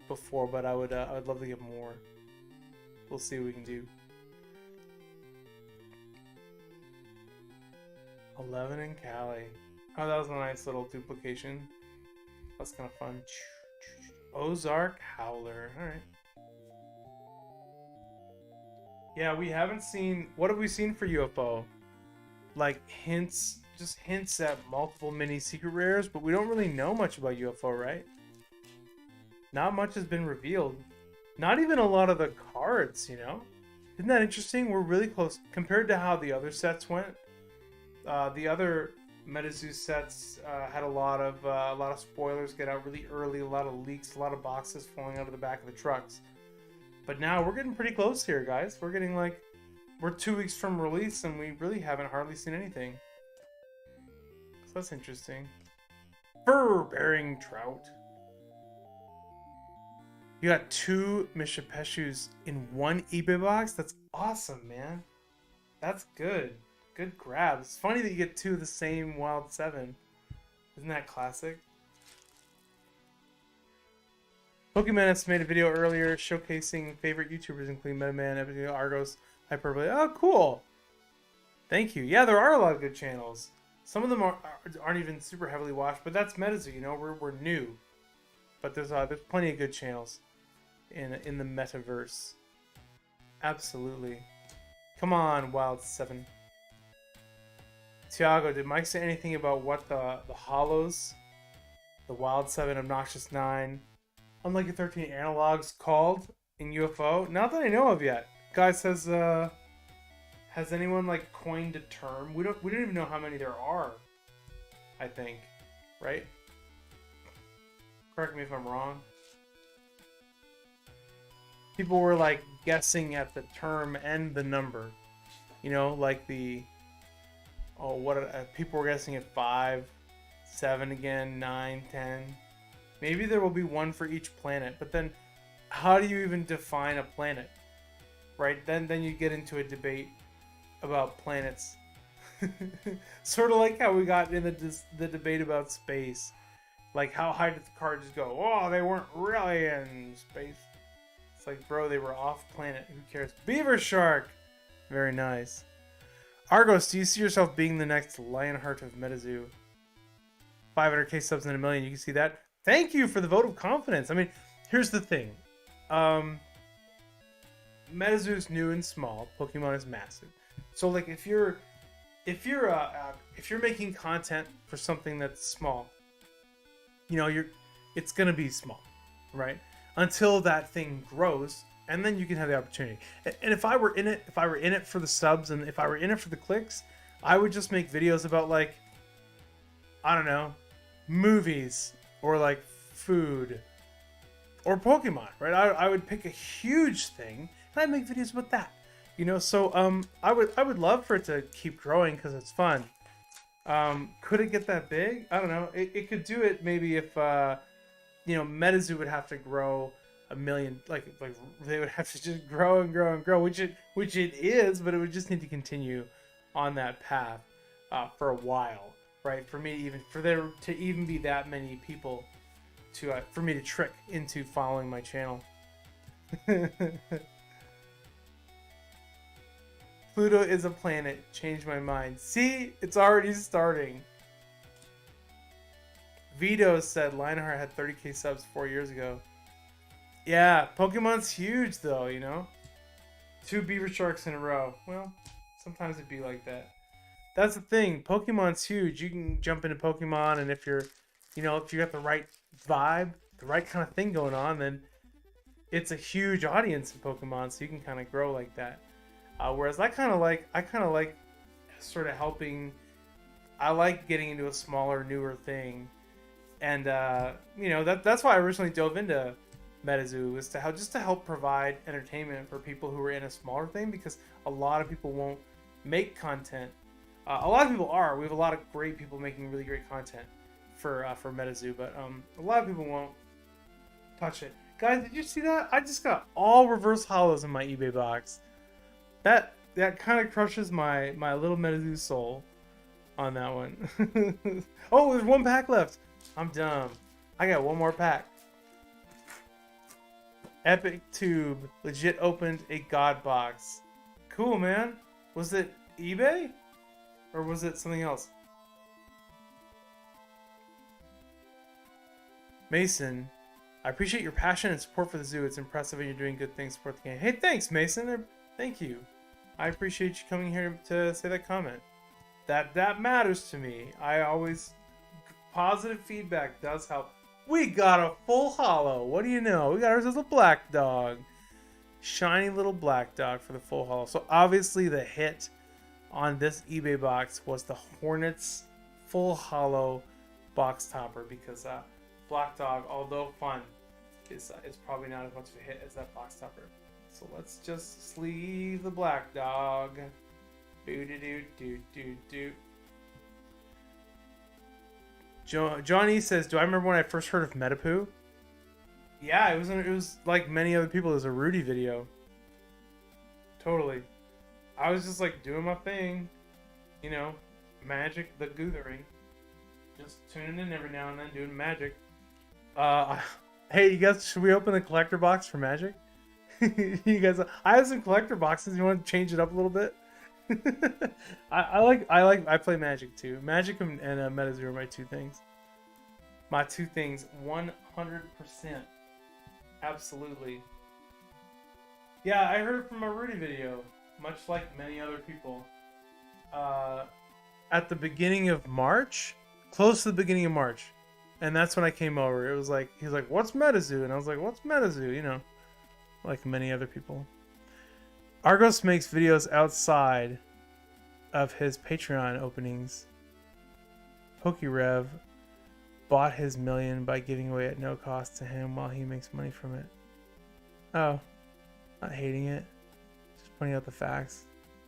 before, but I would love to get more. We'll see what we can do. 11 in Cali. Oh, that was a nice little duplication. That's kind of fun. Ozark Howler. All right. Yeah, we haven't seen. What have we seen for UFO? Like hints, just hints at multiple mini secret rares, but we don't really know much about UFO, right? Not much has been revealed. Not even a lot of the cards, you know? Isn't that interesting? We're really close compared to how the other sets went. The other MetaZoo sets had a lot of spoilers get out really early, a lot of leaks, a lot of boxes falling out of the back of the trucks. But now we're getting pretty close here, guys. We're getting like, we're 2 weeks from release and we really haven't hardly seen anything. So that's interesting. Fur-bearing trout. You got 2 Mishapeshus in 1 eBay box? That's awesome, man. That's good. Good grab. It's funny that you get 2 of the same Wild 7. Isn't that classic? Pokemon has made a video earlier showcasing favorite YouTubers including MetaMan, Everything, Argos, Hyperbole. Oh, cool. Thank you. Yeah, there are a lot of good channels. Some of them aren't even super heavily watched, but that's MetaZoo, you know, we're new. But there's plenty of good channels in the metaverse. Absolutely. Come on, Wild 7. Tiago, did Mike say anything about what the hollows, the Wild 7, Obnoxious 9, Unlucky 13 analogs called in UFO? Not that I know of yet. Guy says, has anyone like coined a term? We don't even know how many there are. I think, right? Correct me if I'm wrong. People were like guessing at the term and the number. You know, like the people were guessing at 5, 7 again, 9, 10. Maybe there will be one for each planet, but then how do you even define a planet? Right? Then you get into a debate about planets. Sort of like how we got in the debate about space. Like, how high did the car just go? Oh, they weren't really in space. It's like, bro, they were off planet. Who cares? Beaver Shark! Very nice. Argos, do you see yourself being the next Lionheart of MetaZoo? 500k subs in a million. You can see that. Thank you for the vote of confidence. I mean, here's the thing. MetaZoo's new and small. Pokemon is massive. So, like, if you're making content for something that's small, you know, it's gonna be small, right? Until that thing grows, and then you can have the opportunity. And if I were in it for the subs, and if I were in it for the clicks, I would just make videos about, like, I don't know, movies or like food or Pokemon, right? I would pick a huge thing and I'd make videos about that, you know. So I would love for it to keep growing because it's fun. Could it get that big? I don't know. It could do it maybe if you know, MetaZoo would have to grow 1 million, like they would have to just grow and grow and grow, which it is, but it would just need to continue on that path for a while, right? For there to even be that many people to for me to trick into following my channel. Pluto is a planet. Changed my mind. See, it's already starting. Vito said Lionheart had 30k subs 4 years ago. Yeah, Pokemon's huge though, you know? 2 beaver sharks in a row. Well, sometimes it'd be like that. That's the thing. Pokemon's huge. You can jump into Pokemon, and if you're, if you got the right vibe, the right kind of thing going on, then it's a huge audience in Pokemon, so you can kind of grow like that. Whereas I kind of like sort of helping. I like getting into a smaller, newer thing, and that's why I originally dove into MetaZoo, is to help provide entertainment for people who are in a smaller thing, because a lot of people won't make content. A lot of people are. We have a lot of great people making really great content for MetaZoo, but a lot of people won't touch it. Guys, did you see that? I just got all reverse hollows in my eBay box. That kind of crushes my little MetaZoo soul on that one. Oh, there's 1 pack left. I'm dumb. I got 1 more pack. Epic Tube legit opened a God box. Cool, man. Was it eBay? Or was it something else? Mason, I appreciate your passion and support for the zoo. It's impressive and you're doing good things to support the game. Hey, thanks, Mason. Thank you. I appreciate you coming here to say that comment. That matters to me. Positive feedback does help. We got a full hollow. What do you know? We got ourselves a black dog. Shiny little black dog for the full hollow. So obviously the hit on this eBay box was the Hornets full hollow box topper, because black dog, although fun, is probably not as much of a hit as that box topper. So let's just sleeve the black dog. Johnny says, "Do I remember when I first heard of Metapoo?" Yeah, it was like many other people. It was a Rudy video. Totally. I was just like doing my thing, Magic the Gathering. Just tuning in every now and then, doing magic. Hey, you guys, should we open a collector box for Magic? You guys, I have some collector boxes. You want to change it up a little bit? I play Magic too. Magic and MetaZoo are my 2 things. My 2 things, 100%. Absolutely. Yeah, I heard it from a Rudy video, much like many other people. At the beginning of March, close to the beginning of March, and that's when I came over. It was like, he's like, "What's MetaZoo?" And I was like, "What's MetaZoo?" Like many other people. Argos makes videos outside of his Patreon openings. PokeRev bought his million by giving away at no cost to him while he makes money from it. Oh, not hating it, just pointing out the facts.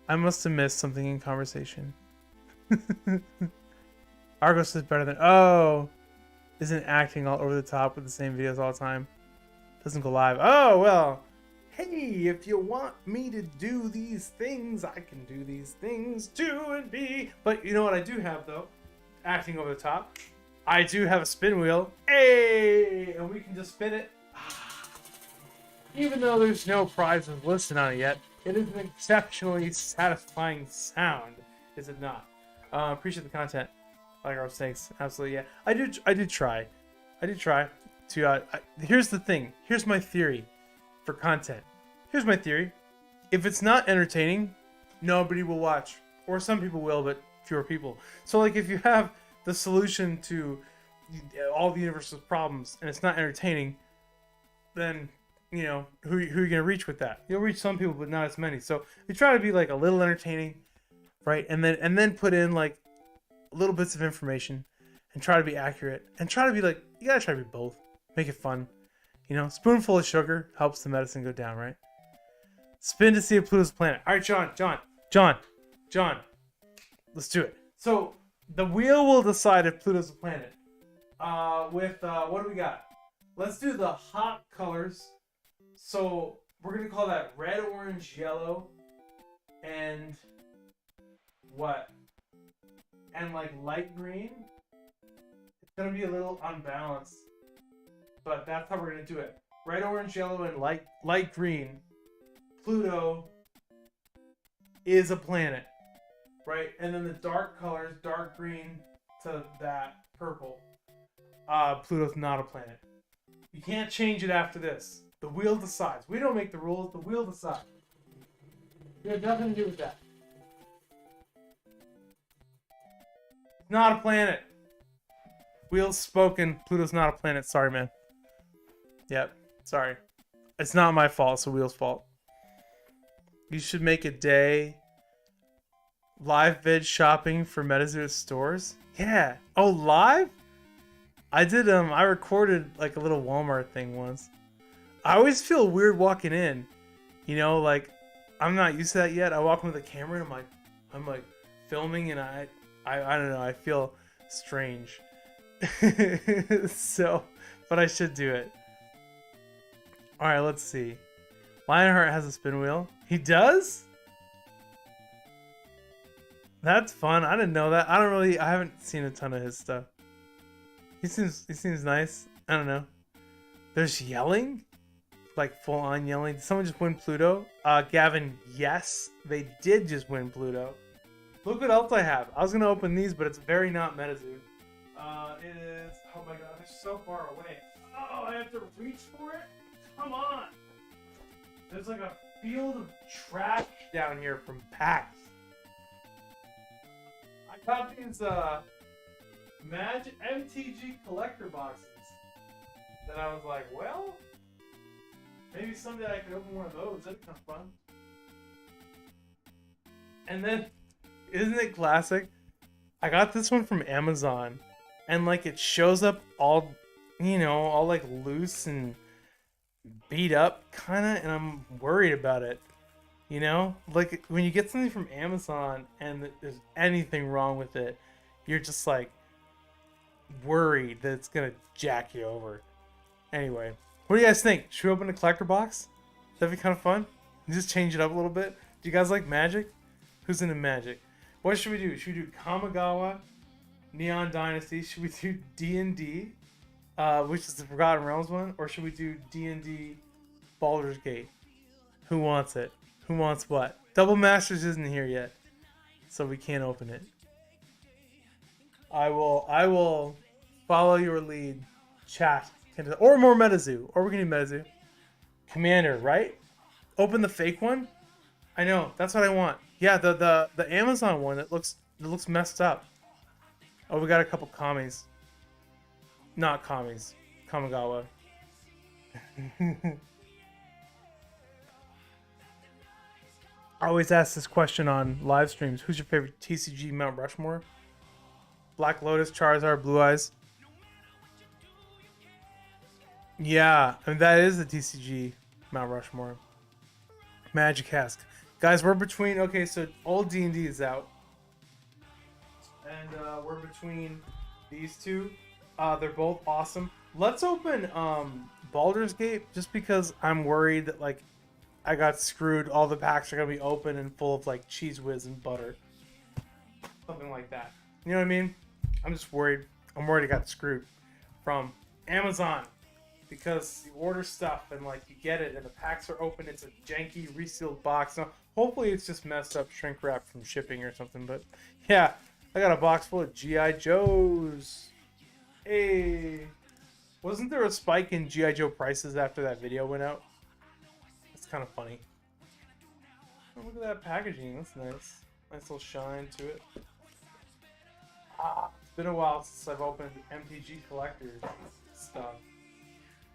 I must have missed something in conversation. Argos is better than... Oh, isn't acting all over the top with the same videos all the time. Doesn't go live. Oh, well... Hey, if you want me to do these things, I can do these things too and be. But you know what I do have, though? Acting over the top. I do have a spin wheel. Hey! And we can just spin it. Even though there's no prizes listed on it yet, it is an exceptionally satisfying sound, is it not? Appreciate the content. Like our snakes. Absolutely, yeah. I did try to... here's the thing. Here's my theory. For content. Here's my theory. If it's not entertaining, nobody will watch. Or some people will, but fewer people. So like if you have the solution to all the universe's problems and it's not entertaining, then who are you going to reach with that? You'll reach some people, but not as many. So you try to be like a little entertaining, right? And then put in like little bits of information and try to be accurate and try to be like, you got to try to be both. Make it fun. Spoonful of sugar helps the medicine go down, right? Spin to see if Pluto's a planet. All right, John. Let's do it. So the wheel will decide if Pluto's a planet. What do we got? Let's do the hot colors. So we're gonna call that red, orange, yellow, and what? And like light green. It's gonna be a little unbalanced. But that's how we're going to do it. Red, orange, yellow, and light green. Pluto is a planet. Right? And then the dark colors, dark green to that purple. Pluto's not a planet. You can't change it after this. The wheel decides. We don't make the rules. The wheel decides. You have nothing to do with that. It's not a planet. Wheels spoken. Pluto's not a planet. Sorry, man. Yep. Sorry. It's not my fault. It's the wheel's fault. You should make a day live vid shopping for MetaZoo stores. Yeah. Oh, live? I did. I recorded like a little Walmart thing once. I always feel weird walking in. You know, like I'm not used to that yet. I walk in with a camera and I'm like filming, and I don't know. I feel strange. So, but I should do it. All right, let's see. Lionheart has a spin wheel. He does? That's fun. I didn't know that. I haven't seen a ton of his stuff. He seems nice. I don't know. There's yelling? Like full on yelling. Did someone just win Pluto? Gavin, yes. They did just win Pluto. Look what else I have. I was gonna open these, but it's very not MetaZoo. It is, oh my god, they're so far away. Oh, I have to reach for it? Come on! There's like a field of trash down here from PAX. I got these MTG collector boxes that I was like, well, maybe someday I could open one of those. That'd be kind of fun. And then, isn't it classic? I got this one from Amazon, and like it shows up all, you know, all like loose and beat up kind of, and I'm worried about it. You know, like when you get something from Amazon and there's anything wrong with it, you're just like worried that it's gonna jack you over. Anyway, what do you guys think? Should we open a collector box? That'd be kind of fun. Just change it up a little bit. Do you guys like Magic? Who's into Magic? What should we do? Should we do Kamigawa, Neon Dynasty? Should we do D&D, which is the Forgotten Realms one? Or should we do D&D Baldur's Gate? Who wants it? Who wants what? Double Masters isn't here yet, so we can't open it. I will follow your lead, chat. Or more MetaZoo. Or we can do MetaZoo. Commander, right? Open the fake one? I know, that's what I want. Yeah, the Amazon one, it looks messed up. Oh, we got a couple commies. Not commies. Kamigawa. I always ask this question on live streams. Who's your favorite TCG Mount Rushmore? Black Lotus, Charizard, Blue Eyes. Yeah, I mean, that is the TCG Mount Rushmore. Magic Cask. Guys, we're between... Okay, so old D&D is out. And we're between these two. They're both awesome. Let's open Baldur's Gate, just because I'm worried that, like, I got screwed. All the packs are going to be open and full of, like, Cheese Whiz and butter. Something like that. You know what I mean? I'm just worried. I'm worried I got screwed from Amazon. Because you order stuff and like you get it and the packs are open, it's a janky resealed box. Now, hopefully it's just messed up shrink wrap from shipping or something. But yeah, I got a box full of G.I. Joes. Hey, wasn't there a spike in G.I. Joe prices after that video went out? It's kind of funny. Oh, look at that packaging. That's nice. Nice little shine to it. It's been a while since I've opened MTG collectors stuff.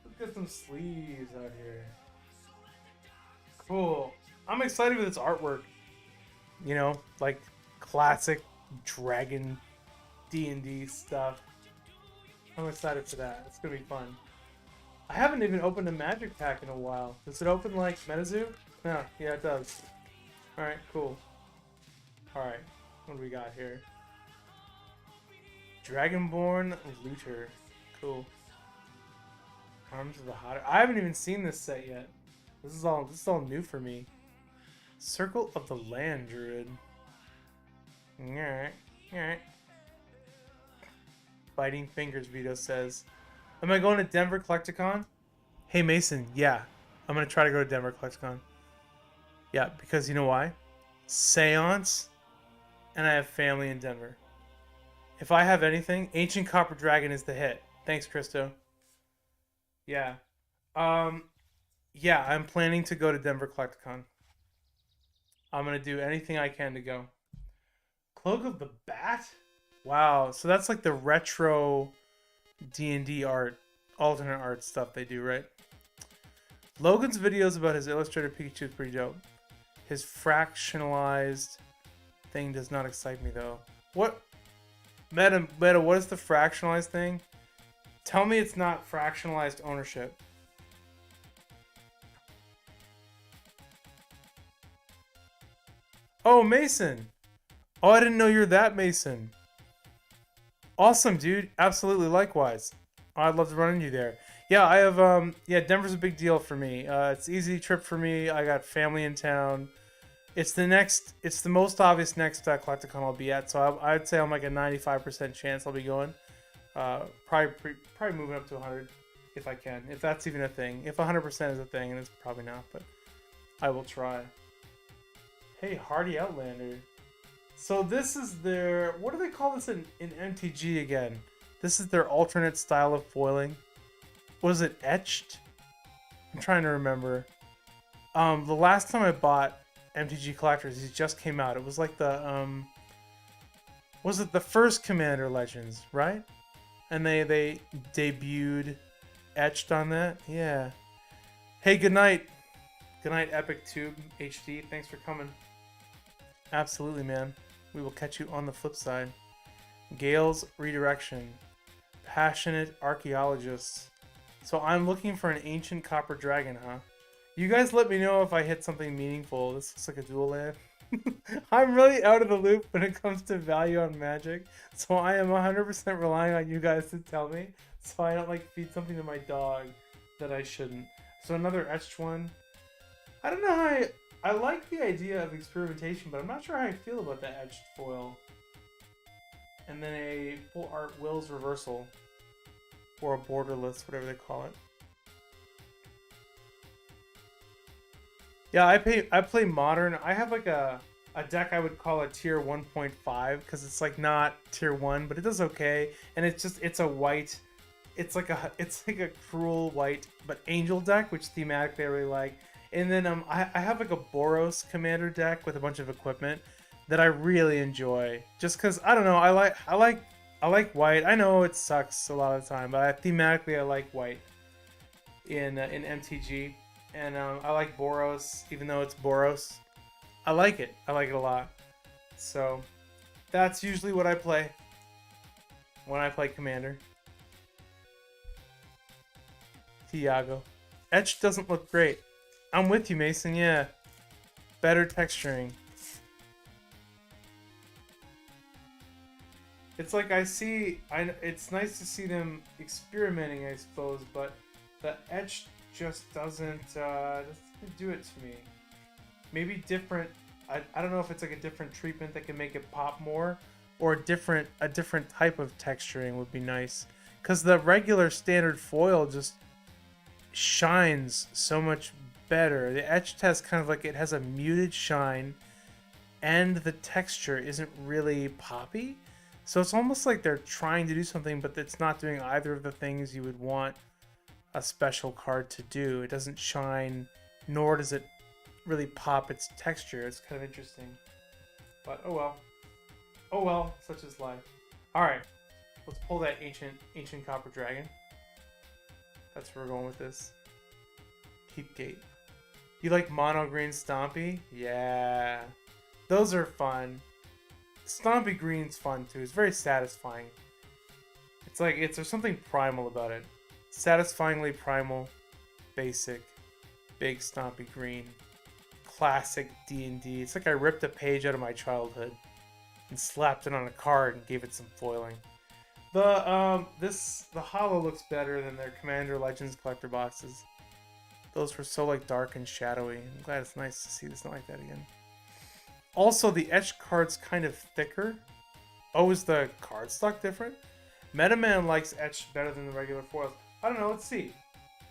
Look at some sleeves out here. Cool. I'm excited with this artwork. You know, like classic dragon D&D stuff. I'm excited for that. It's gonna be fun. I haven't even opened a Magic pack in a while. Does it open like MetaZoo? No, yeah it does. Alright, cool. Alright, what do we got here? Dragonborn Looter. Cool. Arms of the Hotter. I haven't even seen this set yet. This is all new for me. Circle of the Land Druid. Alright. Alright. Biting Fingers, Vito says. Am I going to Denver Collecticon? Hey Mason, yeah. I'm gonna try to go to Denver Collecticon. Yeah, because you know why? Seance, and I have family in Denver. If I have anything, Ancient Copper Dragon is the hit. Thanks, Christo. Yeah. Yeah, I'm planning to go to Denver Collecticon. I'm gonna do anything I can to go. Cloak of the Bat? Wow, so that's like the retro D&D art, alternate art stuff they do, right? Logan's videos about his illustrated Pikachu is pretty dope. His fractionalized thing does not excite me though. What? Meta, what is the fractionalized thing? Tell me it's not fractionalized ownership. Oh, Mason. Oh, I didn't know you're that Mason. Awesome, dude. Absolutely, likewise. I'd love to run into you there. Yeah, I have, yeah, Denver's a big deal for me. It's an easy trip for me. I got family in town. It's the most obvious next Collecticon I'll be at, so I'd say I'm like a 95% chance I'll be going. Probably moving up to 100 if I can, if that's even a thing. If 100% is a thing, and it's probably not, but I will try. Hey, Hardy Outlander. So this is their, what do they call this in MTG again? This is their alternate style of foiling. Was it etched? I'm trying to remember. The last time I bought MTG Collectors, it just came out. It was like the was it the first Commander Legends, right? And they debuted etched on that. Yeah. Hey, good night. Good night, Epic Tube HD. Thanks for coming. Absolutely, man. We will catch you on the flip side. Gale's Redirection. Passionate Archaeologists. So I'm looking for an ancient copper dragon, huh? You guys let me know if I hit something meaningful. This looks like a dual land. I'm really out of the loop when it comes to value on Magic, so I am 100% relying on you guys to tell me, so I don't like feed something to my dog that I shouldn't. So another etched one. I don't know how I like the idea of experimentation, but I'm not sure how I feel about that etched foil. And then a full art Will's Reversal, or a borderless, whatever they call it. Yeah, I play modern. I have like a deck I would call a tier 1.5 because it's like not tier 1, but it does okay. And it's a white. It's like a cruel white but angel deck, which thematically I really like. And then I have like a Boros commander deck with a bunch of equipment that I really enjoy. Just because I don't know, I like white. I know it sucks a lot of the time, but thematically I like white in MTG. And I like Boros, even though it's Boros. I like it. I like it a lot. So that's usually what I play when I play Commander. Tiago. Etch doesn't look great. I'm with you, Mason. Yeah. Better texturing. It's like it's nice to see them experimenting, I suppose, but the etch just doesn't do it to me. Maybe different. I don't know if it's like a different treatment that can make it pop more, or a different type of texturing would be nice. Because the regular standard foil just shines so much better. The etch test kind of like it has a muted shine, and the texture isn't really poppy. So it's almost like they're trying to do something, but it's not doing either of the things you would want a special card to do. It doesn't shine, nor does it really pop its texture. It's kind of interesting. But oh well. Oh well, such is life. Alright. Let's pull that ancient copper dragon. That's where we're going with this. Heapgate. You like mono green Stompy? Yeah. Those are fun. Stompy green's fun too. It's very satisfying. It's like there's something primal about it. Satisfyingly primal, basic, big Stompy green, classic D&D. It's like I ripped a page out of my childhood and slapped it on a card and gave it some foiling. The holo looks better than their Commander Legends collector boxes. Those were so like dark and shadowy. I'm glad it's nice to see this not like that again. Also, the etched card's kind of thicker. Oh, is the cardstock different? Metaman likes etched better than the regular foils. I don't know. Let's see.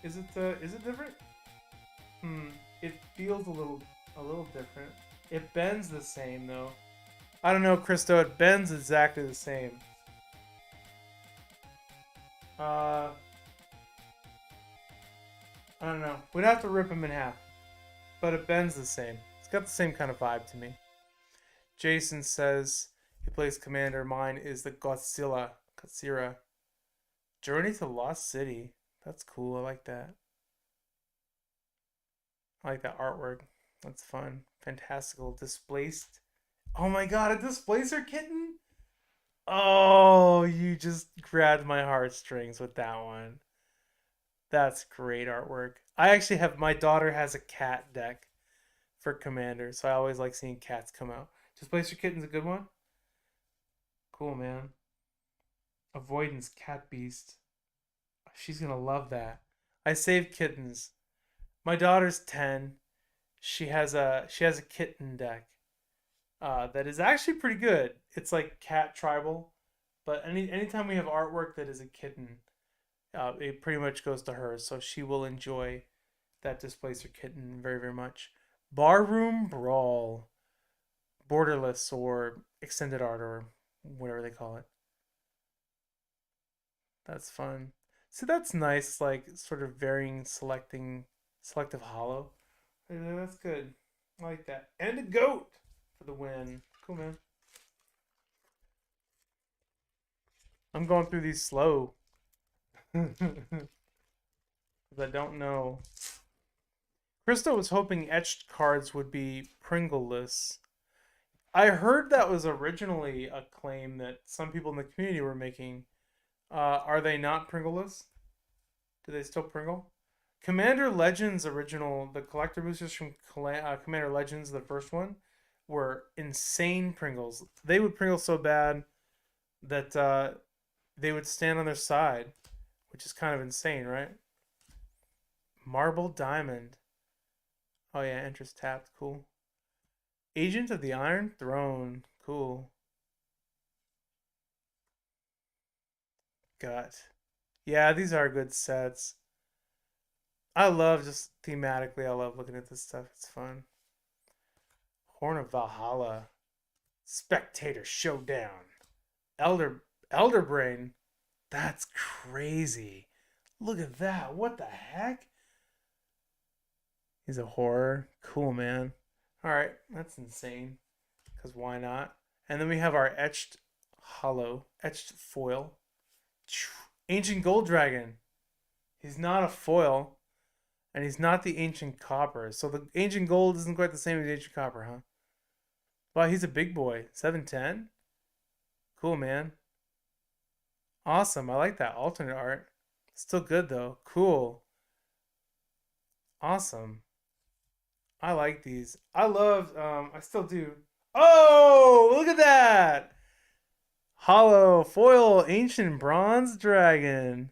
Is it different? It feels a little different. It bends the same though. I don't know, Christo. It bends exactly the same. I don't know. We'd have to rip them in half, but it bends the same. It's got the same kind of vibe to me. Jason says he plays Commander. Mine is the Godzilla. Journey to Lost City. That's cool. I like that. I like that artwork. That's fun. Fantastical. Displaced. Oh my god, a Displacer kitten? Oh, you just grabbed my heartstrings with that one. That's great artwork. I actually have, my daughter has a cat deck for Commander, so I always like seeing cats come out. Displacer kitten's a good one. Cool, man. Avoidance cat beast. She's gonna love that. I save kittens. My daughter's 10. She has a kitten deck that is actually pretty good. It's like cat tribal, but anytime we have artwork that is a kitten, it pretty much goes to her. So she will enjoy that Displacer kitten very, very much. Barroom Brawl, borderless or extended art or whatever they call it. That's fun. So that's nice, like sort of varying, selective hollow. Yeah, that's good. I like that. And a goat for the win. Cool, man. I'm going through these slow. Because I don't know. Krista was hoping etched cards would be Pringleless. I heard that was originally a claim that some people in the community were making. Are they not Pringleless? Do they still Pringle? Commander Legends original, the collector boosters from Commander Legends, the first one, were insane Pringles. They would Pringle so bad that they would stand on their side, which is kind of insane, right? Marble Diamond. Oh yeah, interest tapped. Cool. Agent of the Iron Throne. Cool. Gut. Yeah, these are good sets. I love just thematically, I love looking at this stuff. It's fun. Horn of Valhalla. Spectator Showdown. Elder Brain. That's crazy. Look at that. What the heck? He's a horror. Cool, man. Alright, that's insane. Because why not? And then we have our etched foil. Ancient Gold Dragon. He's not a foil. And he's not the Ancient Copper. So the Ancient Gold isn't quite the same as the Ancient Copper, huh? Wow, he's a big boy. 710? Cool, man. Awesome. I like that alternate art. Still good, though. Cool. Awesome. I like these. I love, I still do. Oh, look at that! Hollow foil ancient bronze dragon.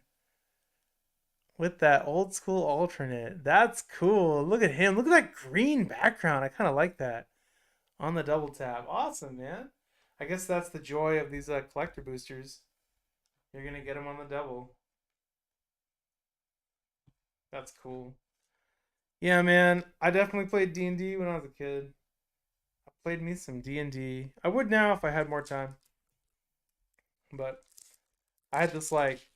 With that old school alternate. That's cool. Look at him. Look at that green background. I kind of like that. On the double tap. Awesome, man. I guess that's the joy of these collector boosters. You're going to get them on the double. That's cool. Yeah, man. I definitely played D&D when I was a kid. I played me some D&D. I would now if I had more time. But I had this like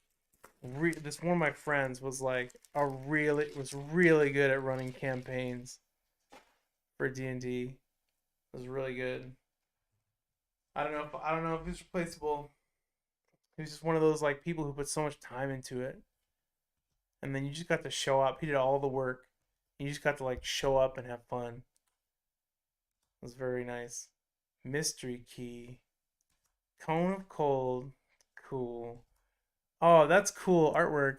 this one of my friends was like was really good at running campaigns for D&D. It was really good. I don't know if he's replaceable. He was just one of those like people who put so much time into it. And then you just got to show up. He did all the work. You just got to like show up and have fun. It was very nice. Mystery Key. Cone of Cold. Cool. Oh, that's cool artwork.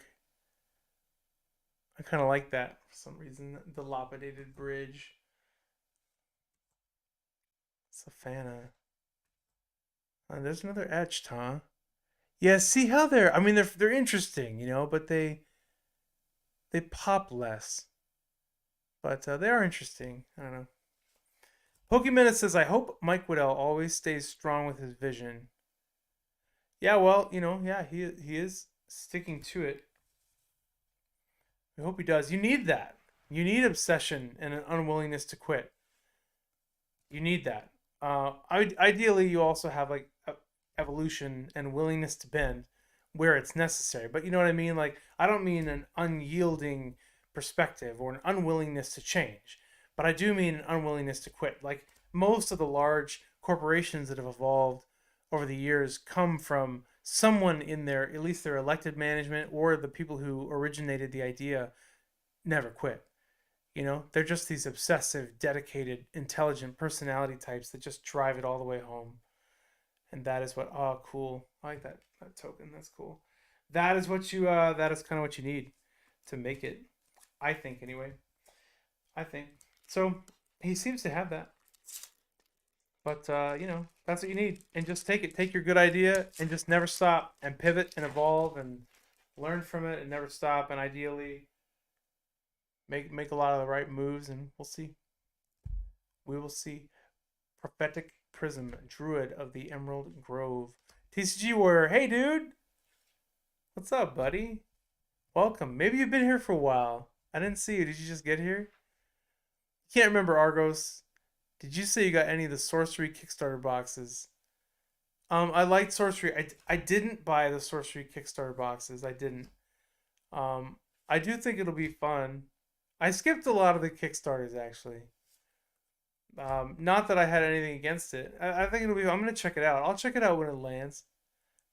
I kind of like that for some reason. The dilapidated bridge. Savannah. There's another etched, huh? Yeah, see how I mean they're interesting, you know, but they pop less. But they are interesting. I don't know. Pokemon says, I hope Mike Waddell always stays strong with his vision. Yeah, well, you know, yeah, he is sticking to it. I hope he does. You need that. You need obsession and an unwillingness to quit. You need that. Ideally, you also have like evolution and willingness to bend where it's necessary. But you know what I mean? Like, I don't mean an unyielding perspective or an unwillingness to change, but I do mean an unwillingness to quit. Like most of the large corporations that have evolved over the years come from someone in their, at least their elected management or the people who originated the idea, never quit. You know, they're just these obsessive, dedicated, intelligent personality types that just drive it all the way home. And that is what, oh, cool. I like that token. That's cool. That is what you, that is kind of what you need to make it. I think, anyway. I think. So he seems to have that. But, you know, that's what you need. And just take it. Take your good idea and just never stop and pivot and evolve and learn from it and never stop. And ideally, make a lot of the right moves, and we'll see. We will see. Prophetic Prism, Druid of the Emerald Grove. TCG Warrior, hey dude! What's up, buddy? Welcome. Maybe you've been here for a while. I didn't see you. Did you just get here? Can't remember, Argos. Did you say you got any of the Sorcery Kickstarter boxes? I liked Sorcery. I didn't buy the Sorcery Kickstarter boxes. I didn't. I do think it'll be fun. I skipped a lot of the Kickstarters, actually. Not that I had anything against it. I think it'll be. I'm gonna check it out. I'll check it out when it lands.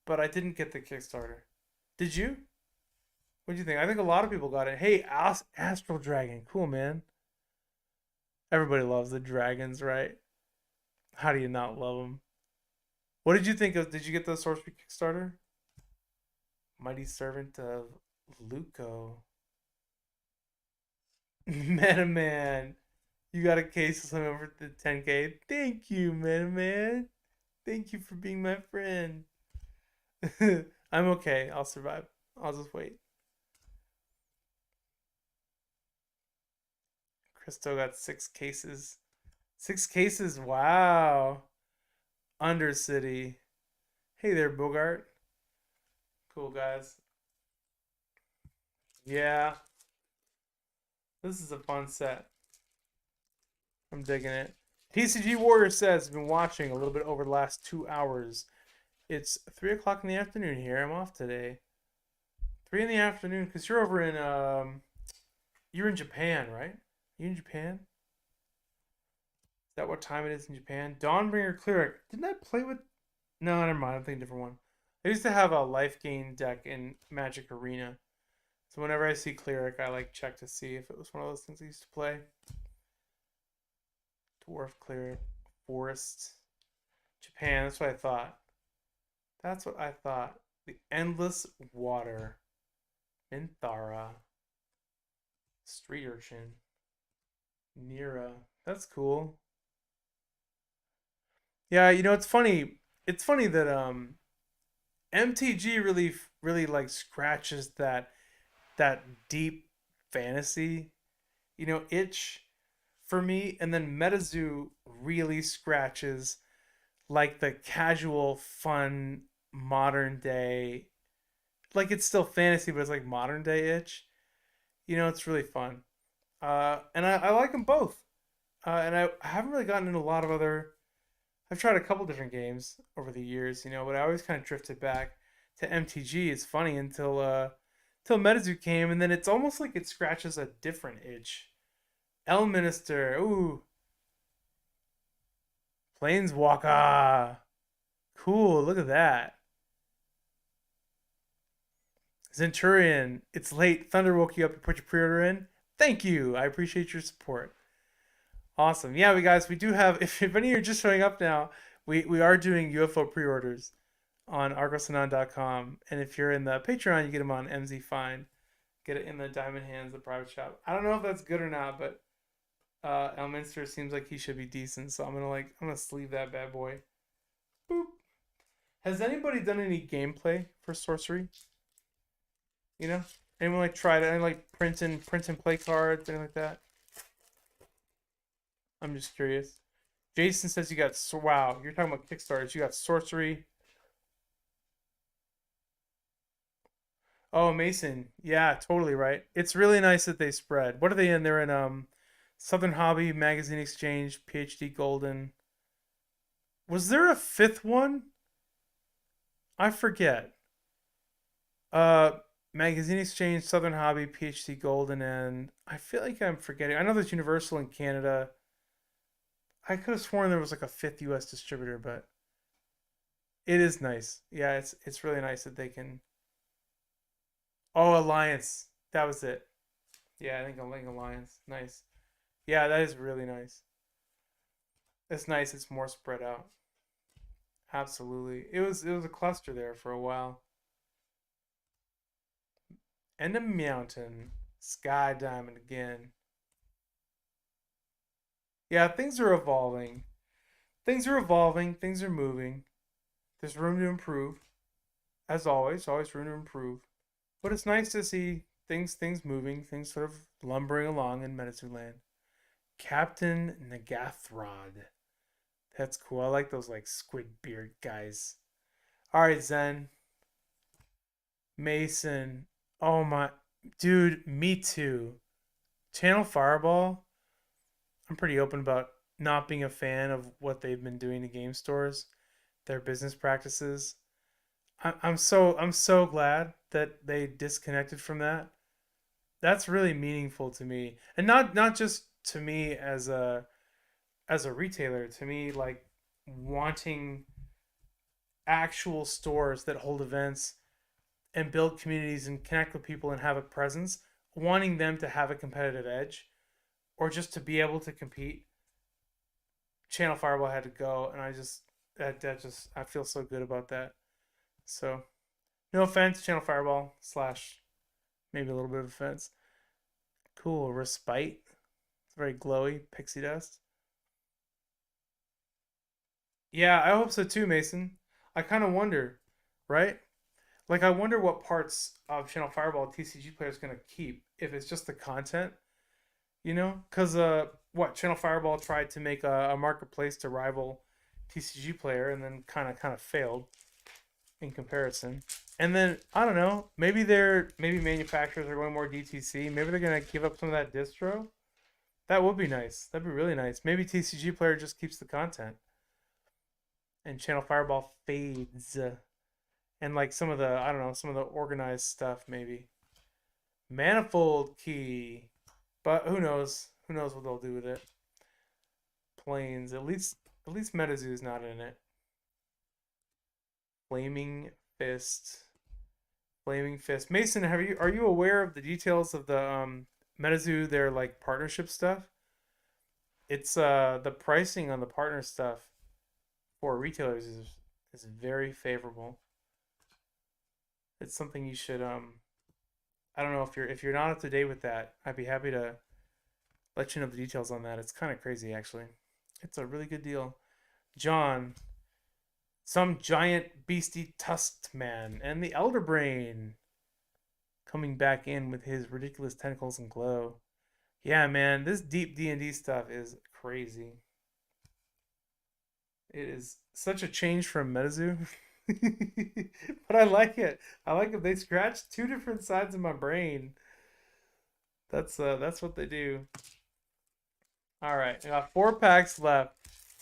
But I didn't get the Kickstarter. Did you? What do you think? I think a lot of people got it. Hey, Astral Dragon, cool man. Everybody loves the dragons, right? How do you not love them? What did you think of? Did you get the Sorcery Kickstarter? Mighty Servant of Luco. Meta Man. You got a case of something over the 10K. Thank you, Meta Man. Thank you for being my friend. I'm okay. I'll survive. I'll just wait. Christo got 6 cases. 6 cases. Wow. Undercity. Hey there, Bogart. Cool, guys. Yeah. This is a fun set. I'm digging it. TCG Warrior says, been watching a little bit over the last 2 hours. It's 3 o'clock in the afternoon here. I'm off today. 3 in the afternoon, because you're over in, you're in Japan, right? You in Japan? Is that what time it is in Japan? Dawnbringer Cleric. Didn't I play with... No, never mind. I'm thinking a different one. I used to have a life gain deck in Magic Arena. So whenever I see Cleric, I like check to see if it was one of those things I used to play. Dwarf Cleric. Forest. Japan. That's what I thought. That's what I thought. The Endless Water. Minthara. Street Urchin. Nira. That's cool. Yeah, you know, it's funny. It's funny that MTG really like scratches that deep fantasy, you know, itch for me, and then MetaZoo really scratches like the casual, fun, modern day, like it's still fantasy, but it's like modern day itch. You know, it's really fun. And I like them both. And I haven't really gotten into a lot of other. I've tried a couple different games over the years, you know, but I always kind of drifted back to MTG. It's funny until MetaZoo came, and then it's almost like it scratches a different itch. Elminister, ooh, Planeswalker, cool. Look at that. Centurion, it's late. Thunder woke you up to put your pre-order in. Thank you. I appreciate your support. Awesome. Yeah, we do have, if any of you are just showing up now, we are doing UFO pre-orders on argosanon.com. And if you're in the Patreon, you get them on MZ Find. Get it in the Diamond Hands, the private shop. I don't know if that's good or not, but Elminster seems like he should be decent, so I'm gonna sleeve that bad boy. Boop. Has anybody done any gameplay for sorcery? You know? Anyone like tried it? Any like print and play cards, anything like that? I'm just curious. Jason says you got wow. You're talking about Kickstarters. You got sorcery. Oh, Mason. Yeah, totally right. It's really nice that they spread. What are they in? They're in Southern Hobby, Magazine Exchange, PhD Golden. Was there a 5th one? I forget. Magazine Exchange, Southern Hobby, PhD Golden, and I feel like I'm forgetting. I know there's Universal in Canada. I could have sworn there was like a fifth U.S. distributor, but it is nice. Yeah, it's really nice that they can. Oh, Alliance. That was it. Yeah, I think Alliance. Nice. Yeah, that is really nice. It's nice. It's more spread out. Absolutely. It was a cluster there for a while. And a mountain. Sky Diamond again. Yeah, things are evolving. Things are evolving. Things are moving. There's room to improve. As always, always room to improve. But it's nice to see things moving, things sort of lumbering along in MetaZoo land. Captain Nagathrod. That's cool. I like those like squid beard guys. All right, Zen. Mason. Oh my dude, me too. Channel Fireball. I'm pretty open about not being a fan of what they've been doing to game stores, their business practices. I'm so glad that they disconnected from that. That's really meaningful to me, and not just to me as a retailer. To me, like wanting actual stores that hold events and build communities and connect with people and have a presence, wanting them to have a competitive edge or just to be able to compete. Channel Fireball had to go, and that just I feel so good about that. So no offense, Channel Fireball slash maybe a little bit of offense. Cool respite. It's very glowy pixie dust. Yeah, I hope so too, Mason. I kind of wonder, right? Like I wonder what parts of Channel Fireball TCG players gonna keep if it's just the content, Because what Channel Fireball tried to make a marketplace to rival TCG player and then kind of failed in comparison. And then I don't know, maybe manufacturers are going more DTC. Maybe they're gonna give up some of that distro. That would be nice. That'd be really nice. Maybe TCG player just keeps the content and Channel Fireball fades. And like some of the I don't know, some of the organized stuff maybe. Manifold key. But who knows? Who knows what they'll do with it? Planes. At least MetaZoo's not in it. Flaming Fist. Flaming Fist. Mason, are you aware of the details of the MetaZoo their like partnership stuff? It's the pricing on the partner stuff for retailers is very favorable. It's something you should I don't know if you're not up to date with that. I'd be happy to let you know the details on that. It's kind of crazy actually. It's a really good deal. John, some giant beastie tusked man, and the Elder Brain coming back in with his ridiculous tentacles and glow. Yeah, man, this deep D&D stuff is crazy. It is such a change from MetaZoo. But I like it. I like it. They scratch two different sides of my brain. That's what they do. All right, I got 4 packs left.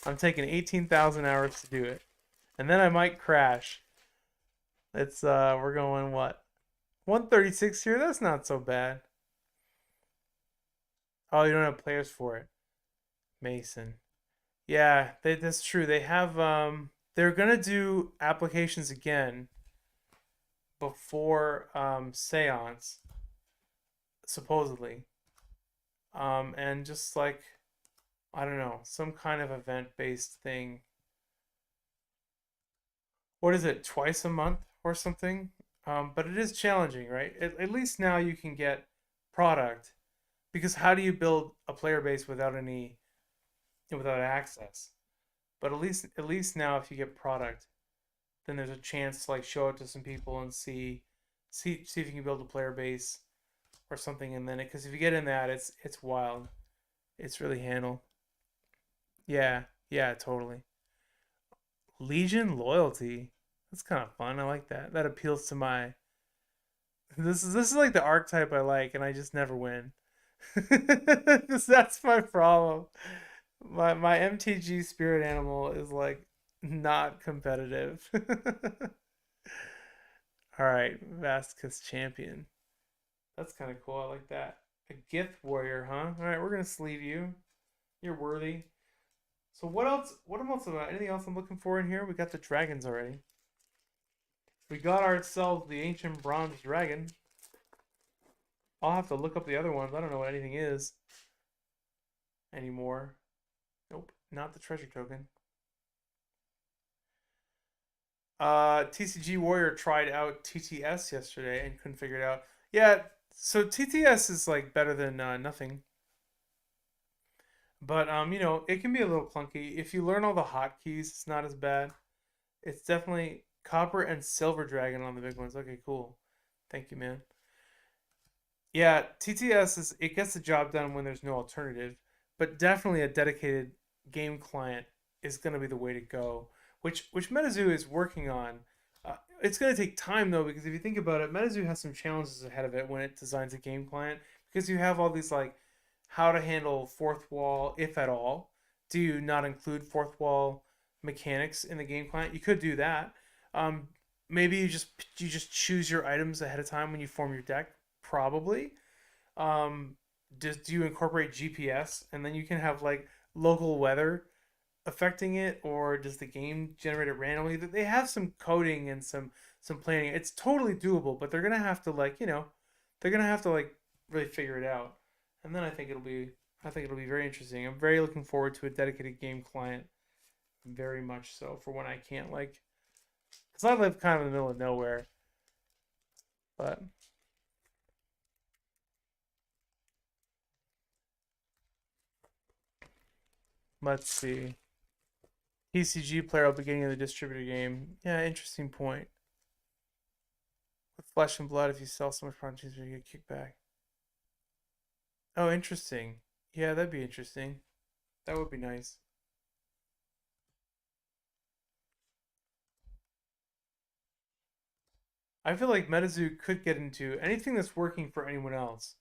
I'm taking 18,000 hours to do it, and then I might crash. It's we're going what 136 here. That's not so bad. Oh, you don't have players for it, Mason. Yeah, that's true. They have they're gonna do applications again before Seance, supposedly. And just like I don't know, some kind of event-based thing. What is it, twice a month or something? But it is challenging, right? At least now you can get product because how do you build a player base without access? But at least now if you get product, then there's a chance to like show it to some people and see if you can build a player base or something, and then because if you get in that, it's wild. It's really handle. Yeah, yeah, totally. Legion loyalty. That's kind of fun. I like that. That appeals to my. This is like the archetype I like, and I just never win. That's my problem. My MTG spirit animal is like not competitive. All right, Vasquez champion. That's kind of cool. I like that. A gift warrior, huh? All right, we're gonna sleeve you. You're worthy. So what else? What else about anything else I'm looking for in here? We got the dragons already. We got ourselves the ancient bronze dragon. I'll have to look up the other ones. I don't know what anything is anymore. Nope, not the treasure token. TCG Warrior tried out TTS yesterday and couldn't figure it out. Yeah, so TTS is like better than nothing. But you know, it can be a little clunky. If you learn all the hotkeys, it's not as bad. It's definitely copper and silver dragon on the big ones. Okay, cool. Thank you, man. Yeah, TTS is it gets the job done when there's no alternative, but definitely a dedicated game client is going to be the way to go, which MetaZoo is working on. It's going to take time though, because if you think about it, MetaZoo has some challenges ahead of it when it designs a game client, because you have all these like how to handle fourth wall, if at all. Do you not include fourth wall mechanics in the game client? You could do that. Um, Maybe you just choose your items ahead of time when you form your deck. Probably. Just do you incorporate GPS and then you can have like local weather affecting it, or does the game generate it randomly? They have some coding and some planning. It's totally doable, but they're gonna have to like they're gonna have to like really figure it out, and then I think it'll be very interesting. I'm very looking forward to a dedicated game client, very much so, for when I can't like, because I live kind of in the middle of nowhere, but let's see. TCG player at the beginning of the distributor game. Yeah, interesting point. With flesh and blood, if you sell so much product, you get kickback. Oh, interesting. Yeah, that'd be interesting. That would be nice. I feel like MetaZoo could get into anything that's working for anyone else.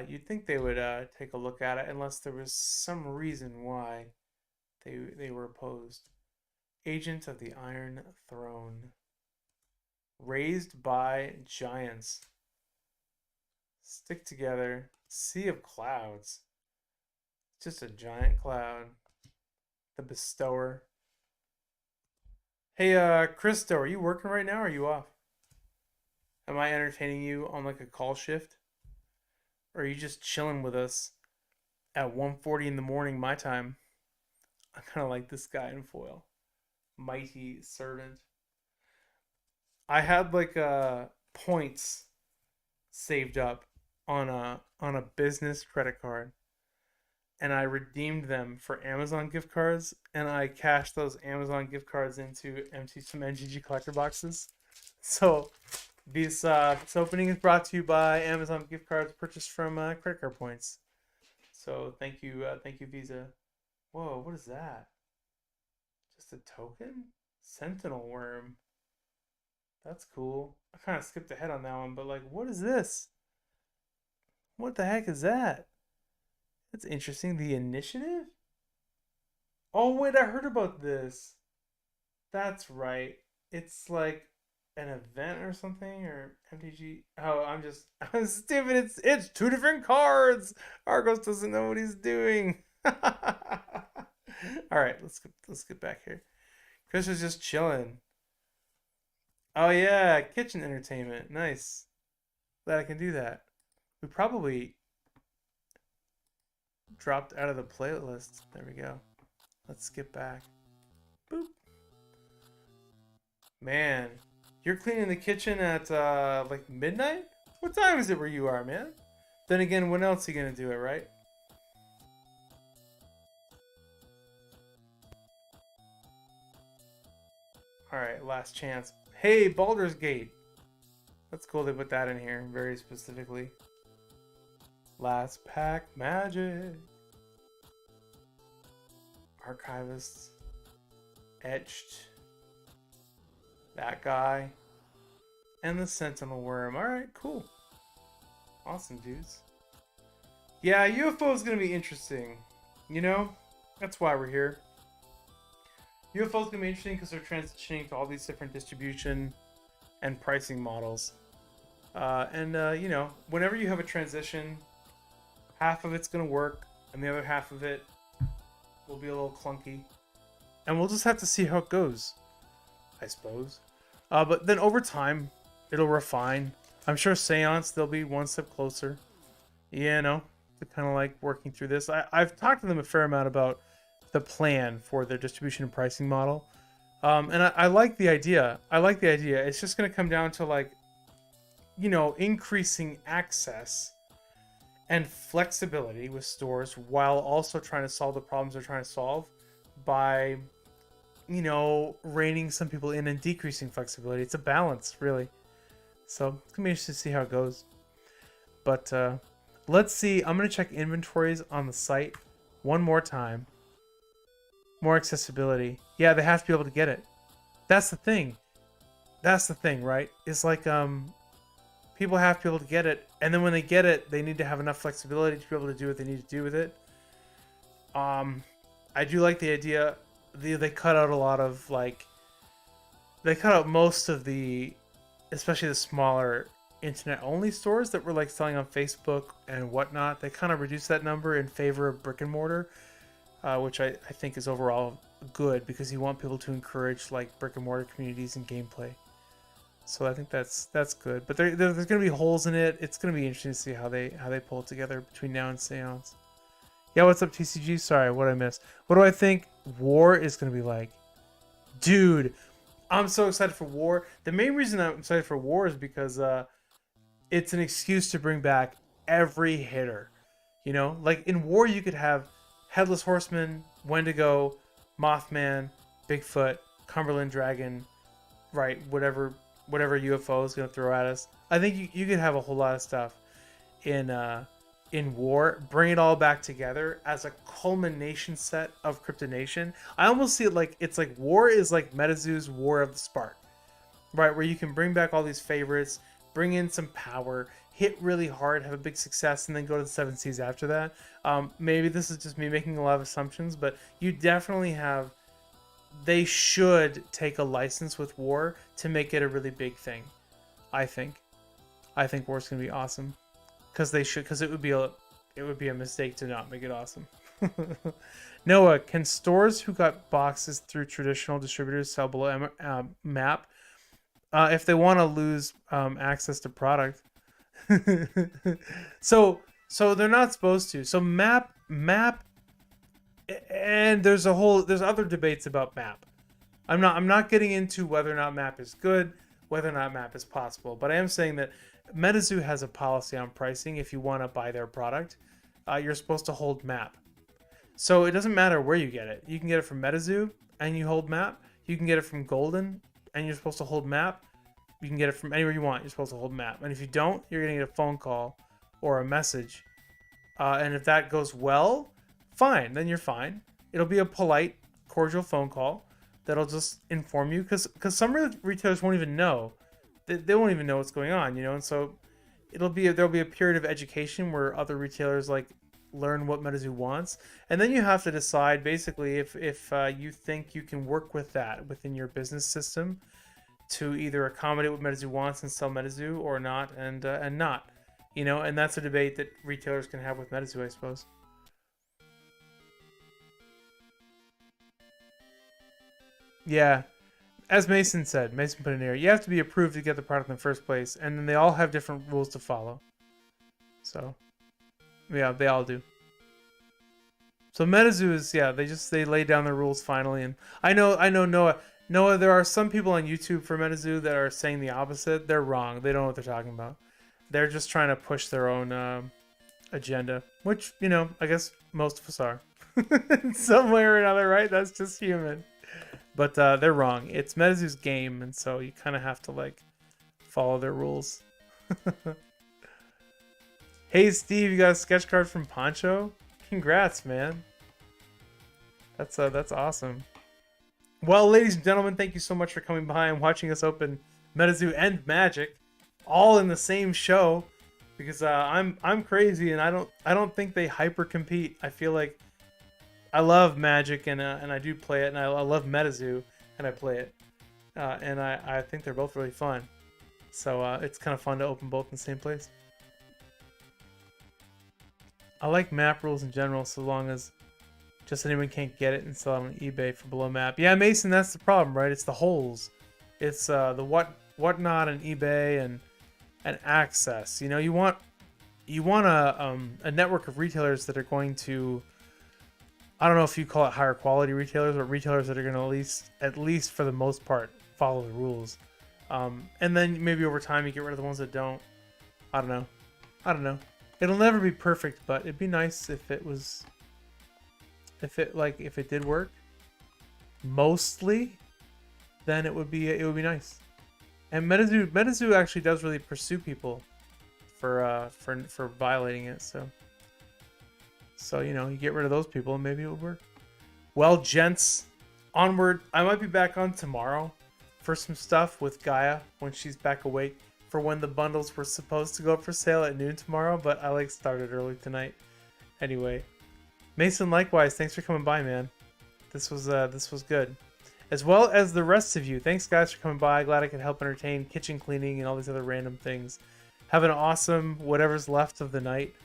You'd think they would take a look at it unless there was some reason why they were opposed. Agent of the Iron Throne. Raised by giants. Stick together. Sea of clouds. Just a giant cloud. The bestower. Hey, Christo, are you working right now or are you off? Am I entertaining you on like a call shift? Or are you just chilling with us at 1:40 in the morning my time? I kind of like this guy in foil. Mighty servant. I had like points saved up on a business credit card, and I redeemed them for Amazon gift cards, and I cashed those Amazon gift cards into some NGG collector boxes. So this opening is brought to you by Amazon gift cards purchased from credit card points. So thank you, Visa. Whoa, what is that? Just a token? Sentinel worm. That's cool. I kind of skipped ahead on that one, but like, what is this? What the heck is that? That's interesting. The initiative? Oh, wait, I heard about this. That's right. It's like an event or something, or MTG. Oh, I'm stupid. It's two different cards. Argos doesn't know what he's doing. All right, let's get back here. Chris is just chilling. Oh yeah, kitchen entertainment. Nice. Glad I can do that. We probably dropped out of the playlist. There we go. Let's skip back. Boop. Man, you're cleaning the kitchen at like midnight? What time is it where you are, man? Then again, when else are you gonna do it, right? Alright, last chance. Hey, Baldur's Gate. That's cool they put that in here very specifically. Last pack magic. Archivists. Etched. That guy. And the Sentinel Worm. Alright, cool. Awesome, dudes. Yeah, UFO is going to be interesting. You know? That's why we're here. UFO is going to be interesting because they're transitioning to all these different distribution and pricing models. You know, whenever you have a transition, half of it's going to work, and the other half of it will be a little clunky. And we'll just have to see how it goes, I suppose. But then over time, it'll refine. I'm sure Seance, they'll be one step closer. You know, to kind of like working through this. I've talked to them a fair amount about the plan for their distribution and pricing model. And I like the idea. I like the idea. It's just going to come down to like, you know, increasing access and flexibility with stores while also trying to solve the problems they're trying to solve by, you know, reining some people in and decreasing flexibility. It's a balance, really. So it's gonna be interesting to see how it goes. But let's see. I'm gonna check inventories on the site one more time. More accessibility. Yeah, they have to be able to get it. That's the thing. That's the thing, right? It's like people have to be able to get it, and then when they get it, they need to have enough flexibility to be able to do what they need to do with it. I do like the idea. They cut out a lot of like. They cut out most of the, especially the smaller internet-only stores that were like selling on Facebook and whatnot. They kind of reduced that number in favor of brick and mortar, which I think is overall good because you want people to encourage like brick and mortar communities and gameplay. So I think that's good. But there's going to be holes in it. It's going to be interesting to see how they pull it together between now and Seance. Yeah, what's up, TCG? Sorry, what I missed. What do I think War is going to be like? Dude, I'm so excited for War. The main reason I'm excited for War is because it's an excuse to bring back every hitter. You know, like in War, you could have Headless Horseman, Wendigo, Mothman, Bigfoot, Cumberland Dragon, right? Whatever UFO is going to throw at us. I think you could have a whole lot of stuff in War. Bring it all back together as a culmination set of Cryptonation. I almost see it like it's like War is like MetaZoo's War of the Spark, right? Where you can bring back all these favorites, bring in some power, hit really hard, have a big success, and then go to the 7 Seas after that. Maybe this is just me making a lot of assumptions, but you definitely have. They should take a license with War to make it a really big thing. I think War's gonna be awesome because it would be a mistake to not make it awesome. Noah, can stores who got boxes through traditional distributors sell below map if they want to lose access to product? So they're not supposed to. So map. And there's other debates about map. I'm not getting into whether or not map is good, whether or not map is possible, but I am saying that MetaZoo has a policy on pricing. If you want to buy their product, you're supposed to hold map. So it doesn't matter where you get it. You can get it from MetaZoo and you hold map. You can get it from Golden and you're supposed to hold map. You can get it from anywhere you want. You're supposed to hold map. And if you don't, you're going to get a phone call or a message. And if that goes well, fine, then you're fine. It'll be a polite, cordial phone call that'll just inform you because some retailers won't even know. They won't even know what's going on, you know. And so there'll be a period of education where other retailers like learn what MetaZoo wants, and then you have to decide basically if you think you can work with that within your business system to either accommodate what MetaZoo wants and sell MetaZoo or not, and not, you know. And that's a debate that retailers can have with MetaZoo, I suppose. Yeah, as Mason said, Mason put in here, you have to be approved to get the product in the first place, and then they all have different rules to follow. So, yeah, they all do. So MetaZoo is, yeah, they lay down the rules finally, and I know Noah, there are some people on YouTube for MetaZoo that are saying the opposite. They're wrong. They don't know what they're talking about. They're just trying to push their own agenda, which, you know, I guess most of us are. In some way or another, right? That's just human. But they're wrong. It's MetaZoo's game, and so you kind of have to like follow their rules. Hey Steve, you got a sketch card from Poncho? Congrats, man. That's awesome. Well, ladies and gentlemen, thank you so much for coming by and watching us open MetaZoo and Magic, all in the same show. Because I'm crazy, and I don't think they hyper compete. I feel like I love Magic and I do play it, and I love MetaZoo and I play it, and I think they're both really fun. So it's kind of fun to open both in the same place. I like map rules in general, so long as just anyone can't get it and sell it on eBay for below map. Yeah, Mason, that's the problem, right? It's the holes. It's the whatnot and eBay and access. You know, you want a network of retailers that are going to, I don't know if you call it higher quality retailers, but retailers that are going to at least for the most part follow the rules. And then maybe over time you get rid of the ones that don't. I don't know. It'll never be perfect, but it'd be nice if it was, if it did work mostly, then it would be nice. And MetaZoo actually does really pursue people for violating it. So you know, you get rid of those people and maybe it would work. Well, gents, onward. I might be back on tomorrow for some stuff with Gaia when she's back awake for when the bundles were supposed to go up for sale at noon tomorrow, but I started early tonight. Anyway, Mason, likewise, thanks for coming by, man. This was good. As well as the rest of you. Thanks, guys, for coming by. Glad I could help entertain kitchen cleaning and all these other random things. Have an awesome whatever's left of the night.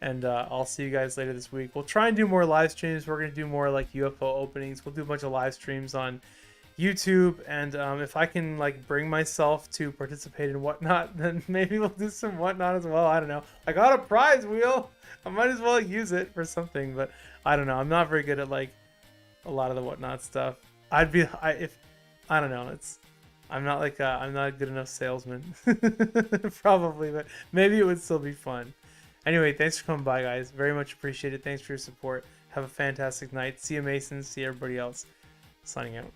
And I'll see you guys later this week. We'll try and do more live streams. We're going to do more like UFO openings. We'll do a bunch of live streams on YouTube. And if I can bring myself to participate in Whatnot, then maybe we'll do some Whatnot as well. I don't know. I got a prize wheel. I might as well use it for something. But I don't know. I'm not very good at a lot of the Whatnot stuff. I don't know. I'm not I'm not a good enough salesman. Probably, but maybe it would still be fun. Anyway, thanks for coming by, guys. Very much appreciated. Thanks for your support. Have a fantastic night. See you, Mason. See everybody else. Signing out.